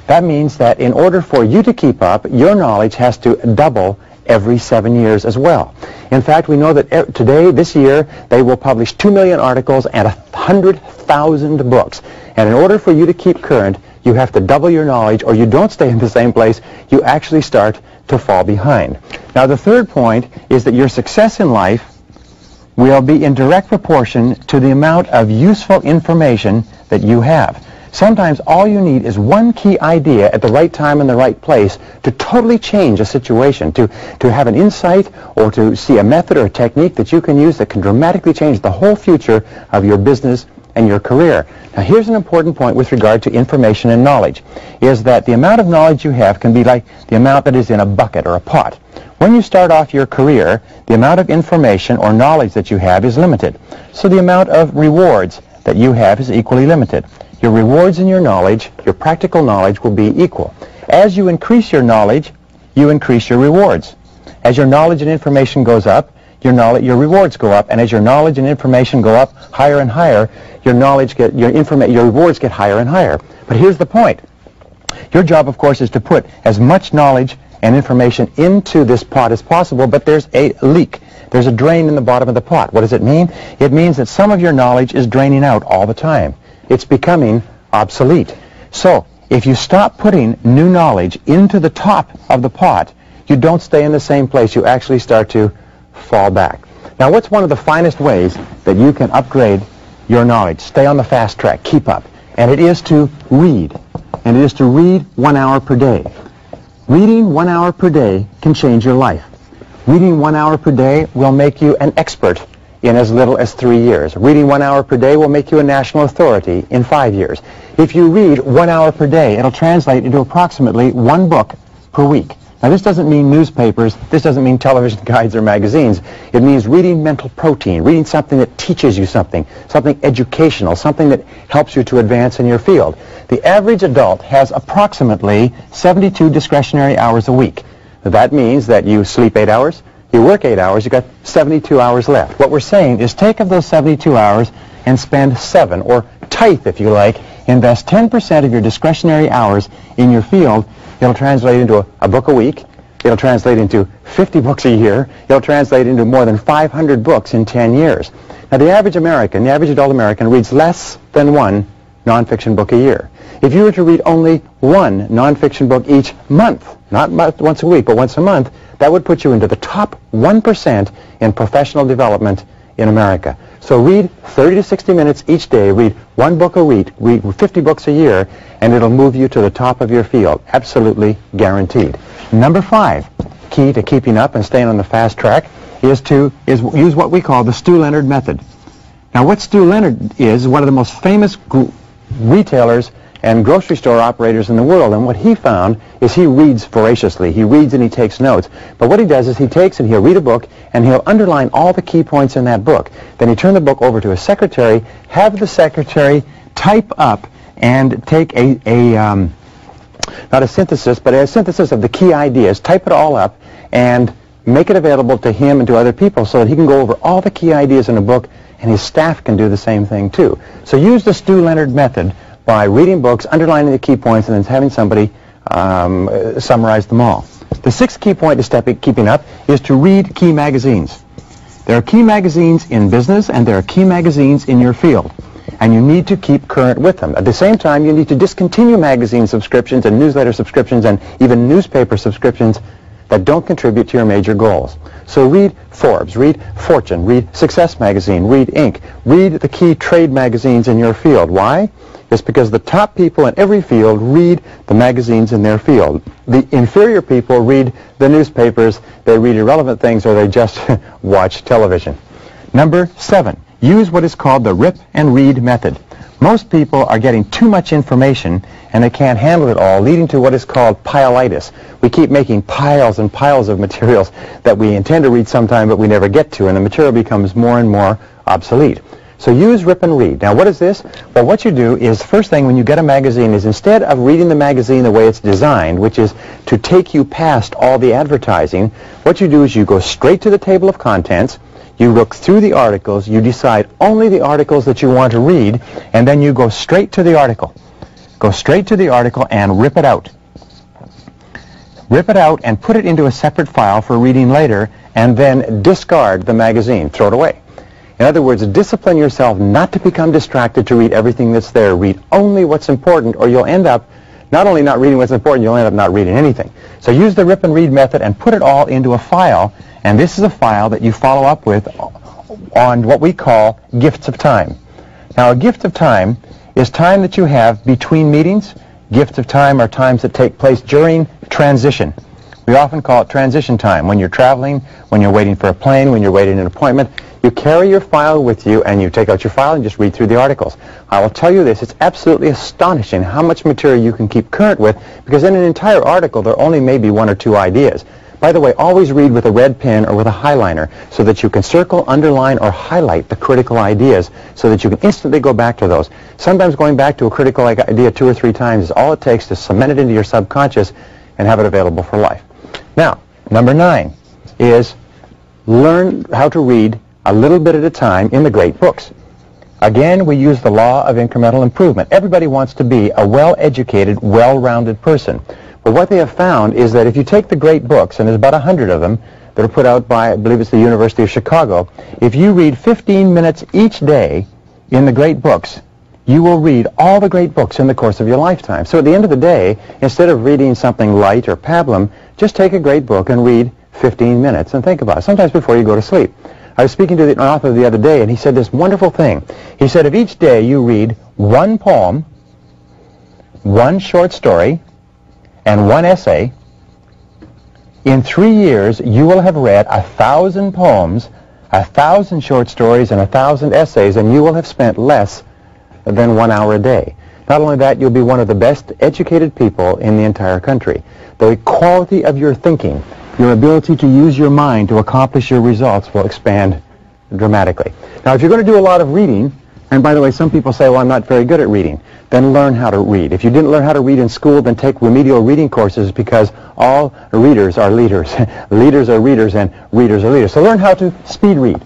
A: That means that in order for you to keep up, your knowledge has to double every 7 years as well. In fact, we know that today, this year, they will publish 2 million articles and 100,000 books. And in order for you to keep current, you have to double your knowledge, or you don't stay in the same place. You actually start to fall behind. Now, the third point is that your success in life will be in direct proportion to the amount of useful information that you have. Sometimes all you need is one key idea at the right time and the right place to totally change a situation, to have an insight or to see a method or a technique that you can use that can dramatically change the whole future of your business and your career. Now, here's an important point with regard to information and knowledge, is that the amount of knowledge you have can be like the amount that is in a bucket or a pot. When you start off your career, the amount of information or knowledge that you have is limited. So the amount of rewards that you have is equally limited. Your rewards and your knowledge, your practical knowledge, will be equal. As you increase your knowledge, you increase your rewards. As your knowledge and information goes up, your rewards go up, and as your knowledge and information go up higher and higher, your rewards get higher and higher. But here's the point. Your job, of course, is to put as much knowledge and information into this pot as possible, but there's a leak. There's a drain in the bottom of the pot. What does it mean? It means that some of your knowledge is draining out all the time. It's becoming obsolete. So if you stop putting new knowledge into the top of the pot, you don't stay in the same place. You actually start to fall back. Now, what's one of the finest ways that you can upgrade your knowledge, stay on the fast track, keep up? And it is to read. And it is to read 1 hour per day. Reading 1 hour per day can change your life. Reading 1 hour per day will make you an expert in as little as 3 years. Reading 1 hour per day will make you a national authority in 5 years. If you read 1 hour per day, it'll translate into approximately 1 book per week. Now, this doesn't mean newspapers. This doesn't mean television guides or magazines. It means reading mental protein, reading something that teaches you something educational, something that helps you to advance in your field. The average adult has approximately 72 discretionary hours a week. That means that you sleep 8 hours, you work 8 hours, you've got 72 hours left. What we're saying is take of those 72 hours and spend 7, or tithe if you like, invest 10% of your discretionary hours in your field. It'll translate into a book a week. It'll translate into 50 books a year. It'll translate into more than 500 books in 10 years. Now, the average adult American reads less than 1 nonfiction book a year. If you were to read only 1 nonfiction book each month, not once a week, but once a month, that would put you into the top 1% in professional development in America. So read 30 to 60 minutes each day, read 1 book a week, read 50 books a year, and it'll move you to the top of your field. Absolutely guaranteed. Number 5, key to keeping up and staying on the fast track, is use what we call the Stu Leonard method. Now, what Stu Leonard is one of the most famous retailers and grocery store operators in the world, and what he found is he reads voraciously. He reads and he takes notes. But what he does is he takes and he'll read a book and he'll underline all the key points in that book. Then he turn the book over to his secretary, have the secretary type up and take not a synthesis, but a synthesis of the key ideas, type it all up and make it available to him and to other people so that he can go over all the key ideas in a book, and his staff can do the same thing too. So use the Stu Leonard method by reading books, underlining the key points, and then having somebody summarize them all. The sixth key point to keeping up is to read key magazines. There are key magazines in business and there are key magazines in your field, and you need to keep current with them. At the same time, you need to discontinue magazine subscriptions and newsletter subscriptions and even newspaper subscriptions that don't contribute to your major goals. So read Forbes, read Fortune, read Success Magazine, read Inc., read the key trade magazines in your field. Why? It's because the top people in every field read the magazines in their field. The inferior people read the newspapers, they read irrelevant things, or they just watch television. Number 7, use what is called the rip and read method. Most people are getting too much information and they can't handle it all, leading to what is called pileitis. We keep making piles and piles of materials that we intend to read sometime but we never get to, and the material becomes more and more obsolete. So use rip and read. Now what is this? Well, what you do is, first thing when you get a magazine is, instead of reading the magazine the way it's designed, which is to take you past all the advertising, what you do is you go straight to the table of contents, you look through the articles, you decide only the articles that you want to read, and then you go straight to the article. Go straight to the article and rip it out. Rip it out and put it into a separate file for reading later, and then discard the magazine. Throw it away. In other words, discipline yourself not to become distracted to read everything that's there. Read only what's important, or you'll end up not only not reading what's important, you'll end up not reading anything. So use the rip and read method and put it all into a file, and this is a file that you follow up with on what we call gifts of time. Now, a gift of time is time that you have between meetings. Gifts of time are times that take place during transition. We often call it transition time. When you're traveling, when you're waiting for a plane, when you're waiting an appointment, you carry your file with you and you take out your file and just read through the articles. I will tell you this, it's absolutely astonishing how much material you can keep current with, because in an entire article there are only maybe 1 or 2 ideas. By the way, always read with a red pen or with a highliner so that you can circle, underline, or highlight the critical ideas so that you can instantly go back to those. Sometimes going back to a critical idea 2 or 3 times is all it takes to cement it into your subconscious and have it available for life. Now, number 9 is learn how to read a little bit at a time in the great books. Again, we use the law of incremental improvement. Everybody wants to be a well-educated, well-rounded person. But what they have found is that if you take the great books, and there's about 100 of them that are put out by, I believe it's the University of Chicago, if you read 15 minutes each day in the great books, you will read all the great books in the course of your lifetime. So at the end of the day, instead of reading something light or pablum, just take a great book and read 15 minutes and think about it, sometimes before you go to sleep. I was speaking to an author the other day, and he said this wonderful thing. He said, if each day you read 1 poem, 1 short story, and 1 essay, in 3 years you will have read 1,000 poems, 1,000 short stories, and 1,000 essays, and you will have spent less than 1 hour a day. Not only that, you'll be one of the best educated people in the entire country. The quality of your thinking, your ability to use your mind to accomplish your results, will expand dramatically. Now, if you're going to do a lot of reading, and by the way, some people say, well, I'm not very good at reading, then learn how to read. If you didn't learn how to read in school, then take remedial reading courses, because all readers are leaders. Leaders are readers, and readers are leaders. So learn how to speed read.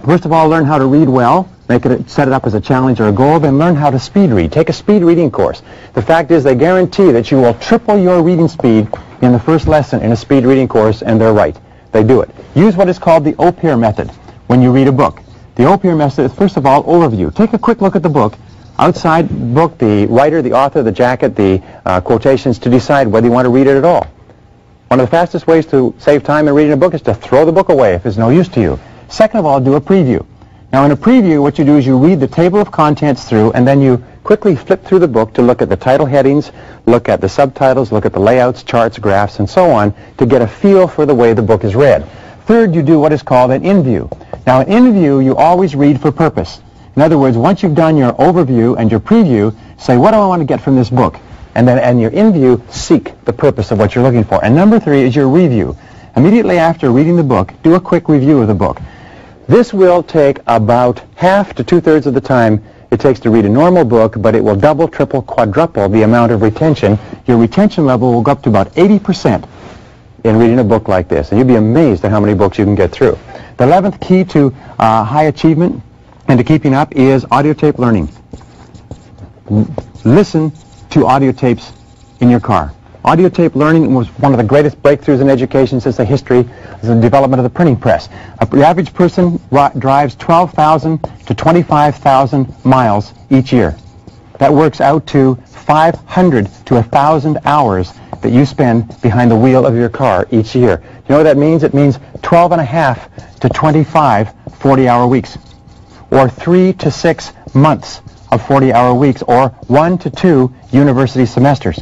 A: First of all, learn how to read well. Set it up as a challenge or a goal, then learn how to speed read. Take a speed reading course. The fact is, they guarantee that you will triple your reading speed in the first lesson in a speed reading course, and they're right. They do it. Use what is called the OPIR method when you read a book. The OPIR method is, first of all, overview. Take a quick look at the book. Outside book, the writer, the author, the jacket, the quotations, to decide whether you want to read it at all. One of the fastest ways to save time in reading a book is to throw the book away if it's no use to you. Second of all, do a preview. Now, in a preview, what you do is you read the table of contents through, and then you quickly flip through the book to look at the title headings, look at the subtitles, look at the layouts, charts, graphs, and so on, to get a feel for the way the book is read. Third, you do what is called an in-view. Now, an in-view, you always read for purpose. In other words, once you've done your overview and your preview, say, what do I want to get from this book? And then in your in-view, seek the purpose of what you're looking for. And number 3 is your review. Immediately after reading the book, do a quick review of the book. This will take about half to 2/3 of the time it takes to read a normal book, but it will double, triple, quadruple the amount of retention. Your retention level will go up to about 80% in reading a book like this, and you'd be amazed at how many books you can get through. The 11th key to high achievement and to keeping up is audio tape learning. Listen to audio tapes in your car. Audio tape learning was one of the greatest breakthroughs in education since the development of the printing press. The average person drives 12,000 to 25,000 miles each year. That works out to 500 to 1,000 hours that you spend behind the wheel of your car each year. You know what that means? It means 12 and a half to 25 40-hour weeks, or 3 to 6 months of 40-hour weeks, or 1 to 2 university semesters.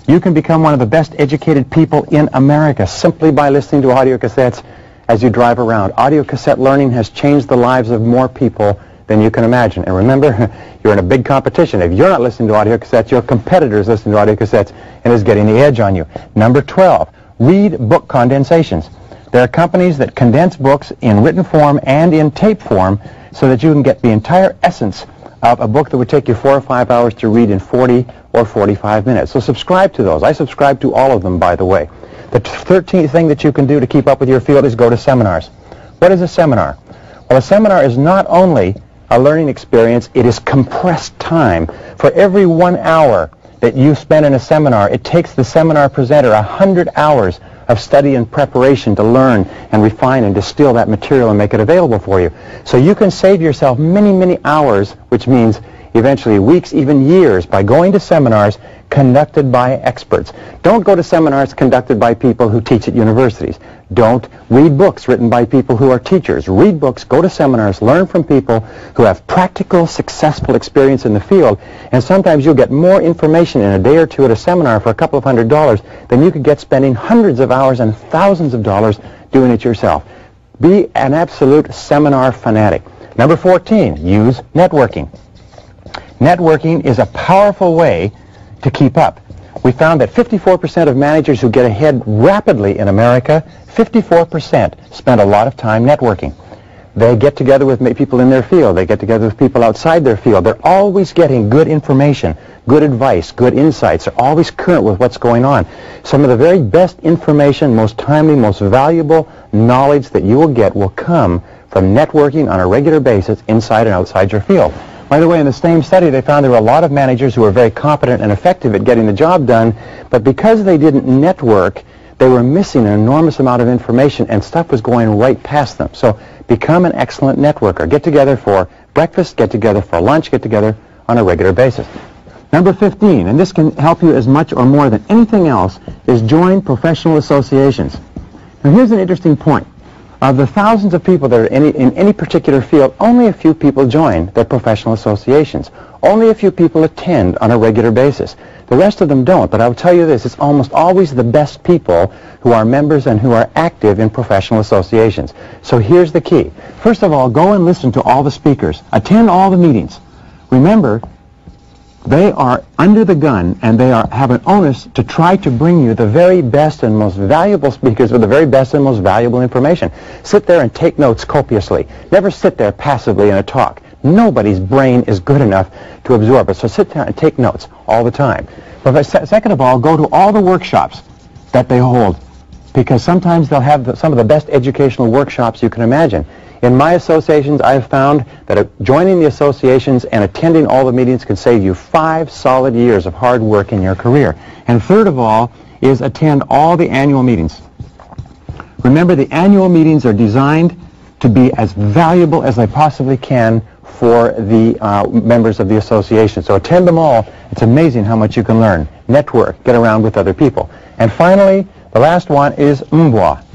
A: You can become one of the best educated people in America simply by listening to audio cassettes as you drive around. Audio cassette learning has changed the lives of more people than you can imagine. And remember, you're in a big competition. If you're not listening to audio cassettes, your competitor's listening to audio cassettes and is getting the edge on you. Number 12, read book condensations. There are companies that condense books in written form and in tape form so that you can get the entire essence of a book that would take you 4 or 5 hours to read in 40 or 45 minutes. So subscribe to those. I subscribe to all of them, by the way. The 13th thing that you can do to keep up with your field is go to seminars. What is a seminar? Well, a seminar is not only a learning experience, it is compressed time. For every 1 hour that you spend in a seminar, it takes the seminar presenter 100 hours of study and preparation to learn and refine and distill that material and make it available for you. So you can save yourself many, many hours, which means eventually weeks, even years, by going to seminars conducted by experts. Don't go to seminars conducted by people who teach at universities. Don't read books written by people who are teachers. Read books, go to seminars, learn from people who have practical, successful experience in the field, and sometimes you'll get more information in a day or two at a seminar for a couple of $100s than you could get spending hundreds of hours and thousands of dollars doing it yourself. Be an absolute seminar fanatic. Number 14, use networking. Networking is a powerful way to keep up. We found that 54% of managers who get ahead rapidly in America, 54% spend a lot of time networking. They get together with people in their field. They get together with people outside their field. They're always getting good information, good advice, good insights. They're always current with what's going on. Some of the very best information, most timely, most valuable knowledge that you will get will come from networking on a regular basis inside and outside your field. By the way, in the same study, they found there were a lot of managers who were very competent and effective at getting the job done, but because they didn't network, they were missing an enormous amount of information and stuff was going right past them. So become an excellent networker. Get together for breakfast, get together for lunch, get together on a regular basis. Number 15, and this can help you as much or more than anything else, is join professional associations. Now here's an interesting point. Of the thousands of people that are in any particular field, only a few people join their professional associations. Only a few people attend on a regular basis. The rest of them don't, but I'll tell you this, it's almost always the best people who are members and who are active in professional associations. So here's the key. First of all, go and listen to all the speakers. Attend all the meetings. Remember, they are under the gun and they have an onus to try to bring you the very best and most valuable speakers with the very best and most valuable information. Sit there and take notes copiously. Never sit there passively in a talk. Nobody's brain is good enough to absorb it. So sit down and take notes all the time. But second of all, go to all the workshops that they hold, because sometimes they'll have some of the best educational workshops you can imagine. In my associations, I have found that joining the associations and attending all the meetings can save you 5 solid years of hard work in your career. And third of all is attend all the annual meetings. Remember, the annual meetings are designed to be as valuable as they possibly can for the members of the association. So attend them all. It's amazing how much you can learn. Network, get around with other people. And finally, the last one is MBWA.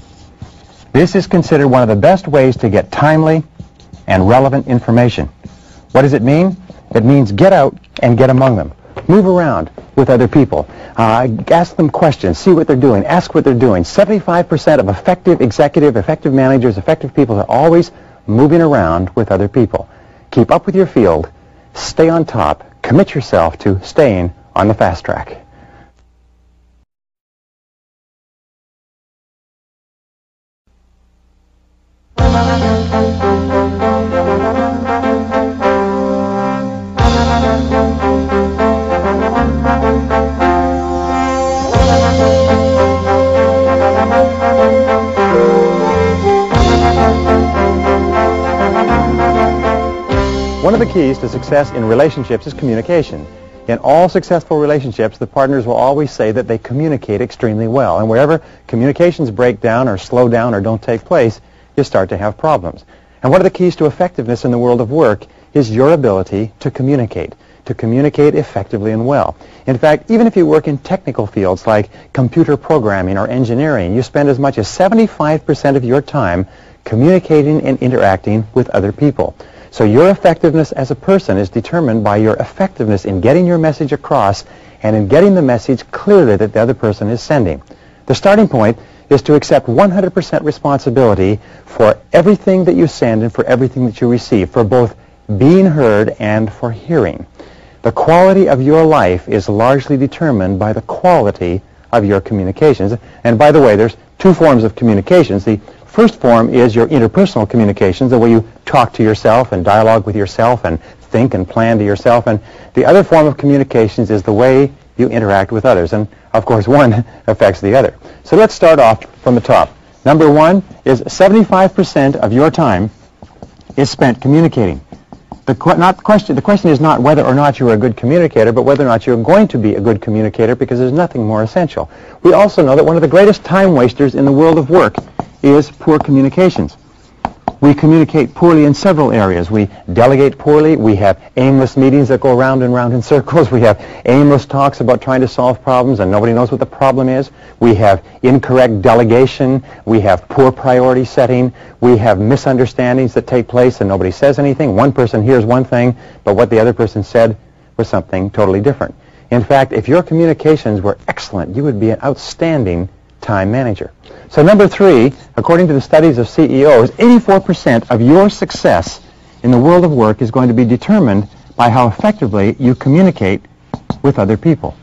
A: This is considered one of the best ways to get timely and relevant information. What does it mean? It means get out and get among them. Move around with other people. Ask them questions. See what they're doing. Ask what they're doing. 75% of effective managers, effective people are always moving around with other people. Keep up with your field. Stay on top. Commit yourself to staying on the fast track. One of the keys to success in relationships is communication. In all successful relationships, the partners will always say that they communicate extremely well. And wherever communications break down or slow down or don't take place, you start to have problems. And one of the keys to effectiveness in the world of work is your ability to communicate effectively and well. In fact, even if you work in technical fields like computer programming or engineering, you spend as much as 75% of your time communicating and interacting with other people. So your effectiveness as a person is determined by your effectiveness in getting your message across and in getting the message clearly that the other person is sending. The starting point is to accept 100% responsibility for everything that you send and for everything that you receive, for both being heard and for hearing. The quality of your life is largely determined by the quality of your communications. And by the way, there's two forms of communications. The first form is your interpersonal communications, the way you talk to yourself and dialogue with yourself and think and plan to yourself. And the other form of communications is the way you interact with others. And, of course, one affects the other. So let's start off from the top. Number one is 75% of your time is spent communicating. The question is not whether or not you're a good communicator, but whether or not you're going to be a good communicator, because there's nothing more essential. We also know that one of the greatest time wasters in the world of work is poor communications. We communicate poorly in several areas. We delegate poorly. We have aimless meetings that go round and round in circles. We have aimless talks about trying to solve problems and nobody knows what the problem is. We have incorrect delegation. We have poor priority setting. We have misunderstandings that take place and nobody says anything. One person hears one thing, but what the other person said was something totally different. In fact, if your communications were excellent, you would be an outstanding time manager. So number three, according to the studies of CEOs, 84% of your success in the world of work is going to be determined by how effectively you communicate with other people.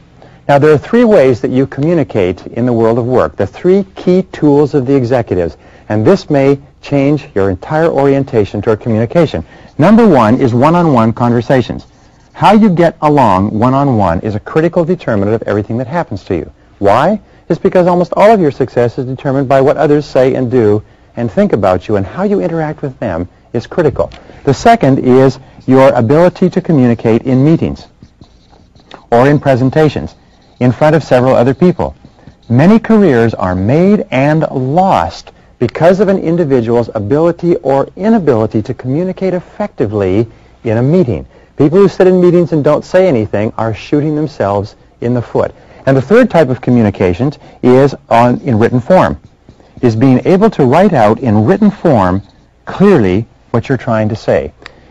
A: Now, there are three ways that you communicate in the world of work, the three key tools of the executives, and this may change your entire orientation toward communication. Number one is one-on-one conversations. How you get along one-on-one is a critical determinant of everything that happens to you. Why? It's because almost all of your success is determined by what others say and do and think about you, and how you interact with them is critical. The second is your ability to communicate in meetings or in presentations in front of several other people. Many careers are made and lost because of an individual's ability or inability to communicate effectively in a meeting. People who sit in meetings and don't say anything are shooting themselves in the foot. And the third type of communications is in written form, is being able to write out in written form clearly what you're trying to say.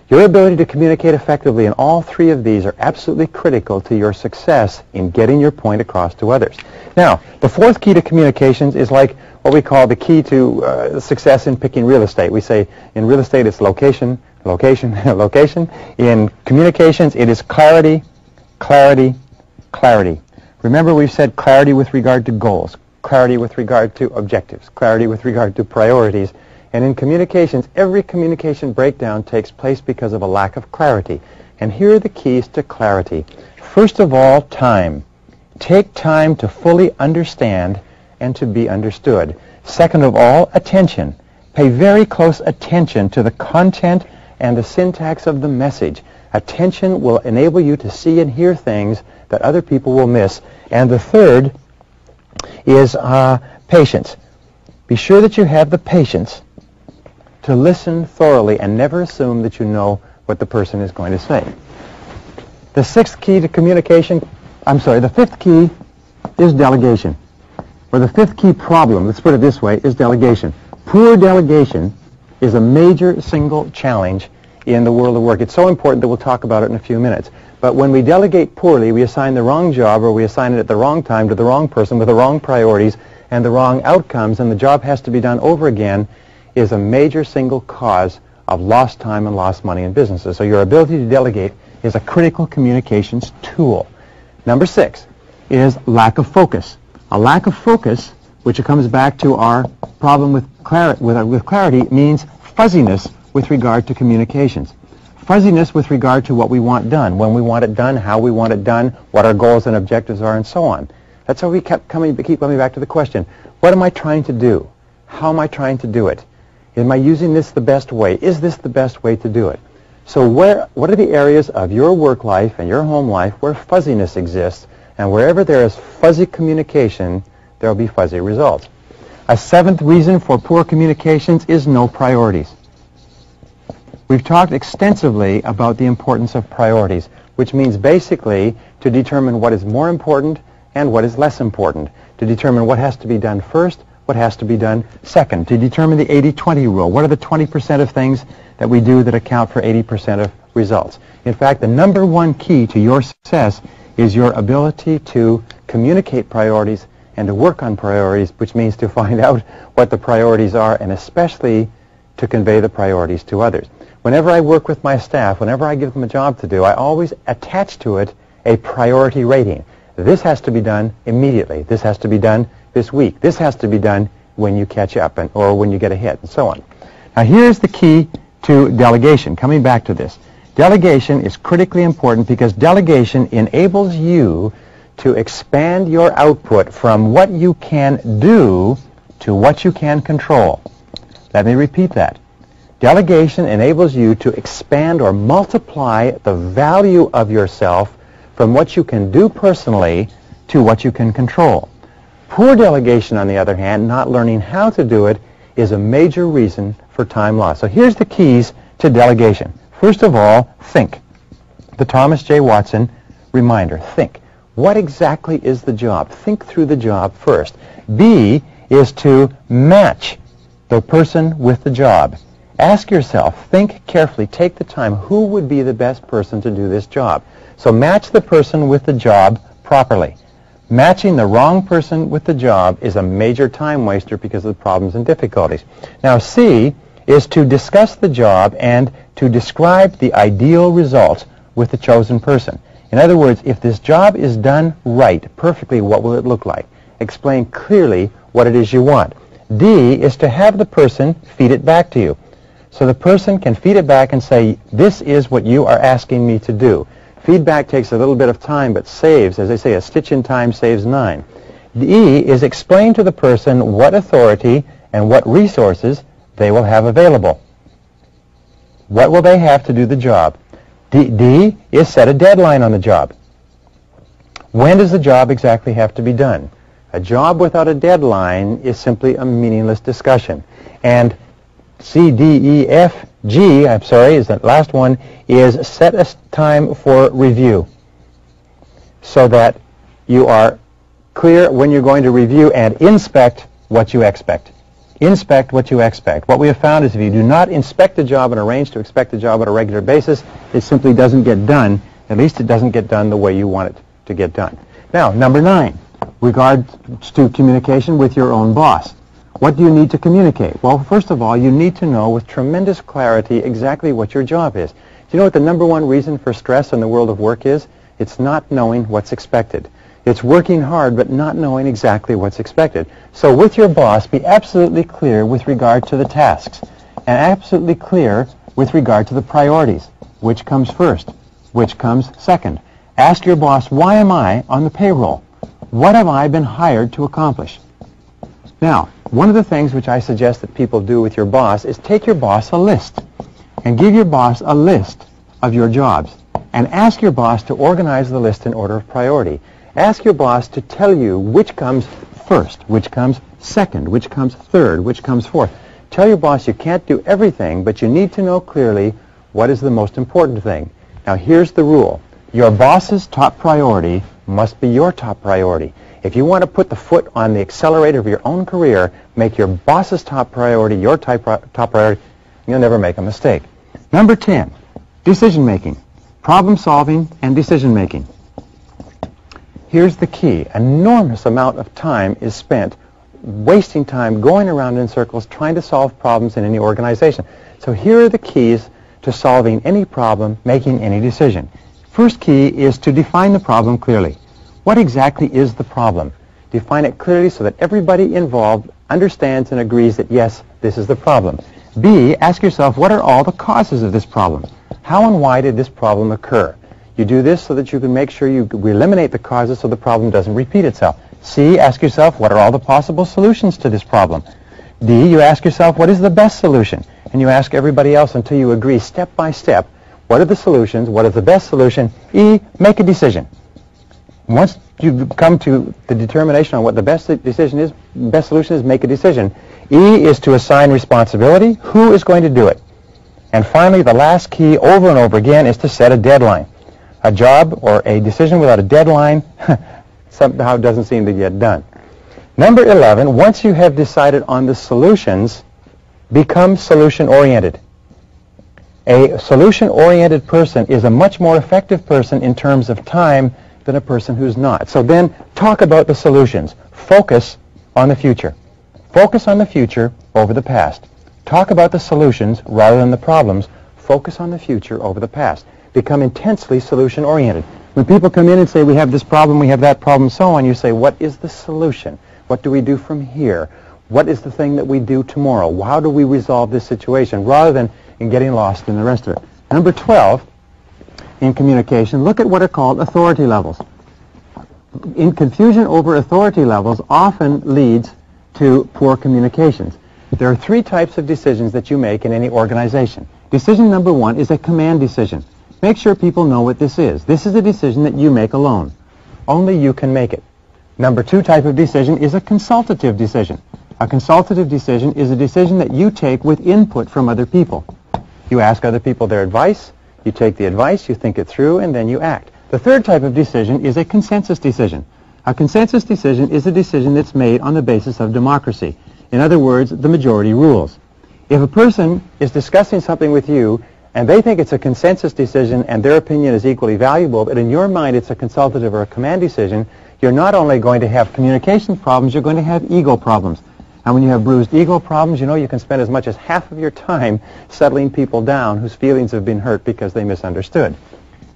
A: Your ability to communicate effectively in all three of these are absolutely critical to your success in getting your point across to others. Now, the fourth key to communications is like what we call the key to success in picking real estate. We say in real estate it's location, location, location. In communications it is clarity, clarity, clarity. Remember, we've said clarity with regard to goals, clarity with regard to objectives, clarity with regard to priorities. And in communications, every communication breakdown takes place because of a lack of clarity. And here are the keys to clarity. First of all, time. Take time to fully understand and to be understood. Second of all, attention. Pay very close attention to the content and the syntax of the message. Attention will enable you to see and hear things that other people will miss. And the third is patience. Be sure that you have the patience to listen thoroughly and never assume that you know what the person is going to say. The fifth key is delegation. Or the fifth key problem, let's put it this way, is delegation. Poor delegation is a major single challenge in the world of work. It's so important that we'll talk about it in a few minutes. But when we delegate poorly, we assign the wrong job or we assign it at the wrong time to the wrong person with the wrong priorities and the wrong outcomes, and the job has to be done over again, is a major single cause of lost time and lost money in businesses. So your ability to delegate is a critical communications tool. Number 6 is lack of focus. A lack of focus, which comes back to our problem with clarity, means fuzziness with regard to communications. Fuzziness with regard to what we want done, when we want it done, how we want it done, what our goals and objectives are, and so on. That's how we keep coming back to the question, what am I trying to do? How am I trying to do it? Am I using this the best way? Is this the best way to do it? So what are the areas of your work life and your home life where fuzziness exists? And wherever there is fuzzy communication, there will be fuzzy results. A seventh reason for poor communications is no priorities. We've talked extensively about the importance of priorities, which means basically to determine what is more important and what is less important, to determine what has to be done first, what has to be done second, to determine the 80-20 rule. What are the 20% of things that we do that account for 80% of results? In fact, the number one key to your success is your ability to communicate priorities and to work on priorities, which means to find out what the priorities are and especially to convey the priorities to others. Whenever I work with my staff, whenever I give them a job to do, I always attach to it a priority rating. This has to be done immediately. This has to be done this week. This has to be done when you catch up or when you get ahead, and so on. Now here's the key to delegation. Coming back to this. Delegation is critically important because delegation enables you to expand your output from what you can do to what you can control. Let me repeat that. Delegation enables you to expand or multiply the value of yourself from what you can do personally to what you can control. Poor delegation, on the other hand, not learning how to do it, is a major reason for time loss. So here's the keys to delegation. First of all, think. The Thomas J. Watson reminder, think. What exactly is the job? Think through the job first. B is to match the person with the job. Ask yourself, think carefully, take the time, who would be the best person to do this job? So match the person with the job properly. Matching the wrong person with the job is a major time waster because of the problems and difficulties. Now C is to discuss the job and to describe the ideal result with the chosen person. In other words, if this job is done right, perfectly, what will it look like? Explain clearly what it is you want. D is to have the person feed it back to you. So the person can feed it back and say, this is what you are asking me to do. Feedback takes a little bit of time, but saves, as they say, a stitch in time saves 9. E is explain to the person what authority and what resources they will have available. What will they have to do the job? D is set a deadline on the job. When does the job exactly have to be done? A job without a deadline is simply a meaningless discussion. And C, D, E, F, G, is that last one, is set a time for review so that you are clear when you're going to review and inspect what you expect. Inspect what you expect. What we have found is if you do not inspect a job and arrange to expect a job on a regular basis, it simply doesn't get done. At least it doesn't get done the way you want it to get done. Now, number 9, regards to communication with your own boss. What do you need to communicate? Well, first of all, you need to know with tremendous clarity exactly what your job is. Do you know what the number one reason for stress in the world of work is? It's not knowing what's expected. It's working hard but not knowing exactly what's expected. So with your boss, be absolutely clear with regard to the tasks and absolutely clear with regard to the priorities. Which comes first? Which comes second? Ask your boss, why am I on the payroll? What have I been hired to accomplish? Now, one of the things which I suggest that people do with your boss is take your boss a list and give your boss a list of your jobs and ask your boss to organize the list in order of priority. Ask your boss to tell you which comes first, which comes second, which comes third, which comes fourth. Tell your boss you can't do everything, but you need to know clearly what is the most important thing. Now, here's the rule. Your boss's top priority must be your top priority. If you want to put the foot on the accelerator of your own career, make your boss's top priority your top priority, you'll never make a mistake. Number 10, decision-making, problem-solving, and decision-making. Here's the key. Enormous amount of time is spent wasting time going around in circles trying to solve problems in any organization. So here are the keys to solving any problem, making any decision. First key is to define the problem clearly. What exactly is the problem? Define it clearly so that everybody involved understands and agrees that, yes, this is the problem. B, ask yourself, what are all the causes of this problem? How and why did this problem occur? You do this so that you can make sure you eliminate the causes so the problem doesn't repeat itself. C, ask yourself, what are all the possible solutions to this problem? D, you ask yourself, what is the best solution? And you ask everybody else until you agree step by step What are the solutions? What is the best solution? E, make a decision. Once you come to the determination on what the best solution is, make a decision. E is to assign responsibility. Who is going to do it? And finally, the last key over and over again is to set a deadline. A job or a decision without a deadline somehow doesn't seem to get done. Number 11, once you have decided on the solutions, become solution-oriented. A solution-oriented person is a much more effective person in terms of time than a person who's not. So then talk about the solutions. Focus on the future. Focus on the future over the past. Talk about the solutions rather than the problems. Focus on the future over the past. Become intensely solution-oriented. When people come in and say, we have this problem, we have that problem, so on, you say, what is the solution? What do we do from here? What is the thing that we do tomorrow? How do we resolve this situation? Rather than in getting lost in the rest of it. Number 12, in communication, look at what are called authority levels. In confusion over authority levels often leads to poor communications. There are three types of decisions that you make in any organization. Decision number 1 is a command decision. Make sure people know what this is. This is a decision that you make alone. Only you can make it. Number 2 type of decision is a consultative decision. A consultative decision is a decision that you take with input from other people. You ask other people their advice, you take the advice, you think it through, and then you act. The third type of decision is a consensus decision. A consensus decision is a decision that's made on the basis of democracy. In other words, the majority rules. If a person is discussing something with you and they think it's a consensus decision and their opinion is equally valuable, but in your mind it's a consultative or a command decision, you're not only going to have communication problems, you're going to have ego problems. And when you have bruised ego problems, you know you can spend as much as half of your time settling people down whose feelings have been hurt because they misunderstood.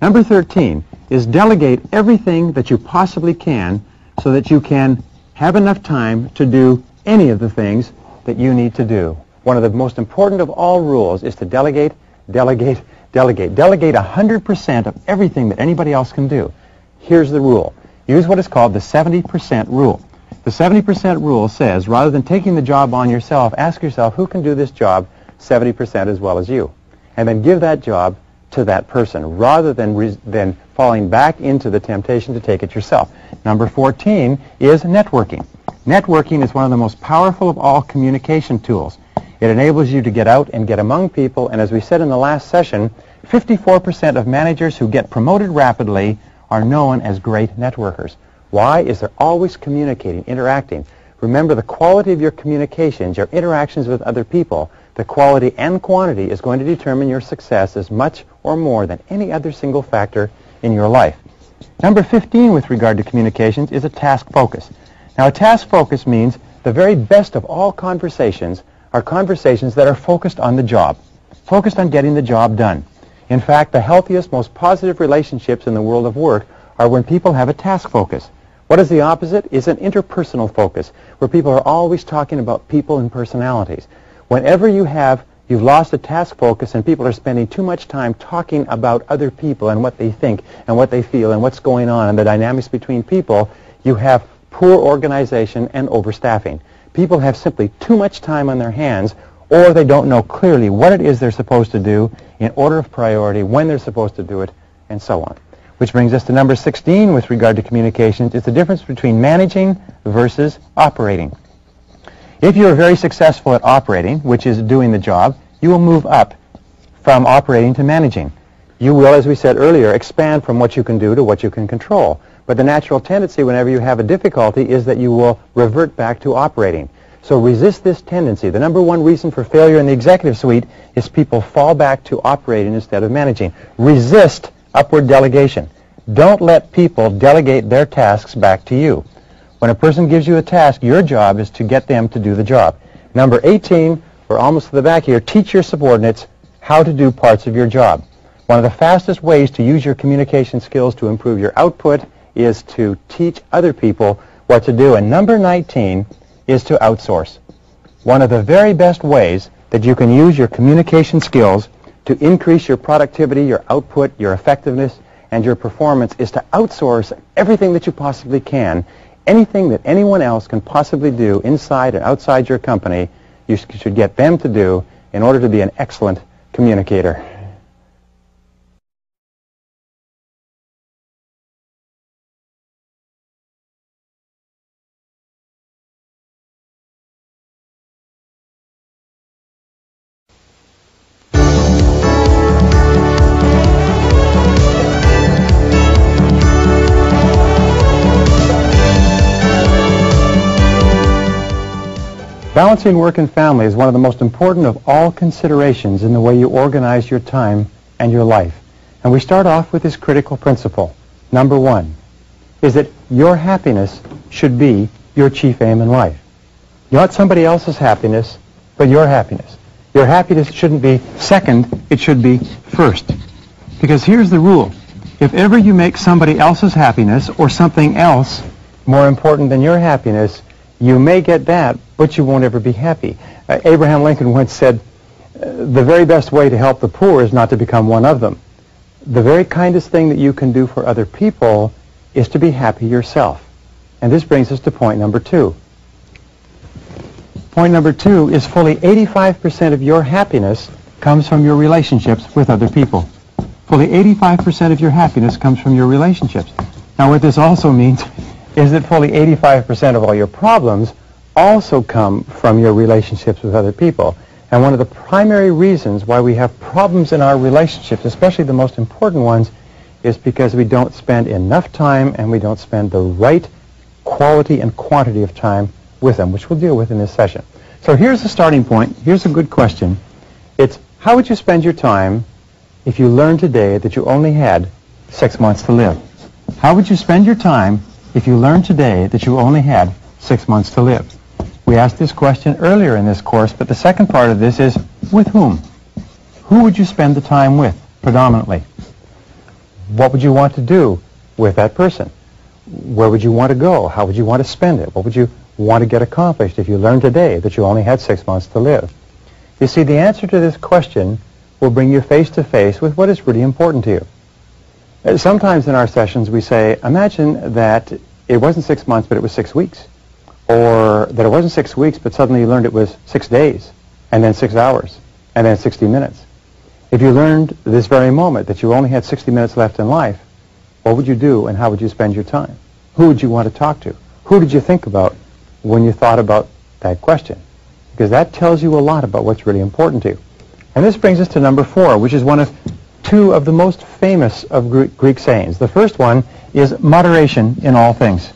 A: Number 13 is delegate everything that you possibly can so that you can have enough time to do any of the things that you need to do. One of the most important of all rules is to delegate, delegate, delegate. Delegate 100% of everything that anybody else can do. Here's the rule. Use what is called the 70% rule. The 70% rule says, rather than taking the job on yourself, ask yourself, who can do this job 70% as well as you? And then give that job to that person, rather than falling back into the temptation to take it yourself. Number 14 is networking. Networking is one of the most powerful of all communication tools. It enables you to get out and get among people, and as we said in the last session, 54% of managers who get promoted rapidly are known as great networkers. Why? Is they're always communicating, interacting. Remember, the quality of your communications, your interactions with other people, the quality and quantity is going to determine your success as much or more than any other single factor in your life. Number 15 with regard to communications is a task focus. Now, a task focus means the very best of all conversations are conversations that are focused on the job, focused on getting the job done. In fact, the healthiest, most positive relationships in the world of work are when people have a task focus. What is the opposite? Is an interpersonal focus, where people are always talking about people and personalities. Whenever you've lost a task focus and people are spending too much time talking about other people and what they think and what they feel and what's going on and the dynamics between people, you have poor organization and overstaffing. People have simply too much time on their hands, or they don't know clearly what it is they're supposed to do in order of priority, when they're supposed to do it, and so on. Which brings us to number 16 with regard to communications. It's the difference between managing versus operating. If you are very successful at operating, which is doing the job, you will move up from operating to managing. You will, as we said earlier, expand from what you can do to what you can control. But the natural tendency whenever you have a difficulty is that you will revert back to operating. So resist this tendency. The number one reason for failure in the executive suite is people fall back to operating instead of managing. Resist upward delegation. Don't let people delegate their tasks back to you. When a person gives you a task, your job is to get them to do the job. Number 18, we're almost to the back here, teach your subordinates how to do parts of your job. One of the fastest ways to use your communication skills to improve your output is to teach other people what to do. And number 19 is to outsource. One of the very best ways that you can use your communication skills to increase your productivity, your output, your effectiveness, and your performance is to outsource everything that you possibly can. Anything that anyone else can possibly do inside and outside your company, you should get them to do in order to be an excellent communicator. Balancing work and family is one of the most important of all considerations in the way you organize your time and your life. And we start off with this critical principle. Number one is that your happiness should be your chief aim in life. Not somebody else's happiness, but your happiness. Your happiness shouldn't be second, it should be first. Because here's the rule. If ever you make somebody else's happiness or something else more important than your happiness, you may get that, but you won't ever be happy. Abraham Lincoln once said, the very best way to help the poor is not to become one of them. The very kindest thing that you can do for other people is to be happy yourself. And this brings us to point number two. Point number two is fully 85% of your happiness comes from your relationships with other people. Fully 85% of your happiness comes from your relationships. Now what this also means is that fully 85% of all your problems also come from your relationships with other people. And one of the primary reasons why we have problems in our relationships, especially the most important ones, is because we don't spend enough time and we don't spend the right quality and quantity of time with them, which we'll deal with in this session. So here's the starting point. Here's a good question. It's, how would you spend your time if you learned today that you only had 6 months to live? How would you spend your time if you learned today that you only had 6 months to live? We asked this question earlier in this course, but the second part of this is, with whom? Who would you spend the time with, predominantly? What would you want to do with that person? Where would you want to go? How would you want to spend it? What would you want to get accomplished if you learned today that you only had 6 months to live? You see, the answer to this question will bring you face to face with what is really important to you. Sometimes in our sessions we say, imagine that it wasn't 6 months, but it was 6 weeks. Or that it wasn't 6 weeks, but suddenly you learned it was 6 days, and then 6 hours, and then 60 minutes. If you learned this very moment that you only had 60 minutes left in life, what would you do and how would you spend your time? Who would you want to talk to? Who did you think about when you thought about that question? Because that tells you a lot about what's really important to you. And this brings us to number 4, which is one of two of the most famous of Greek sayings. The first one is moderation in all things.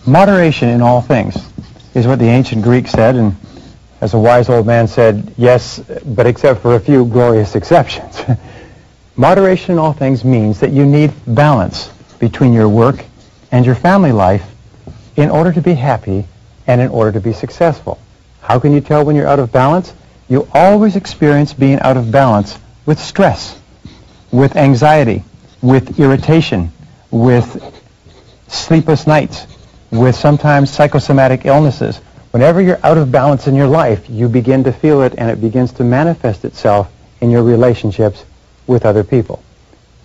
A: Moderation in all things is what the ancient Greeks said, and as a wise old man said, yes, but except for a few glorious exceptions. Moderation in all things means that you need balance between your work and your family life in order to be happy and in order to be successful. How can you tell when you're out of balance? You always experience being out of balance with stress, with anxiety, with irritation, with sleepless nights, with sometimes psychosomatic illnesses. Whenever you're out of balance in your life, you begin to feel it, and it begins to manifest itself in your relationships with other people.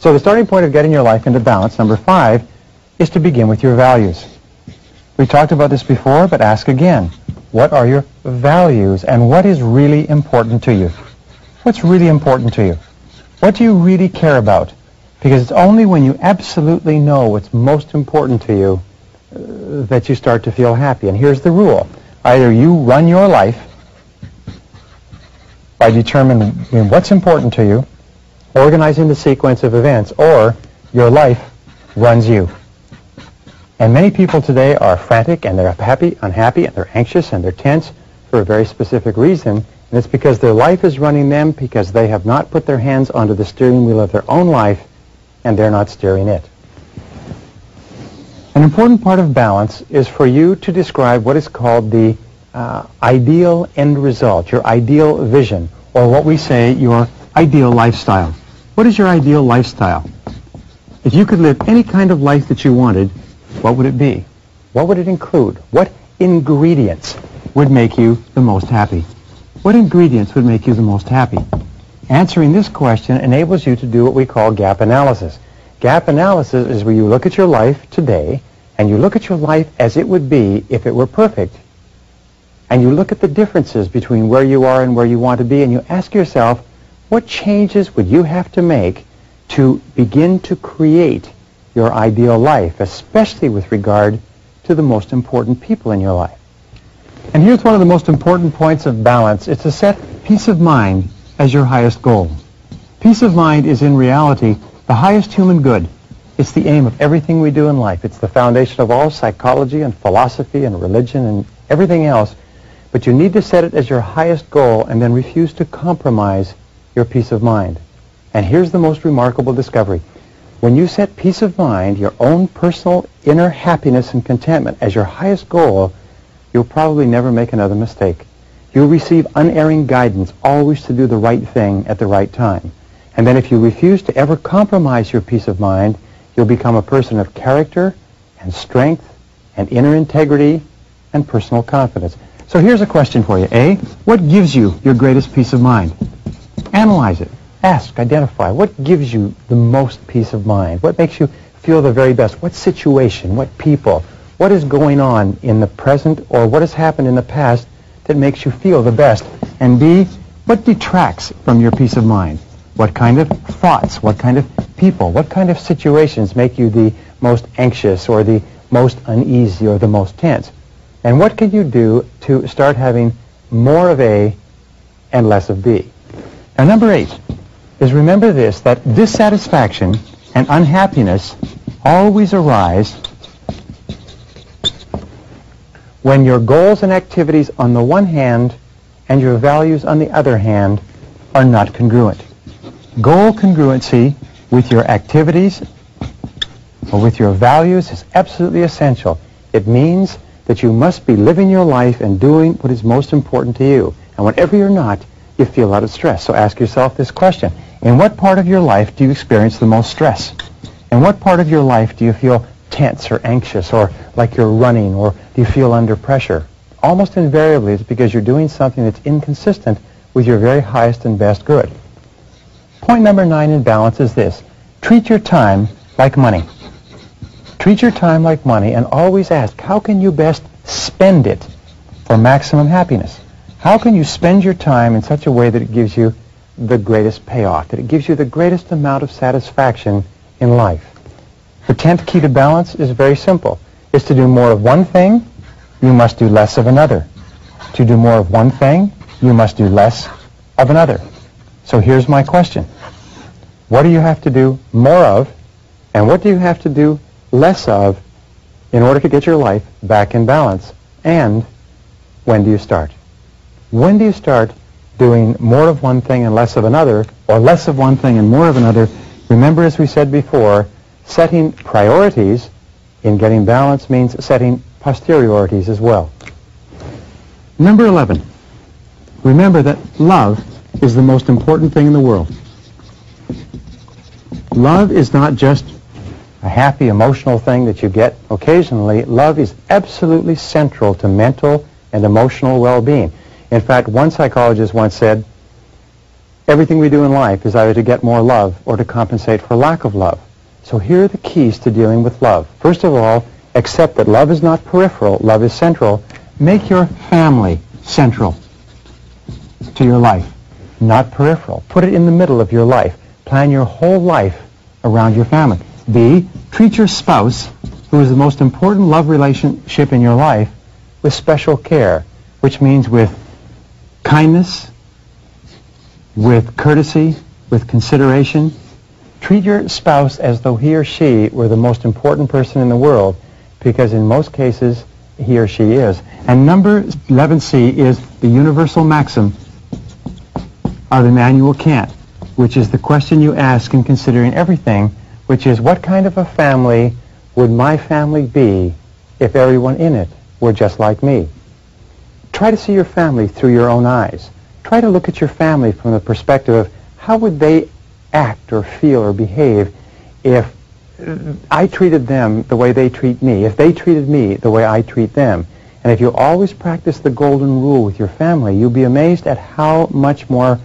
A: So the starting point of getting your life into balance, number 5, is to begin with your values. We talked about this before, but ask again. What are your values, and what is really important to you? What's really important to you? What do you really care about? Because it's only when you absolutely know what's most important to you that you start to feel happy. And here's the rule. Either you run your life by determining what's important to you, organizing the sequence of events, or your life runs you. And many people today are frantic, and they're unhappy, and they're anxious, and they're tense for a very specific reason. And it's because their life is running them, because they have not put their hands onto the steering wheel of their own life, and they're not steering it. An important part of balance is for you to describe what is called the ideal end result, your ideal vision, or what we say, your ideal lifestyle. What is your ideal lifestyle? If you could live any kind of life that you wanted, what would it be? What would it include? What ingredients would make you the most happy? What ingredients would make you the most happy? Answering this question enables you to do what we call gap analysis. Gap analysis is where you look at your life today, and you look at your life as it would be if it were perfect. And you look at the differences between where you are and where you want to be, and you ask yourself, what changes would you have to make to begin to create your ideal life, especially with regard to the most important people in your life? And here's one of the most important points of balance. It's to set peace of mind as your highest goal. Peace of mind is in reality the highest human good. It's the aim of everything we do in life. It's the foundation of all psychology and philosophy and religion and everything else. But you need to set it as your highest goal and then refuse to compromise your peace of mind. And here's the most remarkable discovery. When you set peace of mind, your own personal inner happiness and contentment as your highest goal, you'll probably never make another mistake. You'll receive unerring guidance always to do the right thing at the right time. And then if you refuse to ever compromise your peace of mind, you'll become a person of character and strength and inner integrity and personal confidence. So here's a question for you. A, what gives you your greatest peace of mind? Analyze it. Ask, identify. What gives you the most peace of mind? What makes you feel the very best? What situation? What people? What is going on in the present or what has happened in the past that makes you feel the best? And B, what detracts from your peace of mind? What kind of thoughts? What kind of people? What kind of situations make you the most anxious or the most uneasy or the most tense? And what can you do to start having more of A and less of B? Now, number 8 is remember this, that dissatisfaction and unhappiness always arise when your goals and activities on the one hand and your values on the other hand are not congruent. Goal congruency with your activities or with your values is absolutely essential. It means that you must be living your life and doing what is most important to you. And whenever you're not, you feel out of stress. So ask yourself this question. In what part of your life do you experience the most stress? In what part of your life do you feel tense or anxious or like you're running or do you feel under pressure? Almost invariably it's because you're doing something that's inconsistent with your very highest and best good. Point number 9 in balance is this. Treat your time like money. Treat your time like money and always ask, how can you best spend it for maximum happiness? How can you spend your time in such a way that it gives you the greatest payoff, that it gives you the greatest amount of satisfaction in life? The 10th key to balance is very simple. It's to do more of one thing, you must do less of another. To do more of one thing, you must do less of another. So here's my question. What do you have to do more of, and what do you have to do less of in order to get your life back in balance? And when do you start? When do you start doing more of one thing and less of another, or less of one thing and more of another? Remember, as we said before, setting priorities in getting balance means setting posteriorities as well. Number 11. Remember that love is the most important thing in the world. Love is not just a happy, emotional thing that you get occasionally. Love is absolutely central to mental and emotional well-being. In fact, one psychologist once said, everything we do in life is either to get more love or to compensate for lack of love. So here are the keys to dealing with love. First of all, accept that love is not peripheral, love is central. Make your family central to your life, not peripheral. Put it in the middle of your life. Plan your whole life around your family. B, treat your spouse, who is the most important love relationship in your life, with special care, which means with kindness, with courtesy, with consideration. Treat your spouse as though he or she were the most important person in the world, because in most cases, he or she is. And number 11C is the universal maxim of Immanuel Kant, which is the question you ask in considering everything, which is, what kind of a family would my family be if everyone in it were just like me? Try to see your family through your own eyes. Try to look at your family from the perspective of how would they act or feel or behave if I treated them the way they treat me, if they treated me the way I treat them. And if you always practice the golden rule with your family, you'll be amazed at how much more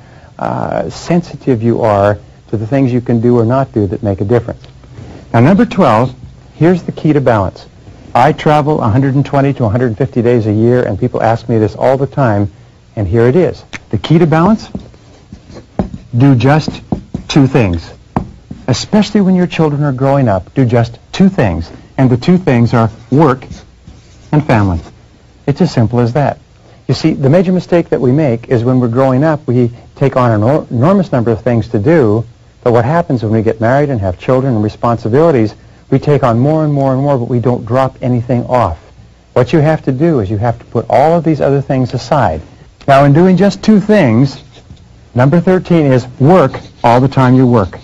A: sensitive you are to the things you can do or not do that make a difference. Now, number 12, here's the key to balance. I travel 120 to 150 days a year, and people ask me this all the time, and here it is. The key to balance? Do just 2 things. Especially when your children are growing up, do just 2 things. And the 2 things are work and family. It's as simple as that. You see, the major mistake that we make is when we're growing up, we take on an enormous number of things to do, but what happens when we get married and have children and responsibilities, we take on more and more and more, but we don't drop anything off. What you have to do is you have to put all of these other things aside. Now, in doing just two things, number 13 is work all the time you work.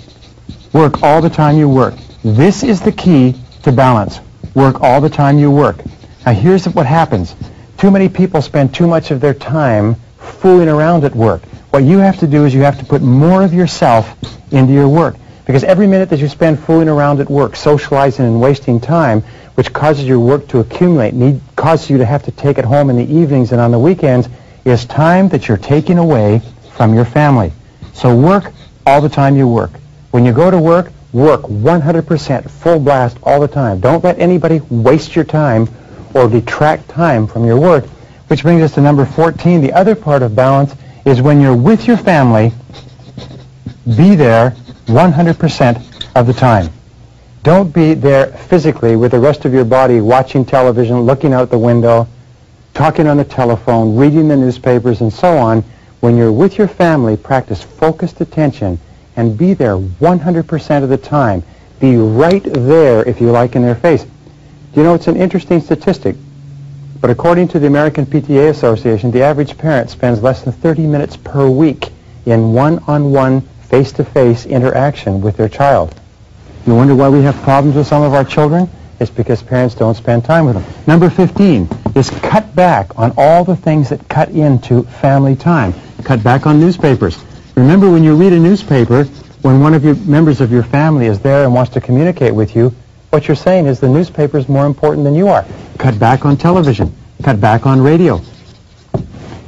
A: Work all the time you work. This is the key to balance. Work all the time you work. Now, here's what happens. Too many people spend too much of their time fooling around at work. What you have to do is you have to put more of yourself into your work. Because every minute that you spend fooling around at work, socializing and wasting time, which causes your work to accumulate, causes you to have to take it home in the evenings and on the weekends, is time that you're taking away from your family. So work all the time you work. When you go to work, work 100% full blast all the time. Don't let anybody waste your time or detract time from your work. Which brings us to number 14. The other part of balance is when you're with your family, be there 100% of the time. Don't be there physically with the rest of your body watching television, looking out the window, talking on the telephone, reading the newspapers, and so on. When you're with your family, practice focused attention and be there 100% of the time. Be right there, if you like, in their face. You know, it's an interesting statistic, but according to the American PTA Association, the average parent spends less than 30 minutes per week in one-on-one, face-to-face interaction with their child. You wonder why we have problems with some of our children? It's because parents don't spend time with them. Number 15 is cut back on all the things that cut into family time. Cut back on newspapers. Remember, when you read a newspaper, when one of your members of your family is there and wants to communicate with you, what you're saying is the newspaper is more important than you are. Cut back on television. Cut back on radio.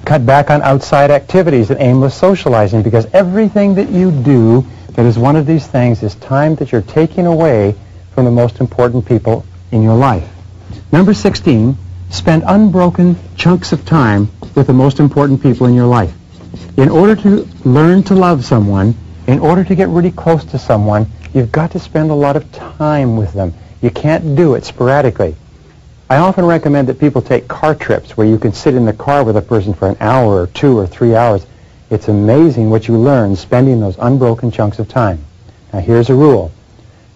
A: Cut back on outside activities and aimless socializing, because everything that you do that is one of these things is time that you're taking away from the most important people in your life. Number 16, spend unbroken chunks of time with the most important people in your life. In order to learn to love someone, in order to get really close to someone, you've got to spend a lot of time with them. You can't do it sporadically. I often recommend that people take car trips where you can sit in the car with a person for an hour or 2 or 3 hours. It's amazing what you learn spending those unbroken chunks of time. Now, here's a rule.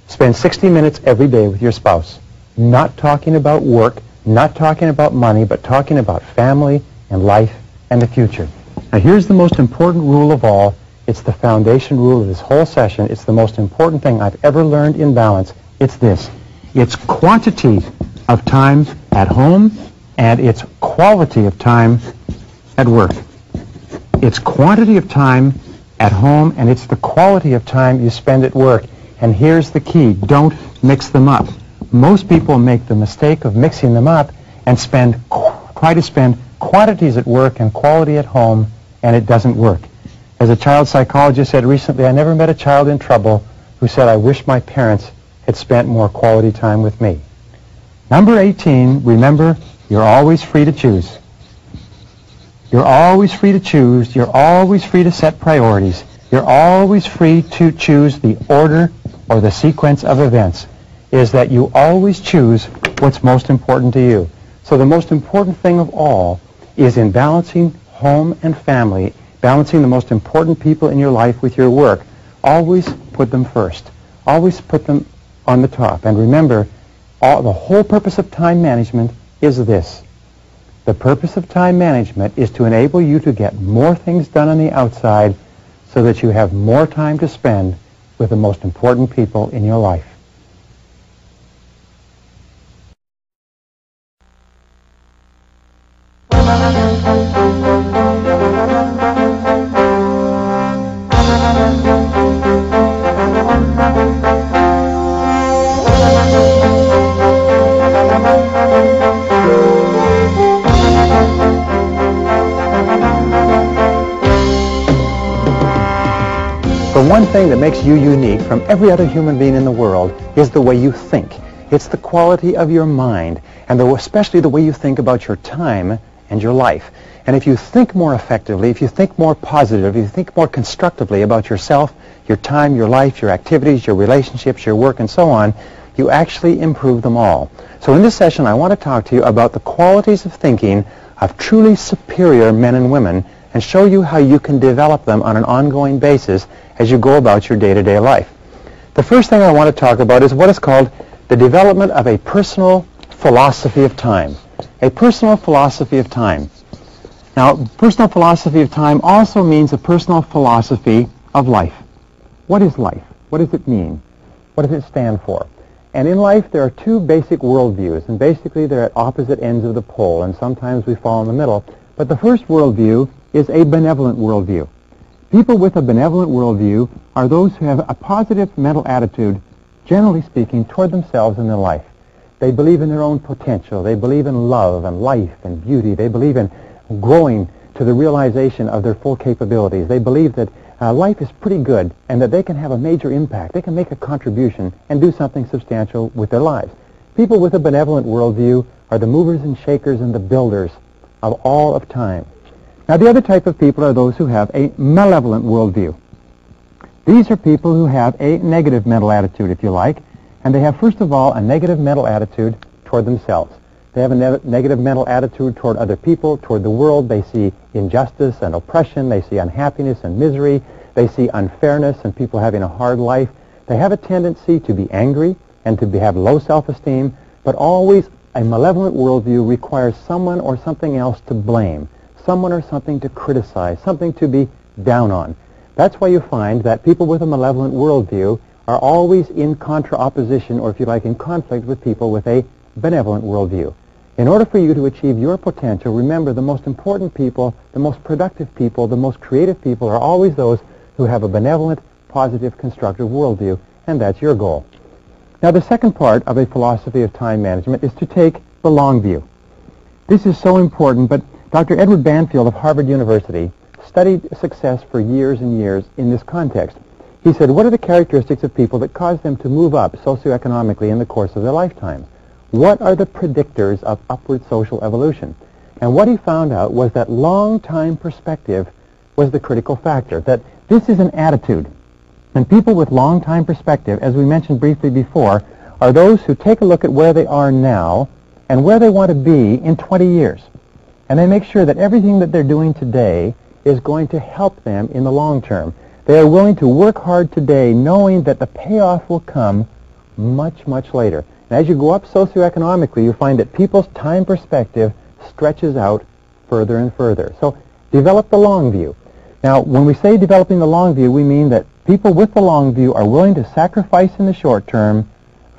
A: Spend 60 minutes every day with your spouse. Not talking about work, not talking about money, but talking about family and life and the future. Now, here's the most important rule of all. It's the foundation rule of this whole session. It's the most important thing I've ever learned in balance. It's this. It's quantity of time at home, and it's quality of time at work. It's quantity of time at home, and it's the quality of time you spend at work. And here's the key. Don't mix them up. Most people make the mistake of mixing them up and try to spend quantities at work and quality at home, and it doesn't work. As a child psychologist said recently, I never met a child in trouble who said, I wish my parents had spent more quality time with me. Number 18, remember, you're always free to choose. You're always free to choose. You're always free to set priorities. You're always free to choose the order or the sequence of events. Is that you always choose what's most important to you. So the most important thing of all is in balancing home and family, balancing the most important people in your life with your work. Always put them first. Always put them on the top. And remember, the whole purpose of time management is this. The purpose of time management is to enable you to get more things done on the outside so that you have more time to spend with the most important people in your life. The one thing that makes you unique from every other human being in the world is the way you think. It's the quality of your mind, and especially the way you think about your time and your life. And if you think more effectively, if you think more positively, if you think more constructively about yourself, your time, your life, your activities, your relationships, your work, and so on, you actually improve them all. So in this session, I want to talk to you about the qualities of thinking of truly superior men and women and show you how you can develop them on an ongoing basis as you go about your day-to-day life. The first thing I want to talk about is what is called the development of a personal philosophy of time. a personal philosophy of time. Now, personal philosophy of time also means a personal philosophy of life. What is life? What does it mean? What does it stand for? And in life, there are two basic worldviews, and basically they're at opposite ends of the pole, and sometimes we fall in the middle. But the first worldview is a benevolent worldview. People with a benevolent worldview are those who have a positive mental attitude, generally speaking, toward themselves and their life. They believe in their own potential. They believe in love and life and beauty. They believe in growing to the realization of their full capabilities. They believe that life is pretty good and that they can have a major impact. They can make a contribution and do something substantial with their lives. People with a benevolent worldview are the movers and shakers and the builders of all of time. Now, the other type of people are those who have a malevolent worldview. These are people who have a negative mental attitude, if you like, and they have, first of all, a negative mental attitude toward themselves. They have a negative mental attitude toward other people, toward the world. They see injustice and oppression. They see unhappiness and misery. They see unfairness and people having a hard life. They have a tendency to be angry and to have low self-esteem, but always a malevolent worldview requires someone or something else to blame, someone or something to criticize, something to be down on. That's why you find that people with a malevolent worldview are always in opposition, or if you like, in conflict with people with a benevolent worldview. In order for you to achieve your potential, remember the most important people, the most productive people, the most creative people are always those who have a benevolent, positive, constructive worldview, and that's your goal. Now, the second part of a philosophy of time management is to take the long view. This is so important, but Dr. Edward Banfield of Harvard University studied success for years and years in this context. He said, what are the characteristics of people that cause them to move up socioeconomically in the course of their lifetime? What are the predictors of upward social evolution? And what he found out was that long-time perspective was the critical factor, that this is an attitude. And people with long-time perspective, as we mentioned briefly before, are those who take a look at where they are now and where they want to be in 20 years. And they make sure that everything that they're doing today is going to help them in the long term. They are willing to work hard today knowing that the payoff will come much, much later. And as you go up socioeconomically, you find that people's time perspective stretches out further and further. So develop the long view. Now, when we say developing the long view, we mean that people with the long view are willing to sacrifice in the short term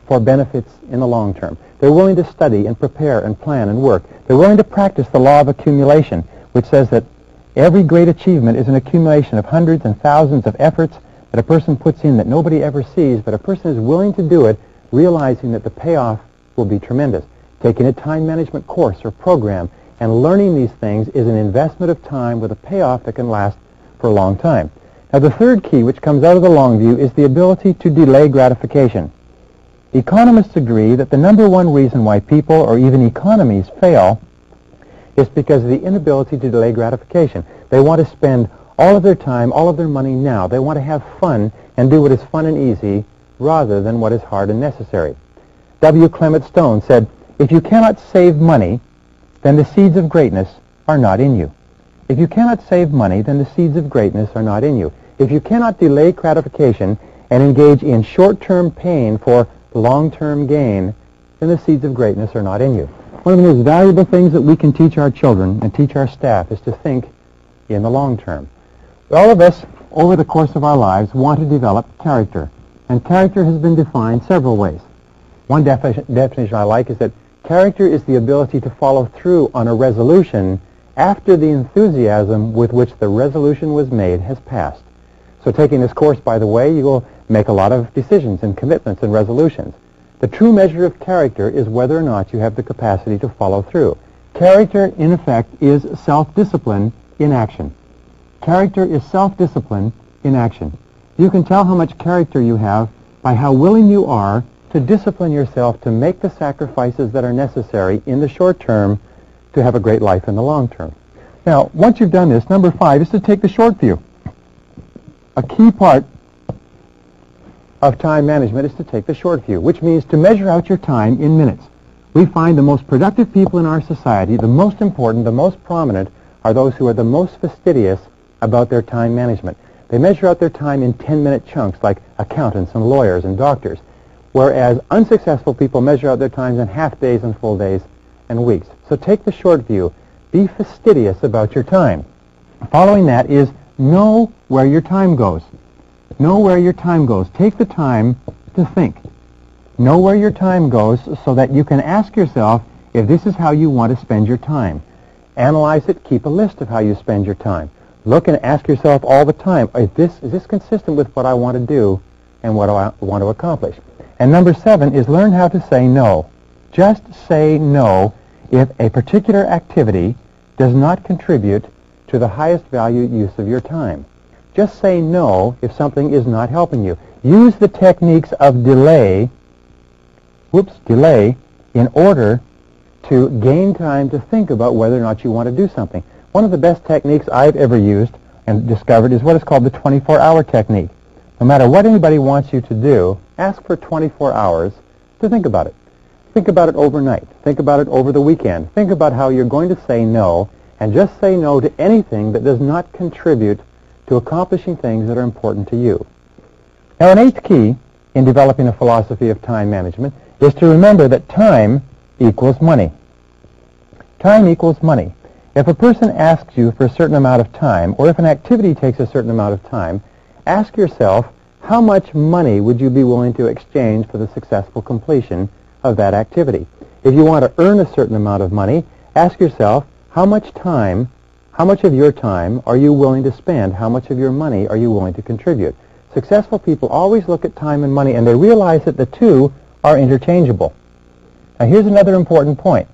A: for benefits in the long term. They're willing to study and prepare and plan and work. They're willing to practice the law of accumulation, which says that every great achievement is an accumulation of hundreds and thousands of efforts that a person puts in that nobody ever sees, but a person is willing to do it realizing that the payoff will be tremendous. Taking a time management course or program and learning these things is an investment of time with a payoff that can last for a long time. Now, the third key, which comes out of the long view, is the ability to delay gratification. Economists agree that the number one reason why people or even economies fail is because of the inability to delay gratification. They want to spend all of their time, all of their money now. They want to have fun and do what is fun and easy rather than what is hard and necessary. W. Clement Stone said, if you cannot save money, then the seeds of greatness are not in you. If you cannot save money, then the seeds of greatness are not in you. If you cannot delay gratification and engage in short-term pain for long-term gain, then the seeds of greatness are not in you. One of the most valuable things that we can teach our children and teach our staff is to think in the long term. All of us, over the course of our lives, want to develop character. And character has been defined several ways. One definition I like is that character is the ability to follow through on a resolution after the enthusiasm with which the resolution was made has passed. So taking this course, by the way, you will make a lot of decisions and commitments and resolutions. The true measure of character is whether or not you have the capacity to follow through. Character, in effect, is self-discipline in action. Character is self-discipline in action. You can tell how much character you have by how willing you are to discipline yourself to make the sacrifices that are necessary in the short term to have a great life in the long term. Now, once you've done this, number 5 is to take the short view. A key part of time management is to take the short view, which means to measure out your time in minutes. We find the most productive people in our society, the most important, the most prominent, are those who are the most fastidious about their time management. They measure out their time in 10-minute chunks like accountants and lawyers and doctors, whereas unsuccessful people measure out their times in half days and full days and weeks. So take the short view. Be fastidious about your time. Following that is know where your time goes. Know where your time goes. Take the time to think. Know where your time goes so that you can ask yourself if this is how you want to spend your time. Analyze it. Keep a list of how you spend your time. Look and ask yourself all the time, is this consistent with what I want to do and what I want to accomplish? And number 7 is learn how to say no. Just say no if a particular activity does not contribute to the highest value use of your time. Just say no if something is not helping you. Use the techniques of delay in order to gain time to think about whether or not you want to do something. One of the best techniques I've ever used and discovered is what is called the 24-hour technique. No matter what anybody wants you to do, ask for 24 hours to think about it. Think about it overnight. Think about it over the weekend. Think about how you're going to say no, and just say no to anything that does not contribute to accomplishing things that are important to you. Now, an 8th key in developing a philosophy of time management is to remember that time equals money. Time equals money. If a person asks you for a certain amount of time, or if an activity takes a certain amount of time, ask yourself, how much money would you be willing to exchange for the successful completion of that activity? If you want to earn a certain amount of money, ask yourself, how much of your time are you willing to spend? How much of your money are you willing to contribute? Successful people always look at time and money, and they realize that the two are interchangeable. Now, here's another important point.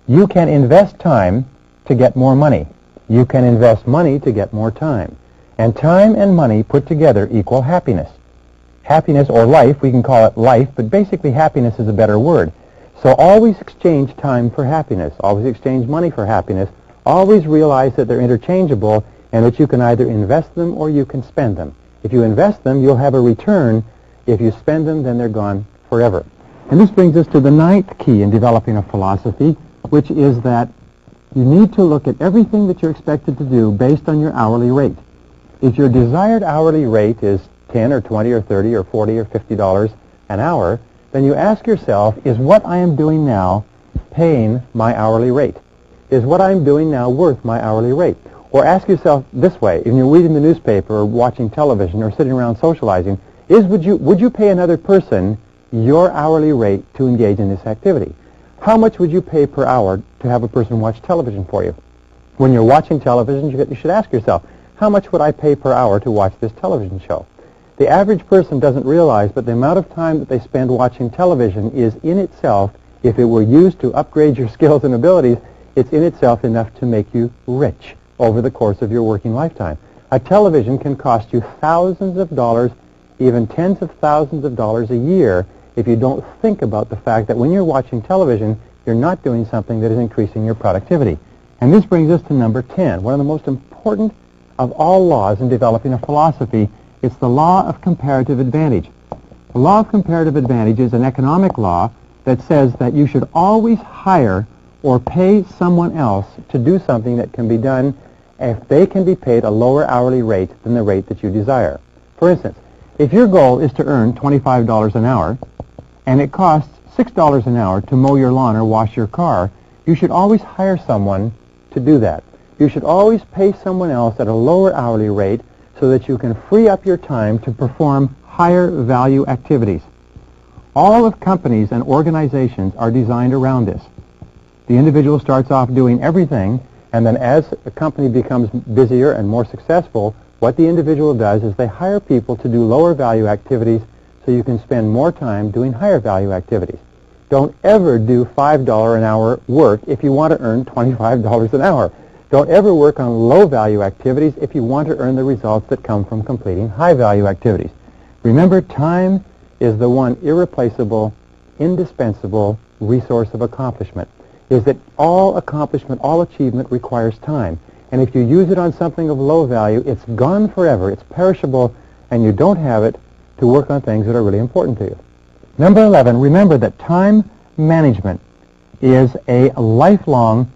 A: You can invest time to get more money. You can invest money to get more time. And time and money put together equal happiness. Happiness, or life, we can call it life, but basically happiness is a better word. So always exchange time for happiness. Always exchange money for happiness. Always realize that they're interchangeable and that you can either invest them or you can spend them. If you invest them, you'll have a return. If you spend them, then they're gone forever. And this brings us to the 9th key in developing a philosophy, which is that you need to look at everything that you're expected to do based on your hourly rate. If your desired hourly rate is $10 or $20 or $30 or $40 or $50 an hour, then you ask yourself, is what I am doing now paying my hourly rate? Is what I'm doing now worth my hourly rate? Or ask yourself this way, when you're reading the newspaper or watching television or sitting around socializing, would you pay another person your hourly rate to engage in this activity? How much would you pay per hour to have a person watch television for you? When you're watching television, you should ask yourself, how much would I pay per hour to watch this television show? The average person doesn't realize, but the amount of time that they spend watching television is in itself, if it were used to upgrade your skills and abilities, it's in itself enough to make you rich over the course of your working lifetime. A television can cost you thousands of dollars, even tens of thousands of dollars a year, if you don't think about the fact that when you're watching television, you're not doing something that is increasing your productivity. And this brings us to number 10, one of the most important of all laws in developing a philosophy. It's the law of comparative advantage. The law of comparative advantage is an economic law that says that you should always hire or pay someone else to do something that can be done if they can be paid a lower hourly rate than the rate that you desire. For instance, if your goal is to earn $25 an hour and it costs $6 an hour to mow your lawn or wash your car, you should always hire someone to do that. You should always pay someone else at a lower hourly rate so that you can free up your time to perform higher value activities. All of companies and organizations are designed around this. The individual starts off doing everything, and then as a company becomes busier and more successful, what the individual does is they hire people to do lower value activities so you can spend more time doing higher value activities. Don't ever do $5 an hour work if you want to earn $25 an hour. Don't ever work on low value activities if you want to earn the results that come from completing high value activities. Remember, time is the one irreplaceable, indispensable resource of accomplishment. Is that all accomplishment, all achievement requires time. And if you use it on something of low value, it's gone forever, it's perishable, and you don't have it to work on things that are really important to you. Number 11, remember that time management is a lifelong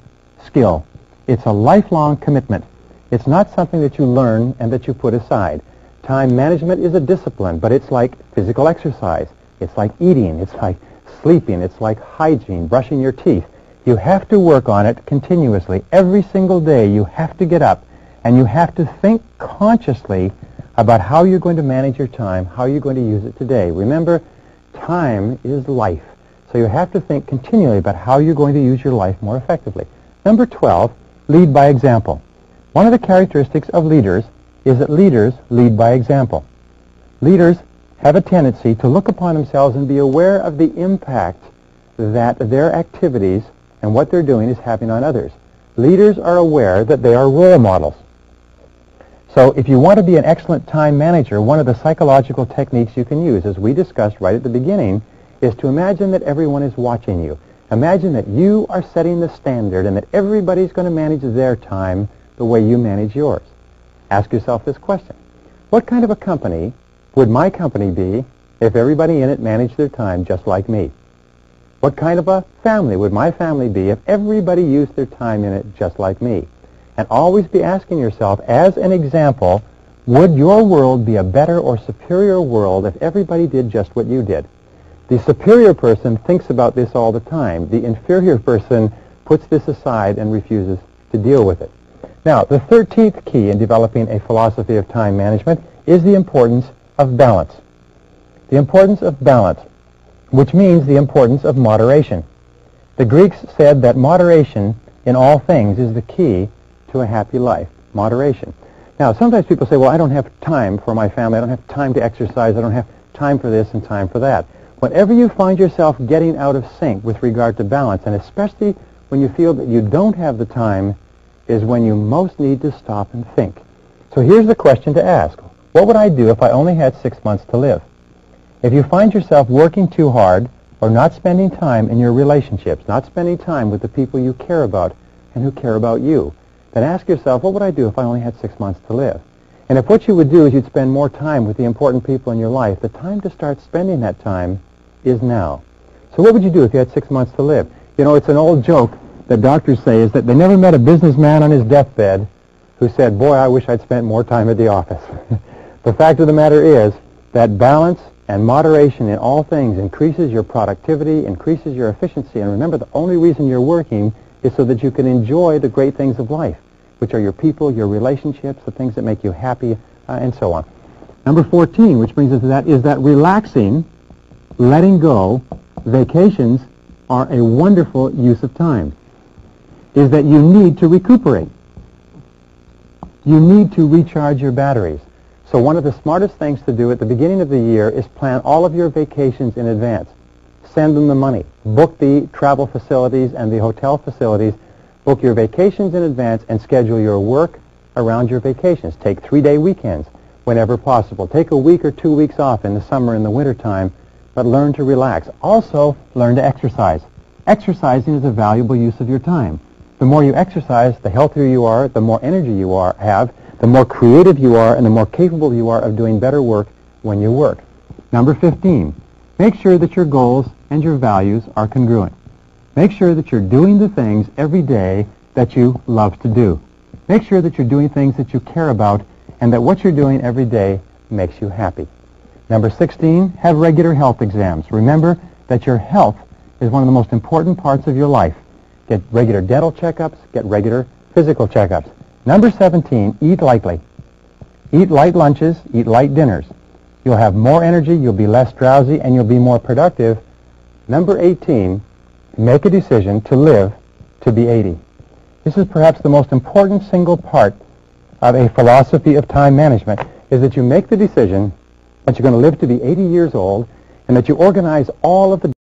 A: skill. It's a lifelong commitment. It's not something that you learn and that you put aside. Time management is a discipline, but it's like physical exercise. It's like eating. It's like sleeping. It's like hygiene, brushing your teeth. You have to work on it continuously. Every single day you have to get up and you have to think consciously about how you're going to manage your time, how you're going to use it today. Remember, time is life. So you have to think continually about how you're going to use your life more effectively. Number 12, lead by example. One of the characteristics of leaders is that leaders lead by example. Leaders have a tendency to look upon themselves and be aware of the impact that their activities and what they're doing is having on others. Leaders are aware that they are role models. So if you want to be an excellent time manager, one of the psychological techniques you can use, as we discussed right at the beginning, is to imagine that everyone is watching you. Imagine that you are setting the standard and that everybody's going to manage their time the way you manage yours. Ask yourself this question. What kind of a company would my company be if everybody in it managed their time just like me? What kind of a family would my family be if everybody used their time in it just like me? And always be asking yourself, as an example, would your world be a better or superior world if everybody did just what you did? The superior person thinks about this all the time. The inferior person puts this aside and refuses to deal with it. Now, the 13th key in developing a philosophy of time management is the importance of balance. The importance of balance, which means the importance of moderation. The Greeks said that moderation in all things is the key to a happy life. Moderation. Now, sometimes people say, well, I don't have time for my family. I don't have time to exercise. I don't have time for this and time for that. Whenever you find yourself getting out of sync with regard to balance, and especially when you feel that you don't have the time, is when you most need to stop and think. So here's the question to ask. What would I do if I only had 6 months to live? If you find yourself working too hard or not spending time in your relationships, not spending time with the people you care about and who care about you, then ask yourself, what would I do if I only had 6 months to live? And if what you would do is you'd spend more time with the important people in your life, the time to start spending that time is now. So what would you do if you had 6 months to live? You know, it's an old joke that doctors say is that they never met a businessman on his deathbed who said, boy, I wish I'd spent more time at the office. The fact of the matter is that balance and moderation in all things increases your productivity, increases your efficiency. And remember, the only reason you're working is so that you can enjoy the great things of life, which are your people, your relationships, the things that make you happy, and so on. Number 14, which brings us to that, is that relaxing, letting go, vacations are a wonderful use of time. Is that you need to recuperate. You need to recharge your batteries. So one of the smartest things to do at the beginning of the year is plan all of your vacations in advance. Send them the money. Book the travel facilities and the hotel facilities. Book your vacations in advance and schedule your work around your vacations. Take 3-day weekends whenever possible. Take a week or 2 weeks off in the summer and the winter time, but learn to relax. Also, learn to exercise. Exercising is a valuable use of your time. The more you exercise, the healthier you are, the more energy you have, the more creative you are, and the more capable you are of doing better work when you work. Number 15, make sure that your goals and your values are congruent. Make sure that you're doing the things every day that you love to do. Make sure that you're doing things that you care about and that what you're doing every day makes you happy. Number 16, have regular health exams. Remember that your health is one of the most important parts of your life. Get regular dental checkups, get regular physical checkups. Number 17, eat lightly. Eat light lunches, eat light dinners. You'll have more energy, you'll be less drowsy, and you'll be more productive. Number 18, make a decision to live to be 80. This is perhaps the most important single part of a philosophy of time management, is that you make the decision that you're going to live to be 80 years old and that you organize all of the